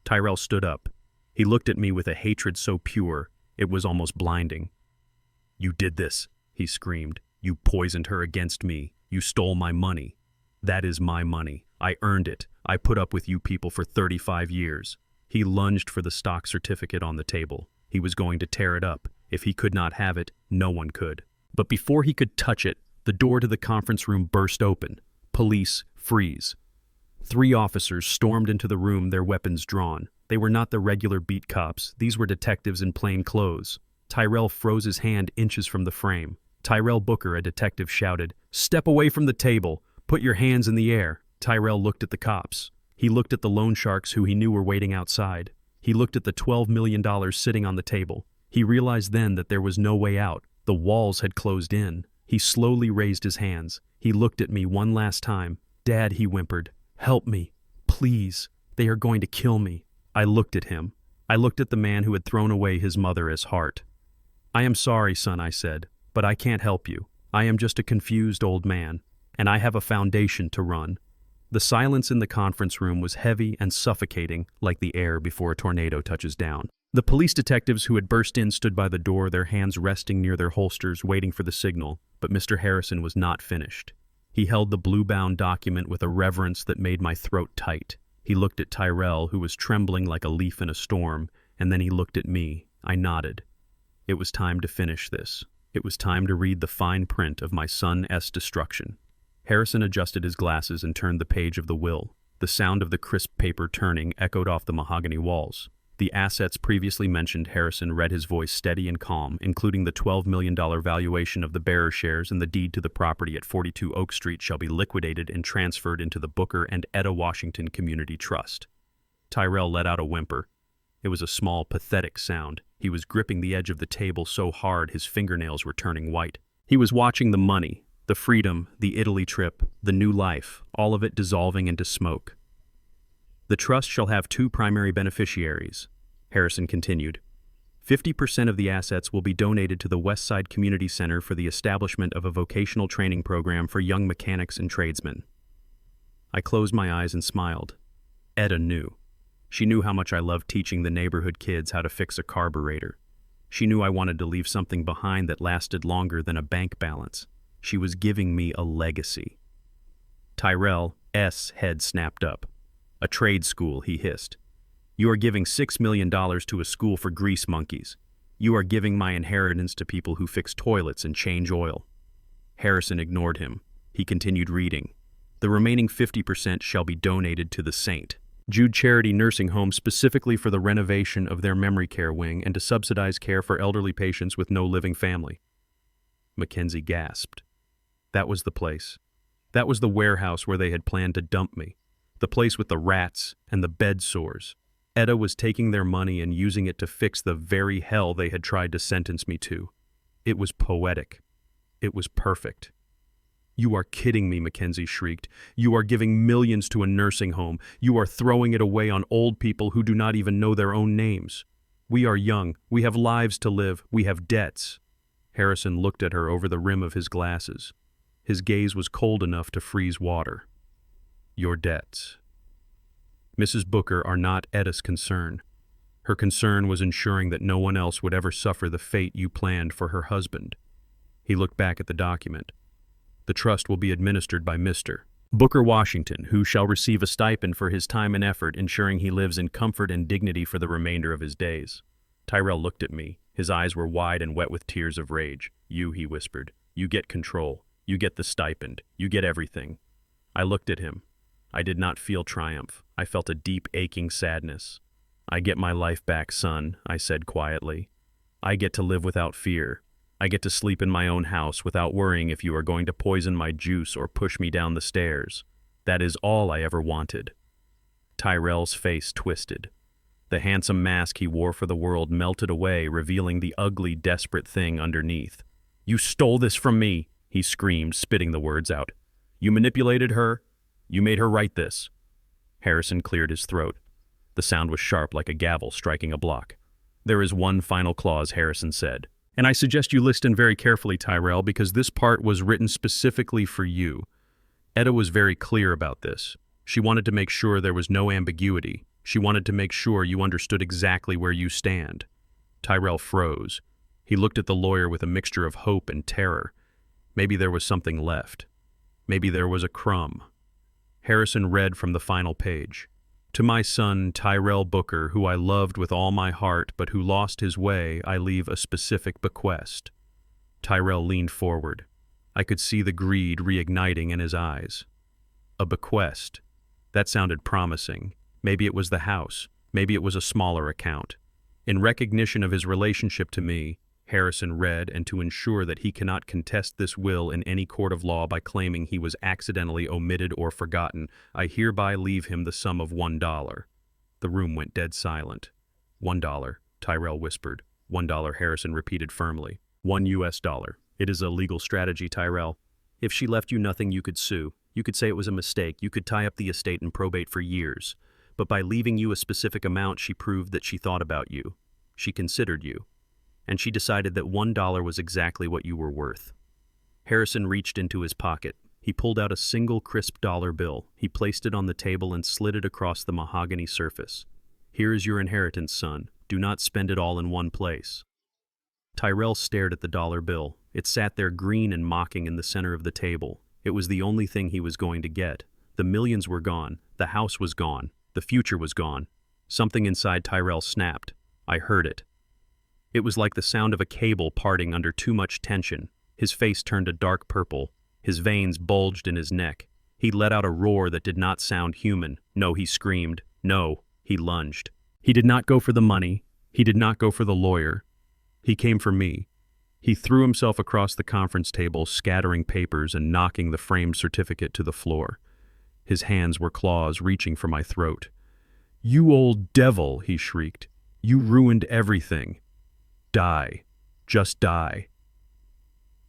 Tyrell stood up. He looked at me with a hatred so pure, it was almost blinding. "You did this," he screamed. "You poisoned her against me. You stole my money. That is my money. I earned it. I put up with you people for 35 years. He lunged for the stock certificate on the table. He was going to tear it up. If he could not have it, no one could. But before he could touch it, the door to the conference room burst open. Police, freeze. 3 officers stormed into the room, their weapons drawn. They were not the regular beat cops. These were detectives in plain clothes. Tyrell froze his hand inches from the frame. Tyrell Booker, a detective, shouted, "Step away from the table. Put your hands in the air." Tyrell looked at the cops. He looked at the loan sharks who he knew were waiting outside. He looked at the $12 million sitting on the table. He realized then that there was no way out. The walls had closed in. He slowly raised his hands. He looked at me one last time. "Dad," he whimpered, "help me. Please. They are going to kill me." I looked at him. I looked at the man who had thrown away his mother as Hart. "I am sorry, son," I said, "but I can't help you. I am just a confused old man, and I have a foundation to run." The silence in the conference room was heavy and suffocating, like the air before a tornado touches down. The police detectives who had burst in stood by the door, their hands resting near their holsters, waiting for the signal, but Mr. Harrison was not finished. He held the blue-bound document with a reverence that made my throat tight. He looked at Tyrell, who was trembling like a leaf in a storm, and then he looked at me. I nodded. It was time to finish this. It was time to read the fine print of my son's destruction. Harrison adjusted his glasses and turned the page of the will. The sound of the crisp paper turning echoed off the mahogany walls. The assets previously mentioned, Harrison read, his voice steady and calm, including the $12 million valuation of the bearer shares and the deed to the property at 42 Oak Street shall be liquidated and transferred into the Booker and Etta Washington Community Trust. Tyrell let out a whimper. It was a small, pathetic sound. He was gripping the edge of the table so hard his fingernails were turning white. He was watching the money, the freedom, the Italy trip, the new life, all of it dissolving into smoke. "The trust shall have 2 primary beneficiaries," Harrison continued. 50% of the assets will be donated to the West Side Community Center for the establishment of a vocational training program for young mechanics and tradesmen. I closed my eyes and smiled. Etta knew. She knew how much I loved teaching the neighborhood kids how to fix a carburetor. She knew I wanted to leave something behind that lasted longer than a bank balance. She was giving me a legacy. Tyrell's head snapped up. A trade school, he hissed. You are giving $6 million to a school for grease monkeys. You are giving my inheritance to people who fix toilets and change oil. Harrison ignored him. He continued reading. The remaining 50% shall be donated to the St. Jude Charity Nursing Home specifically for the renovation of their memory care wing and to subsidize care for elderly patients with no living family. Mackenzie gasped. That was the place. That was the warehouse where they had planned to dump me. The place with the rats and the bed sores. Etta was taking their money and using it to fix the very hell they had tried to sentence me to. It was poetic. It was perfect. You are kidding me, Mackenzie shrieked. You are giving millions to a nursing home. You are throwing it away on old people who do not even know their own names. We are young. We have lives to live. We have debts. Harrison looked at her over the rim of his glasses. His gaze was cold enough to freeze water. Your debts. Mrs. Booker are not Etta's concern. Her concern was ensuring that no one else would ever suffer the fate you planned for her husband. He looked back at the document. The trust will be administered by Mr. Booker Washington, who shall receive a stipend for his time and effort, ensuring he lives in comfort and dignity for the remainder of his days. Tyrell looked at me. His eyes were wide and wet with tears of rage. You, he whispered. You get control. You get the stipend. You get everything. I looked at him. I did not feel triumph. I felt a deep, aching sadness. I get my life back, son, I said quietly. I get to live without fear. I get to sleep in my own house without worrying if you are going to poison my juice or push me down the stairs. That is all I ever wanted. Tyrell's face twisted. The handsome mask he wore for the world melted away, revealing the ugly, desperate thing underneath. You stole this from me, he screamed, spitting the words out. You manipulated her. You made her write this. Harrison cleared his throat. The sound was sharp like a gavel striking a block. There is one final clause, Harrison said. And I suggest you listen very carefully, Tyrell, because this part was written specifically for you. Etta was very clear about this. She wanted to make sure there was no ambiguity. She wanted to make sure you understood exactly where you stand. Tyrell froze. He looked at the lawyer with a mixture of hope and terror. Maybe there was something left. Maybe there was a crumb. Harrison read from the final page. To my son, Tyrell Booker, who I loved with all my heart, but who lost his way, I leave a specific bequest. Tyrell leaned forward. I could see the greed reigniting in his eyes. A bequest. That sounded promising. Maybe it was the house. Maybe it was a smaller account. In recognition of his relationship to me, Harrison read, and to ensure that he cannot contest this will in any court of law by claiming he was accidentally omitted or forgotten, I hereby leave him the sum of $1. The room went dead silent. $1, Tyrell whispered. $1, Harrison repeated firmly. $1. It is a legal strategy, Tyrell. If she left you nothing, you could sue. You could say it was a mistake. You could tie up the estate and probate for years. But by leaving you a specific amount, she proved that she thought about you. She considered you. And she decided that $1 was exactly what you were worth. Harrison reached into his pocket. He pulled out a single crisp dollar bill. He placed it on the table and slid it across the mahogany surface. Here is your inheritance, son. Do not spend it all in one place. Tyrell stared at the dollar bill. It sat there green and mocking in the center of the table. It was the only thing he was going to get. The millions were gone. The house was gone. The future was gone. Something inside Tyrell snapped. I heard it. It was like the sound of a cable parting under too much tension. His face turned a dark purple. His veins bulged in his neck. He let out a roar that did not sound human. No, he screamed. No, he lunged. He did not go for the money. He did not go for the lawyer. He came for me. He threw himself across the conference table, scattering papers and knocking the framed certificate to the floor. His hands were claws reaching for my throat. You old devil, he shrieked. You ruined everything. Die. Just die.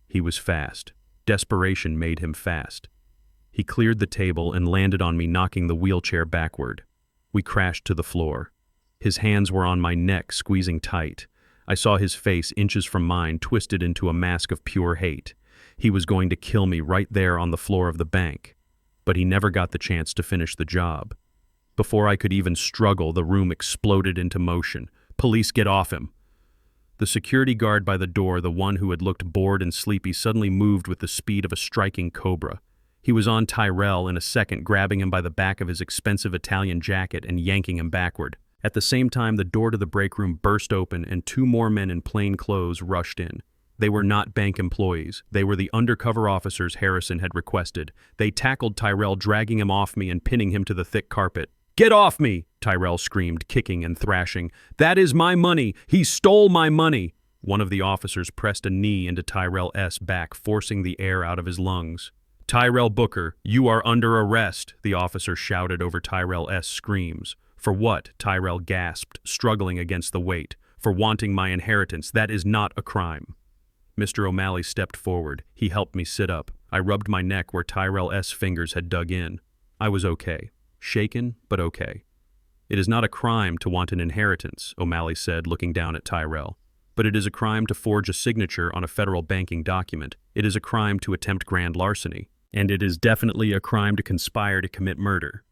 He was fast. Desperation made him fast. He cleared the table and landed on me, knocking the wheelchair backward. We crashed to the floor. His hands were on my neck, squeezing tight. I saw his face, inches from mine, twisted into a mask of pure hate. He was going to kill me right there on the floor of the bank. But he never got the chance to finish the job. Before I could even struggle, the room exploded into motion. Police, get off him! The security guard by the door, the one who had looked bored and sleepy, suddenly moved with the speed of a striking cobra. He was on Tyrell in a second, grabbing him by the back of his expensive Italian jacket and yanking him backward. At the same time, the door to the break room burst open and two more men in plain clothes rushed in. They were not bank employees. They were the undercover officers Harrison had requested. They tackled Tyrell, dragging him off me and pinning him to the thick carpet. "Get off me!" Tyrell screamed, kicking and thrashing. "That is my money! He stole my money!" One of the officers pressed a knee into Tyrell's back, forcing the air out of his lungs. "Tyrell Booker, you are under arrest," the officer shouted over Tyrell's screams. "For what?" Tyrell gasped, struggling against the weight. "For wanting my inheritance. That is not a crime." Mr. O'Malley stepped forward. He helped me sit up. I rubbed my neck where Tyrell's fingers had dug in. I was okay. Shaken, but okay. "It is not a crime to want an inheritance," O'Malley said, looking down at Tyrell. "But it is a crime to forge a signature on a federal banking document. It is a crime to attempt grand larceny. And it is definitely a crime to conspire to commit murder."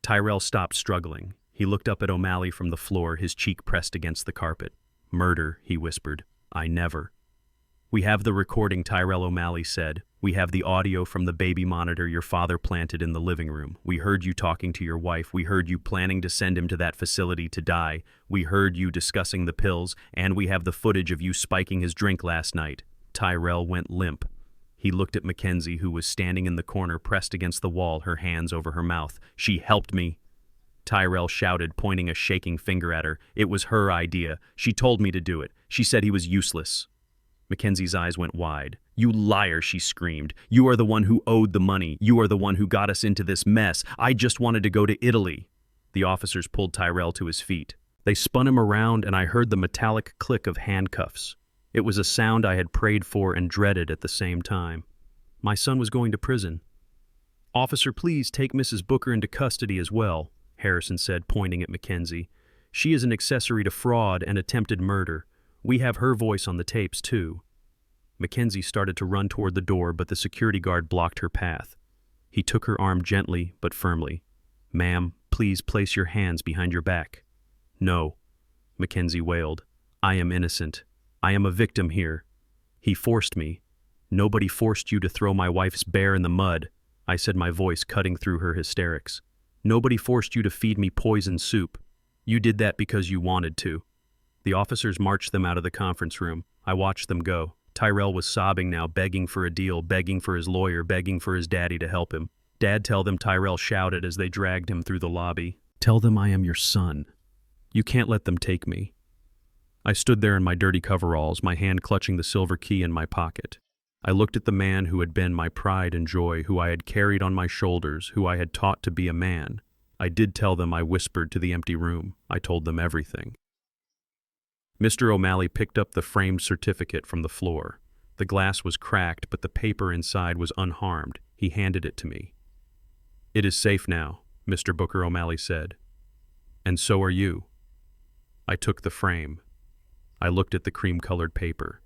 Tyrell stopped struggling. He looked up at O'Malley from the floor, his cheek pressed against the carpet. "Murder," he whispered. "I never." "We have the recording," Tyrell O'Malley said. "We have the audio from the baby monitor your father planted in the living room. We heard you talking to your wife. We heard you planning to send him to that facility to die. We heard you discussing the pills, and we have the footage of you spiking his drink last night." Tyrell went limp. He looked at Mackenzie, who was standing in the corner, pressed against the wall, her hands over her mouth. "She helped me," Tyrell shouted, pointing a shaking finger at her. "It was her idea. She told me to do it. She said he was useless." Mackenzie's eyes went wide. "You liar," she screamed. "You are the one who owed the money. You are the one who got us into this mess. I just wanted to go to Italy." The officers pulled Tyrell to his feet. They spun him around, and I heard the metallic click of handcuffs. It was a sound I had prayed for and dreaded at the same time. My son was going to prison. "Officer, please take Mrs. Booker into custody as well," Harrison said, pointing at Mackenzie. "She is an accessory to fraud and attempted murder. We have her voice on the tapes, too." Mackenzie started to run toward the door, but the security guard blocked her path. He took her arm gently but firmly. "Ma'am, please place your hands behind your back." "No," Mackenzie wailed. "I am innocent. I am a victim here. He forced me. Nobody forced you to throw my wife's bear in the mud," I said, my voice cutting through her hysterics. "Nobody forced you to feed me poison soup. You did that because you wanted to." The officers marched them out of the conference room. I watched them go. Tyrell was sobbing now, begging for a deal, begging for his lawyer, begging for his daddy to help him. "Dad, tell them," Tyrell shouted as they dragged him through the lobby. "Tell them I am your son. You can't let them take me." I stood there in my dirty coveralls, my hand clutching the silver key in my pocket. I looked at the man who had been my pride and joy, who I had carried on my shoulders, who I had taught to be a man. I did tell them. I whispered to the empty room. I told them everything. Mr. O'Malley picked up the framed certificate from the floor. The glass was cracked, but the paper inside was unharmed. He handed it to me. "It is safe now," Mr. Booker O'Malley said. "And so are you." I took the frame. I looked at the cream-colored paper.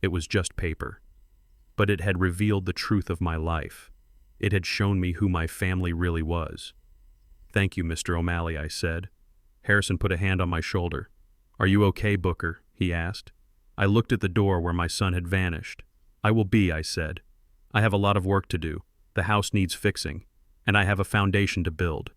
It was just paper. But it had revealed the truth of my life. It had shown me who my family really was. "Thank you, Mr. O'Malley," I said. Harrison put a hand on my shoulder. "Are you okay, Booker?" he asked. I looked at the door where my son had vanished. "I will be," I said. "I have a lot of work to do. The house needs fixing, and I have a foundation to build."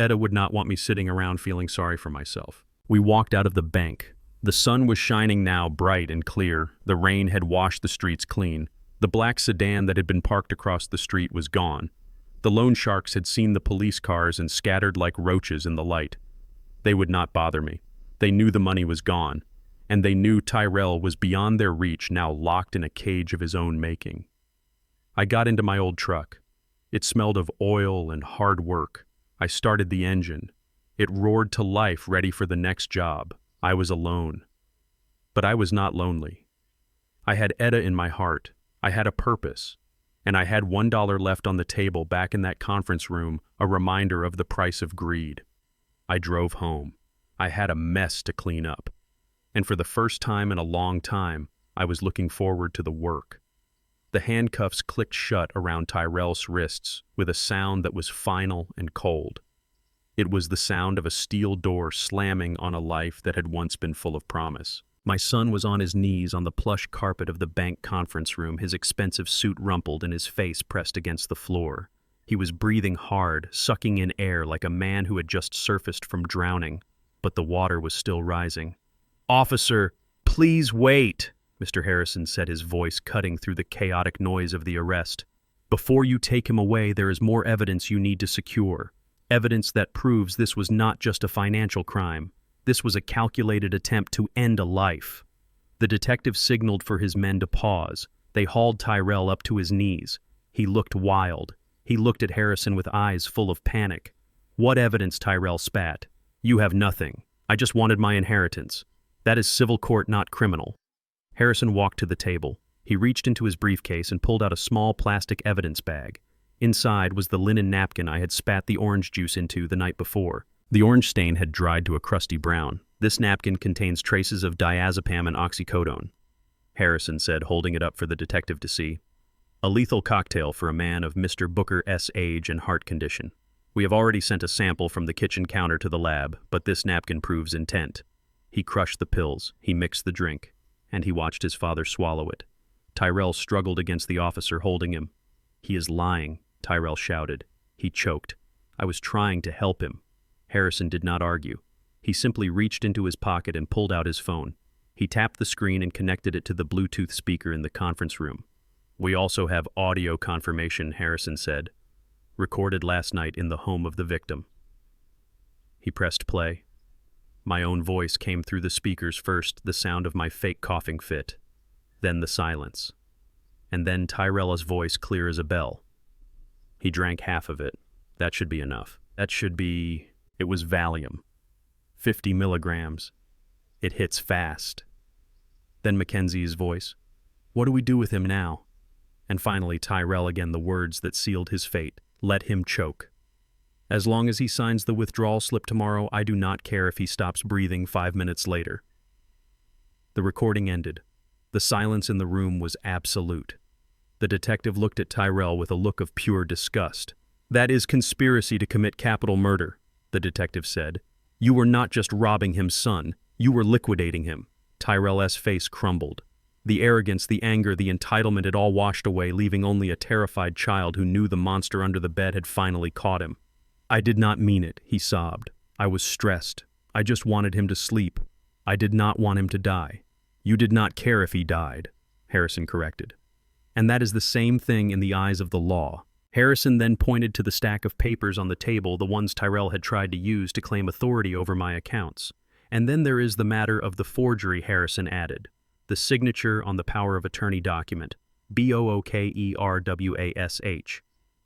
Etta would not want me sitting around feeling sorry for myself. We walked out of the bank. The sun was shining now, bright and clear. The rain had washed the streets clean. The black sedan that had been parked across the street was gone. The loan sharks had seen the police cars and scattered like roaches in the light. They would not bother me. They knew the money was gone, and they knew Tyrell was beyond their reach, now locked in a cage of his own making. I got into my old truck. It smelled of oil and hard work. I started the engine. It roared to life, ready for the next job. I was alone. But I was not lonely. I had Etta in my heart. I had a purpose. And I had $1 left on the table back in that conference room, a reminder of the price of greed. I drove home. I had a mess to clean up. And for the first time in a long time, I was looking forward to the work. The handcuffs clicked shut around Tyrell's wrists with a sound that was final and cold. It was the sound of a steel door slamming on a life that had once been full of promise. My son was on his knees on the plush carpet of the bank conference room, his expensive suit rumpled and his face pressed against the floor. He was breathing hard, sucking in air like a man who had just surfaced from drowning, but the water was still rising. "Officer, please wait," Mr. Harrison said, his voice cutting through the chaotic noise of the arrest. "Before you take him away, there is more evidence you need to secure. Evidence that proves this was not just a financial crime. This was a calculated attempt to end a life." The detective signaled for his men to pause. They hauled Tyrell up to his knees. He looked wild. He looked at Harrison with eyes full of panic. "What evidence?" Tyrell spat. "You have nothing. I just wanted my inheritance. That is civil court, not criminal." Harrison walked to the table. He reached into his briefcase and pulled out a small plastic evidence bag. Inside was the linen napkin I had spat the orange juice into the night before. The orange stain had dried to a crusty brown. "This napkin contains traces of diazepam and oxycodone," Harrison said, holding it up for the detective to see. "A lethal cocktail for a man of Mr. Booker's age and heart condition. We have already sent a sample from the kitchen counter to the lab, but this napkin proves intent." He crushed the pills, he mixed the drink, and he watched his father swallow it. Tyrell struggled against the officer holding him. "He is lying," Tyrell shouted. He choked. "I was trying to help him." Harrison did not argue. He simply reached into his pocket and pulled out his phone. He tapped the screen and connected it to the Bluetooth speaker in the conference room. "We also have audio confirmation," Harrison said. "Recorded last night in the home of the victim." He pressed play. My own voice came through the speakers first, the sound of my fake coughing fit. Then the silence. And then Tyrella's voice clear as a bell. "He drank half of it. That should be enough. That should be..." It was Valium. 50 milligrams. "It hits fast." Then Mackenzie's voice. "What do we do with him now?" And finally Tyrell again, the words that sealed his fate. "Let him choke. As long as he signs the withdrawal slip tomorrow, I do not care if he stops breathing 5 minutes later." The recording ended. The silence in the room was absolute. The detective looked at Tyrell with a look of pure disgust. "That is conspiracy to commit capital murder," the detective said. "You were not just robbing him, son. You were liquidating him." Tyrell's face crumbled. The arrogance, the anger, the entitlement had all washed away, leaving only a terrified child who knew the monster under the bed had finally caught him. "I did not mean it," he sobbed. "I was stressed. I just wanted him to sleep. I did not want him to die." "You did not care if he died," Harrison corrected. "And that is the same thing in the eyes of the law." Harrison then pointed to the stack of papers on the table, the ones Tyrell had tried to use to claim authority over my accounts. "And then there is the matter of the forgery," Harrison added. "The signature on the power of attorney document, BOOKERWASH.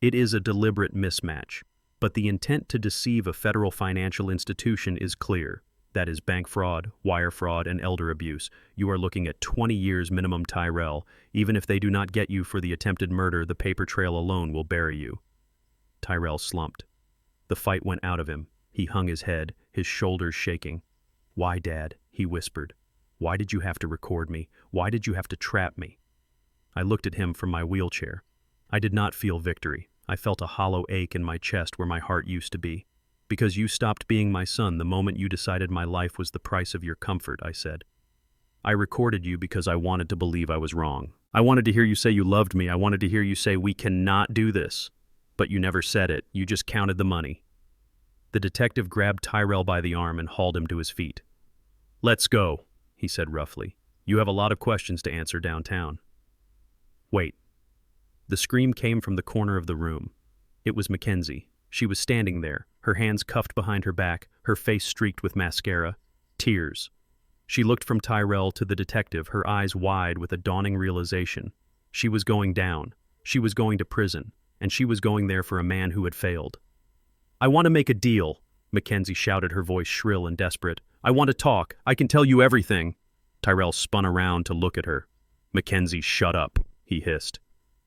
It is a deliberate mismatch, but the intent to deceive a federal financial institution is clear. That is bank fraud, wire fraud, and elder abuse. You are looking at 20 years minimum, Tyrell. Even if they do not get you for the attempted murder, the paper trail alone will bury you." Tyrell slumped. The fight went out of him. He hung his head, his shoulders shaking. "Why, Dad?" he whispered. "Why did you have to record me? Why did you have to trap me?" I looked at him from my wheelchair. I did not feel victory. I felt a hollow ache in my chest where my heart used to be. "Because you stopped being my son the moment you decided my life was the price of your comfort," I said. "I recorded you because I wanted to believe I was wrong. I wanted to hear you say you loved me. I wanted to hear you say we cannot do this. But you never said it. You just counted the money." The detective grabbed Tyrell by the arm and hauled him to his feet. "Let's go," he said roughly. "You have a lot of questions to answer downtown." "Wait." The scream came from the corner of the room. It was Mackenzie. She was standing there, her hands cuffed behind her back, her face streaked with mascara. Tears. She looked from Tyrell to the detective, her eyes wide with a dawning realization. She was going down. She was going to prison, and she was going there for a man who had failed. "I want to make a deal," Mackenzie shouted, her voice shrill and desperate. "I want to talk. I can tell you everything." Tyrell spun around to look at her. "Mackenzie, shut up," he hissed.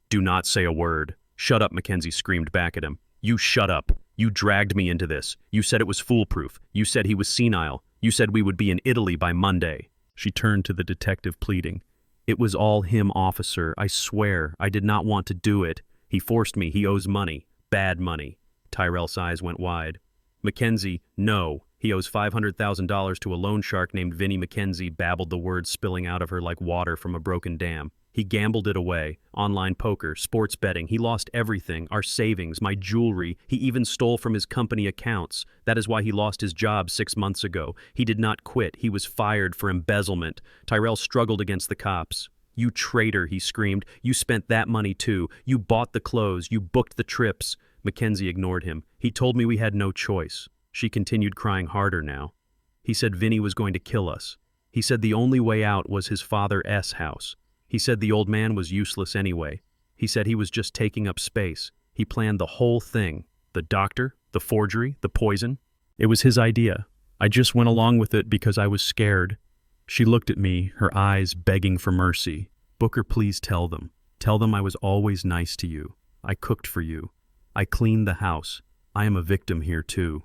"Do not say a word." "Shut up," Mackenzie screamed back at him. "You shut up. You dragged me into this. You said it was foolproof. You said he was senile. You said we would be in Italy by Monday." She turned to the detective, pleading. "It was all him, officer. I swear. I did not want to do it. He forced me. He owes money. Bad money." Tyrell's eyes went wide. "Mackenzie, no. He owes $500,000 to a loan shark named Vinnie McKenzie, babbled the words spilling out of her like water from a broken dam. He gambled it away. Online poker, sports betting. He lost everything. Our savings, my jewelry. He even stole from his company accounts. That is why he lost his job 6 months ago. He did not quit. He was fired for embezzlement. Tyrell struggled against the cops. You traitor, he screamed. You spent that money too. You bought the clothes. You booked the trips. Mackenzie ignored him. He told me we had no choice. She continued crying harder now. He said Vinnie was going to kill us. He said the only way out was his father's house. He said the old man was useless anyway. He said he was just taking up space. He planned the whole thing. The doctor, the forgery, the poison. It was his idea. I just went along with it because I was scared. She looked at me, her eyes begging for mercy. Booker, please tell them. Tell them I was always nice to you. I cooked for you. I cleaned the house. I am a victim here too.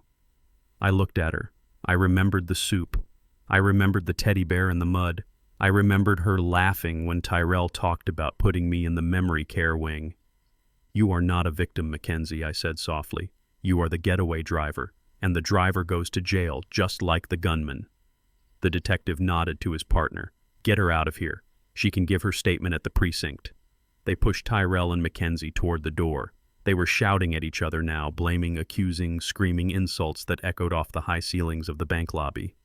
I looked at her. I remembered the soup. I remembered the teddy bear in the mud. I remembered her laughing when Tyrell talked about putting me in the memory care wing. You are not a victim, Mackenzie, I said softly. You are the getaway driver, and the driver goes to jail just like the gunman. The detective nodded to his partner. Get her out of here. She can give her statement at the precinct. They pushed Tyrell and Mackenzie toward the door. They were shouting at each other now, blaming, accusing, screaming insults that echoed off the high ceilings of the bank lobby.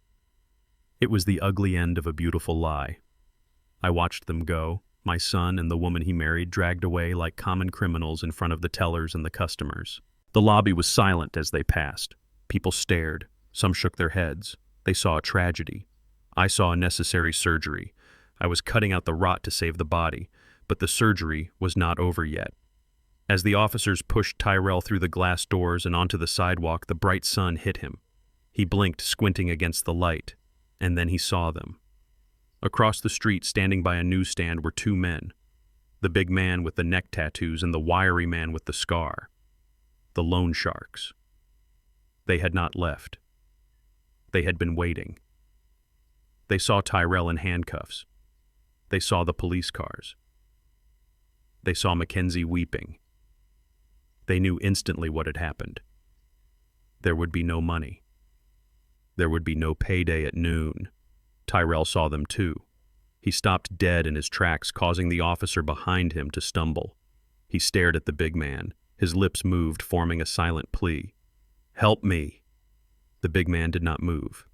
It was the ugly end of a beautiful lie. I watched them go, my son and the woman he married dragged away like common criminals in front of the tellers and the customers. The lobby was silent as they passed. People stared. Some shook their heads. They saw a tragedy. I saw a necessary surgery. I was cutting out the rot to save the body, but the surgery was not over yet. As the officers pushed Tyrell through the glass doors and onto the sidewalk, the bright sun hit him. He blinked, squinting against the light. And then he saw them. Across the street, standing by a newsstand, were two men. The big man with the neck tattoos and the wiry man with the scar. The loan sharks. They had not left. They had been waiting. They saw Tyrell in handcuffs. They saw the police cars. They saw Mackenzie weeping. They knew instantly what had happened. There would be no money. There would be no payday at noon. Tyrell saw them too. He stopped dead in his tracks, causing the officer behind him to stumble. He stared at the big man. His lips moved, forming a silent plea. Help me. The big man did not move.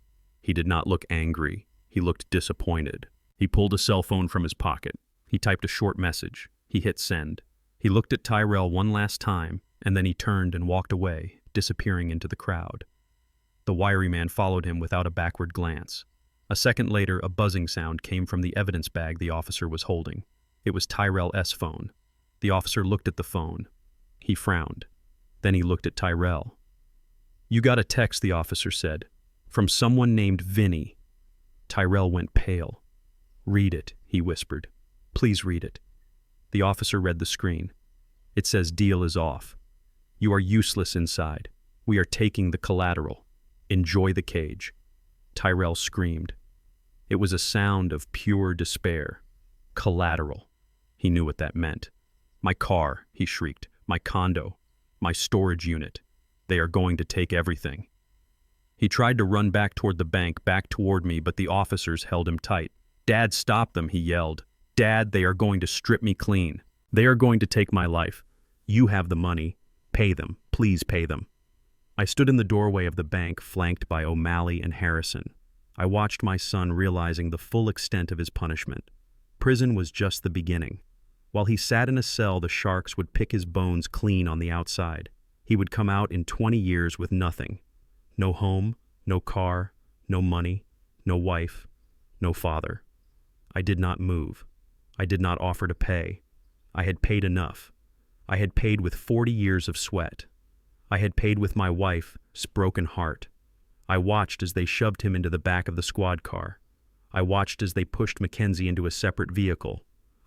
He did not look angry. He looked disappointed. He pulled a cell phone from his pocket. He typed a short message. He hit send. He looked at Tyrell one last time, and then he turned and walked away, disappearing into the crowd. The wiry man followed him without a backward glance. A second later, a buzzing sound came from the evidence bag the officer was holding. It was Tyrell's phone. The officer looked at the phone. He frowned. Then he looked at Tyrell. You got a text, the officer said, from someone named Vinnie. Tyrell went pale. Read it, he whispered. Please read it. The officer read the screen. It says deal is off. You are useless inside. We are taking the collateral. Enjoy the cage. Tyrell screamed. It was a sound of pure despair. Collateral. He knew what that meant. My car, he shrieked. My condo. My storage unit. They are going to take everything. He tried to run back toward the bank, back toward me, but the officers held him tight. Dad, stop them, he yelled. Dad, they are going to strip me clean. They are going to take my life. You have the money. Pay them. Please pay them. I stood in the doorway of the bank, flanked by O'Malley and Harrison. I watched my son realizing the full extent of his punishment. Prison was just the beginning. While he sat in a cell, the sharks would pick his bones clean on the outside. He would come out in 20 years with nothing. No home, no car, no money, no wife, no father. I did not move. I did not offer to pay. I had paid enough. I had paid with 40 years of sweat. I had paid with my wife's broken heart. I watched as they shoved him into the back of the squad car. I watched as they pushed Mackenzie into a separate vehicle.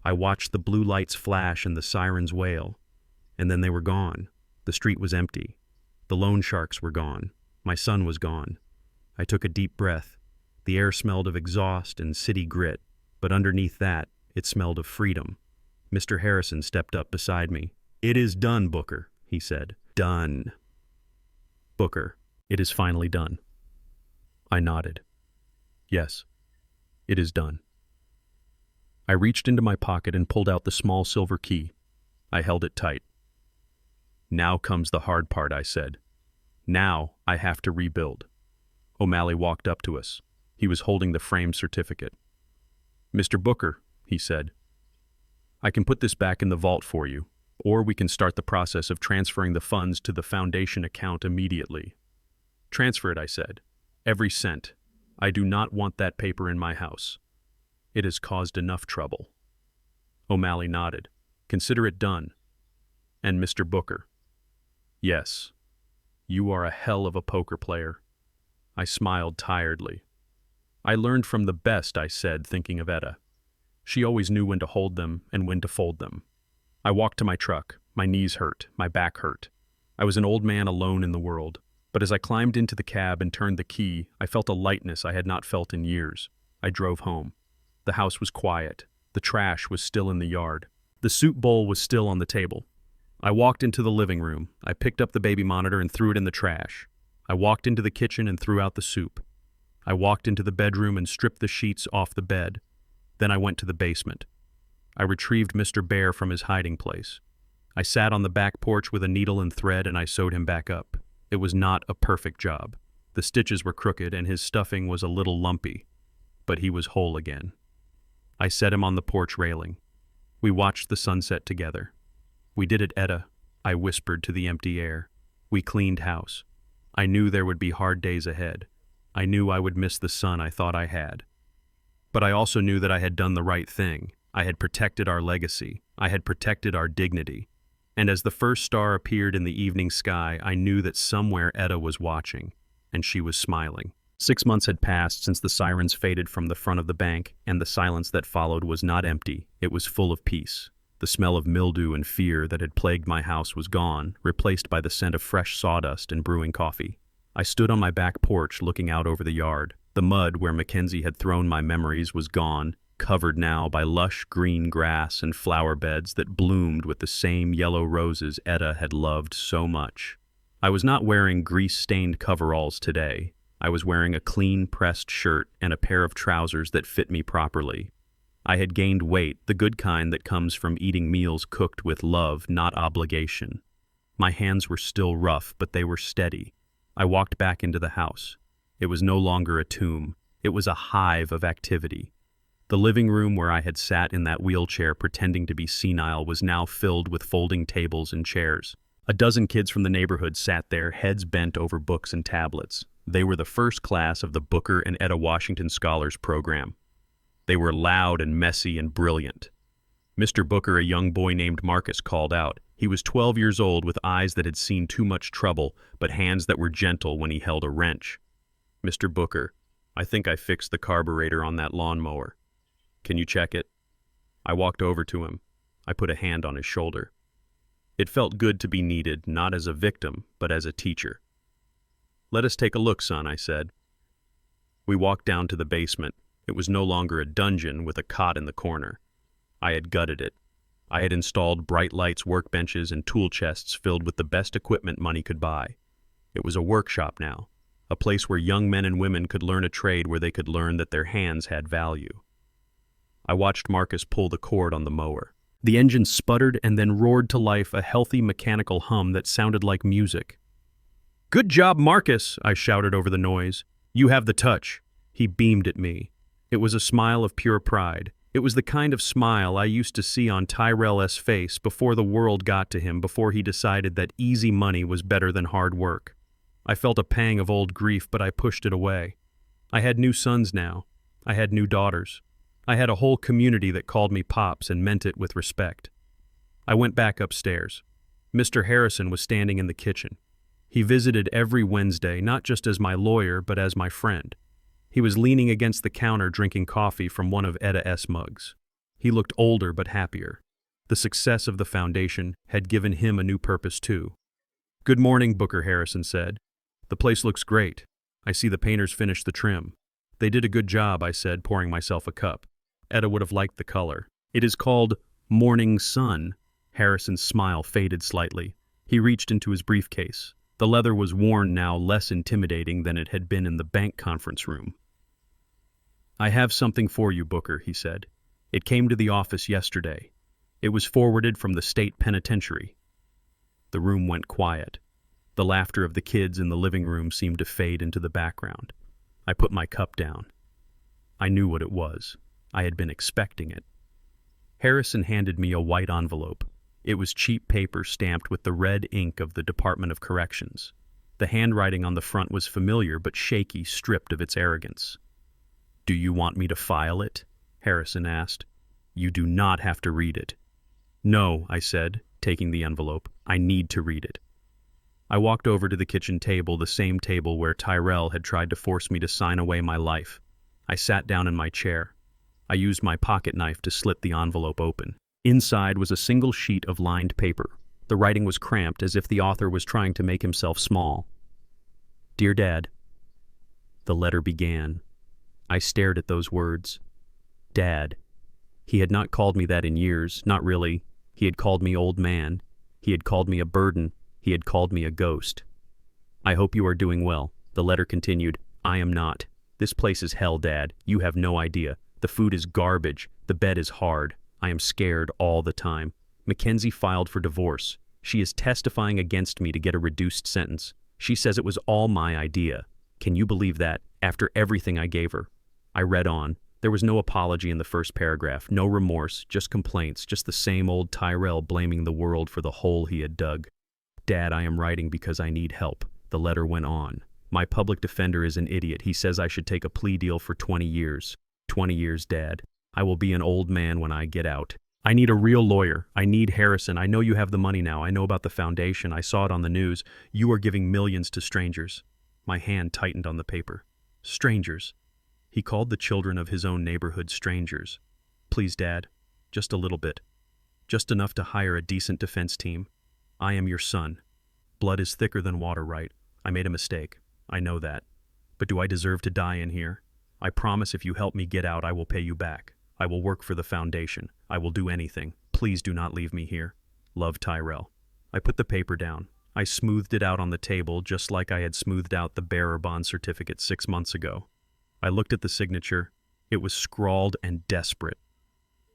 I watched the blue lights flash and the sirens wail. And then they were gone. The street was empty. The loan sharks were gone. My son was gone. I took a deep breath. The air smelled of exhaust and city grit, but underneath that, it smelled of freedom. Mr. Harrison stepped up beside me. It is done, Booker, he said. Done. Booker, it is finally done. I nodded. Yes, it is done. I reached into my pocket and pulled out the small silver key. I held it tight. Now comes the hard part, I said. Now I have to rebuild. O'Malley walked up to us. He was holding the framed certificate. Mr. Booker, he said, I can put this back in the vault for you, or we can start the process of transferring the funds to the foundation account immediately. Transfer it, I said. Every cent. I do not want that paper in my house. It has caused enough trouble. O'Malley nodded. Consider it done. And Mr. Booker. Yes. You are a hell of a poker player. I smiled tiredly. I learned from the best, I said, thinking of Etta. She always knew when to hold them and when to fold them. I walked to my truck. My knees hurt. My back hurt. I was an old man alone in the world. But as I climbed into the cab and turned the key, I felt a lightness I had not felt in years. I drove home. The house was quiet. The trash was still in the yard. The soup bowl was still on the table. I walked into the living room. I picked up the baby monitor and threw it in the trash. I walked into the kitchen and threw out the soup. I walked into the bedroom and stripped the sheets off the bed. Then I went to the basement. I retrieved Mr. Bear from his hiding place. I sat on the back porch with a needle and thread and I sewed him back up. It was not a perfect job. The stitches were crooked and his stuffing was a little lumpy, but he was whole again. I set him on the porch railing. We watched the sunset together. We did it, Etta, I whispered to the empty air. We cleaned house. I knew there would be hard days ahead. I knew I would miss the son I thought I had. But I also knew that I had done the right thing. I had protected our legacy. I had protected our dignity. And as the first star appeared in the evening sky, I knew that somewhere Etta was watching, and she was smiling. 6 months had passed since the sirens faded from the front of the bank, and the silence that followed was not empty. It was full of peace. The smell of mildew and fear that had plagued my house was gone, replaced by the scent of fresh sawdust and brewing coffee. I stood on my back porch looking out over the yard. The mud where Mackenzie had thrown my memories was gone, covered now by lush green grass and flower beds that bloomed with the same yellow roses Etta had loved so much. I was not wearing grease-stained coveralls today. I was wearing a clean-pressed shirt and a pair of trousers that fit me properly. I had gained weight, the good kind that comes from eating meals cooked with love, not obligation. My hands were still rough, but they were steady. I walked back into the house. It was no longer a tomb. It was a hive of activity. The living room where I had sat in that wheelchair pretending to be senile was now filled with folding tables and chairs. A dozen kids from the neighborhood sat there, heads bent over books and tablets. They were the first class of the Booker and Etta Washington Scholars Program. They were loud and messy and brilliant. Mr. Booker, a young boy named Marcus, called out. He was 12 years old with eyes that had seen too much trouble, but hands that were gentle when he held a wrench. Mr. Booker, I think I fixed the carburetor on that lawnmower. Can you check it? I walked over to him. I put a hand on his shoulder. It felt good to be needed, not as a victim, but as a teacher. Let us take a look, son, I said. We walked down to the basement. It was no longer a dungeon with a cot in the corner. I had gutted it. I had installed bright lights, workbenches, and tool chests filled with the best equipment money could buy. It was a workshop now, a place where young men and women could learn a trade where they could learn that their hands had value. I watched Marcus pull the cord on the mower. The engine sputtered and then roared to life, a healthy mechanical hum that sounded like music. "Good job, Marcus," I shouted over the noise. "You have the touch." He beamed at me. It was a smile of pure pride. It was the kind of smile I used to see on Tyrell's face before the world got to him, before he decided that easy money was better than hard work. I felt a pang of old grief, but I pushed it away. I had new sons now. I had new daughters. I had a whole community that called me Pops and meant it with respect. I went back upstairs. Mr. Harrison was standing in the kitchen. He visited every Wednesday, not just as my lawyer, but as my friend. He was leaning against the counter drinking coffee from one of Etta's mugs. He looked older but happier. The success of the foundation had given him a new purpose too. "Good morning," Booker Harrison said. "The place looks great. I see the painters finished the trim." "They did a good job," I said, pouring myself a cup. Etta would have liked the color. "It is called Morning Sun." Harrison's smile faded slightly. He reached into his briefcase. The leather was worn now, less intimidating than it had been in the bank conference room. "I have something for you, Booker," he said. "It came to the office yesterday. It was forwarded from the state penitentiary." The room went quiet. The laughter of the kids in the living room seemed to fade into the background. I put my cup down. I knew what it was. I had been expecting it. Harrison handed me a white envelope. It was cheap paper stamped with the red ink of the Department of Corrections. The handwriting on the front was familiar but shaky, stripped of its arrogance. "Do you want me to file it?" Harrison asked. "You do not have to read it." "No," I said, taking the envelope. "I need to read it." I walked over to the kitchen table, the same table where Tyrell had tried to force me to sign away my life. I sat down in my chair. I used my pocket knife to slit the envelope open. Inside was a single sheet of lined paper. The writing was cramped, as if the author was trying to make himself small. "Dear Dad." The letter began. I stared at those words. Dad. He had not called me that in years, not really. He had called me old man. He had called me a burden. He had called me a ghost. "I hope you are doing well." The letter continued. "I am not. This place is hell, Dad. You have no idea. The food is garbage. The bed is hard. I am scared all the time. Mackenzie filed for divorce. She is testifying against me to get a reduced sentence. She says it was all my idea. Can you believe that, after everything I gave her?" I read on. There was no apology in the first paragraph, no remorse, just complaints, just the same old Tyrell blaming the world for the hole he had dug. "Dad, I am writing because I need help." The letter went on. "My public defender is an idiot. He says I should take a plea deal for 20 years. 20 years, Dad. I will be an old man when I get out. I need a real lawyer. I need Harrison. I know you have the money now. I know about the foundation. I saw it on the news. You are giving millions to strangers." My hand tightened on the paper. Strangers. He called the children of his own neighborhood strangers. "Please, Dad. Just a little bit. Just enough to hire a decent defense team. I am your son. Blood is thicker than water, right? I made a mistake. I know that. But do I deserve to die in here? I promise if you help me get out, I will pay you back. I will work for the foundation. I will do anything. Please do not leave me here. Love, Tyrell." I put the paper down. I smoothed it out on the table just like I had smoothed out the bearer bond certificate 6 months ago. I looked at the signature. It was scrawled and desperate.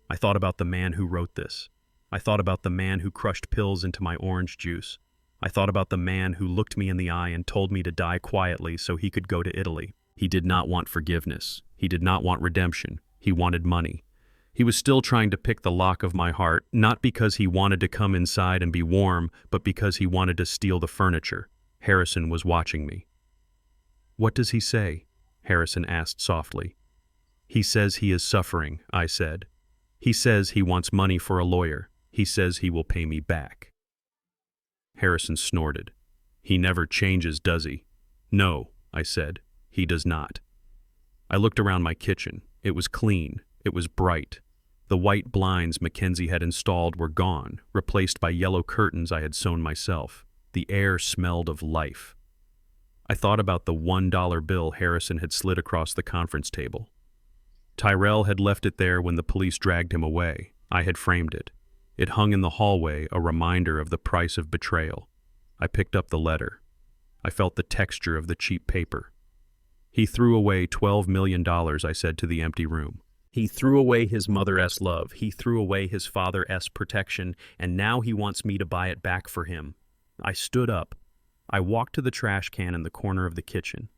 I thought about the man who wrote this. I thought about the man who crushed pills into my orange juice. I thought about the man who looked me in the eye and told me to die quietly so he could go to Italy. He did not want forgiveness. He did not want redemption. He wanted money. He was still trying to pick the lock of my heart, not because he wanted to come inside and be warm, but because he wanted to steal the furniture. Harrison was watching me. "What does he say?" Harrison asked softly. "He says he is suffering," I said. "He says he wants money for a lawyer. He says he will pay me back." Harrison snorted. "He never changes, does he?" "No," I said. "He does not." I looked around my kitchen. It was clean. It was bright. The white blinds Mackenzie had installed were gone, replaced by yellow curtains I had sewn myself. The air smelled of life. I thought about the $1 bill Harrison had slid across the conference table. Tyrell had left it there when the police dragged him away. I had framed it. It hung in the hallway, a reminder of the price of betrayal. I picked up the letter. I felt the texture of the cheap paper. "He threw away $12 million, I said to the empty room. "He threw away his mother's love. He threw away his father's protection, and now he wants me to buy it back for him." I stood up. I walked to the trash can in the corner of the kitchen.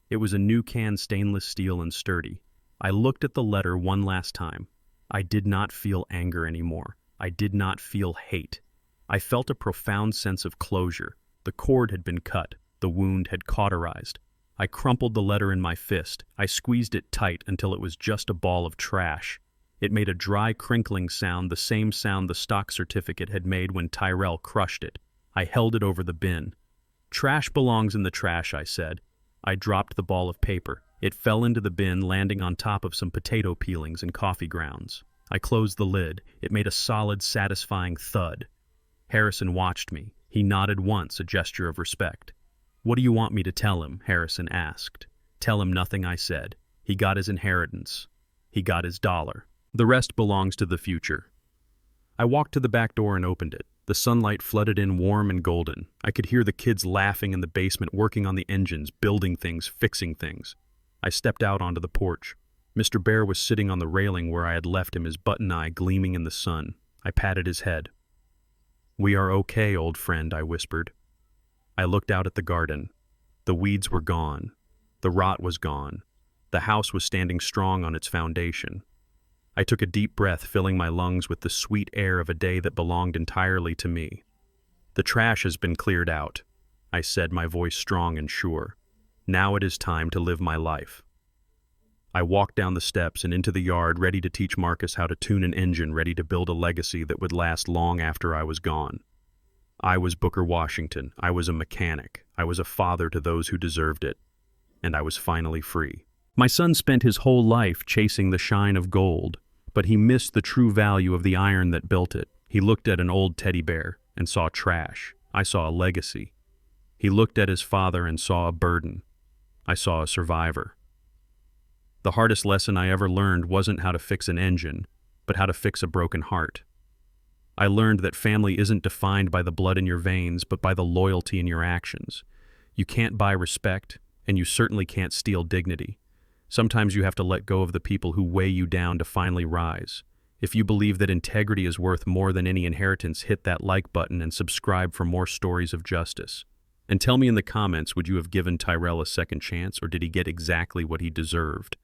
It was a new can, stainless steel and sturdy. I looked at the letter one last time. I did not feel anger anymore. I did not feel hate. I felt a profound sense of closure. The cord had been cut. The wound had cauterized. I crumpled the letter in my fist. I squeezed it tight until it was just a ball of trash. It made a dry, crinkling sound, the same sound the stock certificate had made when Tyrell crushed it. I held it over the bin. "Trash belongs in the trash," I said. I dropped the ball of paper. It fell into the bin, landing on top of some potato peelings and coffee grounds. I closed the lid. It made a solid, satisfying thud. Harrison watched me. He nodded once, a gesture of respect. "What do you want me to tell him?" Harrison asked. "Tell him nothing," I said. "He got his inheritance. He got his dollar. The rest belongs to the future." I walked to the back door and opened it. The sunlight flooded in warm and golden. I could hear the kids laughing in the basement, working on the engines, building things, fixing things. I stepped out onto the porch. Mr. Bear was sitting on the railing where I had left him, his button eye gleaming in the sun. I patted his head. "We are okay, old friend," I whispered. I looked out at the garden. The weeds were gone. The rot was gone. The house was standing strong on its foundation. I took a deep breath, filling my lungs with the sweet air of a day that belonged entirely to me. "The trash has been cleared out," I said, my voice strong and sure. "Now it is time to live my life." I walked down the steps and into the yard, ready to teach Marcus how to tune an engine, ready to build a legacy that would last long after I was gone. I was Booker Washington. I was a mechanic. I was a father to those who deserved it. And I was finally free. My son spent his whole life chasing the shine of gold, but he missed the true value of the iron that built it. He looked at an old teddy bear and saw trash. I saw a legacy. He looked at his father and saw a burden. I saw a survivor. The hardest lesson I ever learned wasn't how to fix an engine, but how to fix a broken heart. I learned that family isn't defined by the blood in your veins, but by the loyalty in your actions. You can't buy respect, and you certainly can't steal dignity. Sometimes you have to let go of the people who weigh you down to finally rise. If you believe that integrity is worth more than any inheritance, hit that like button and subscribe for more stories of justice. And tell me in the comments, would you have given Tyrell a second chance, or did he get exactly what he deserved?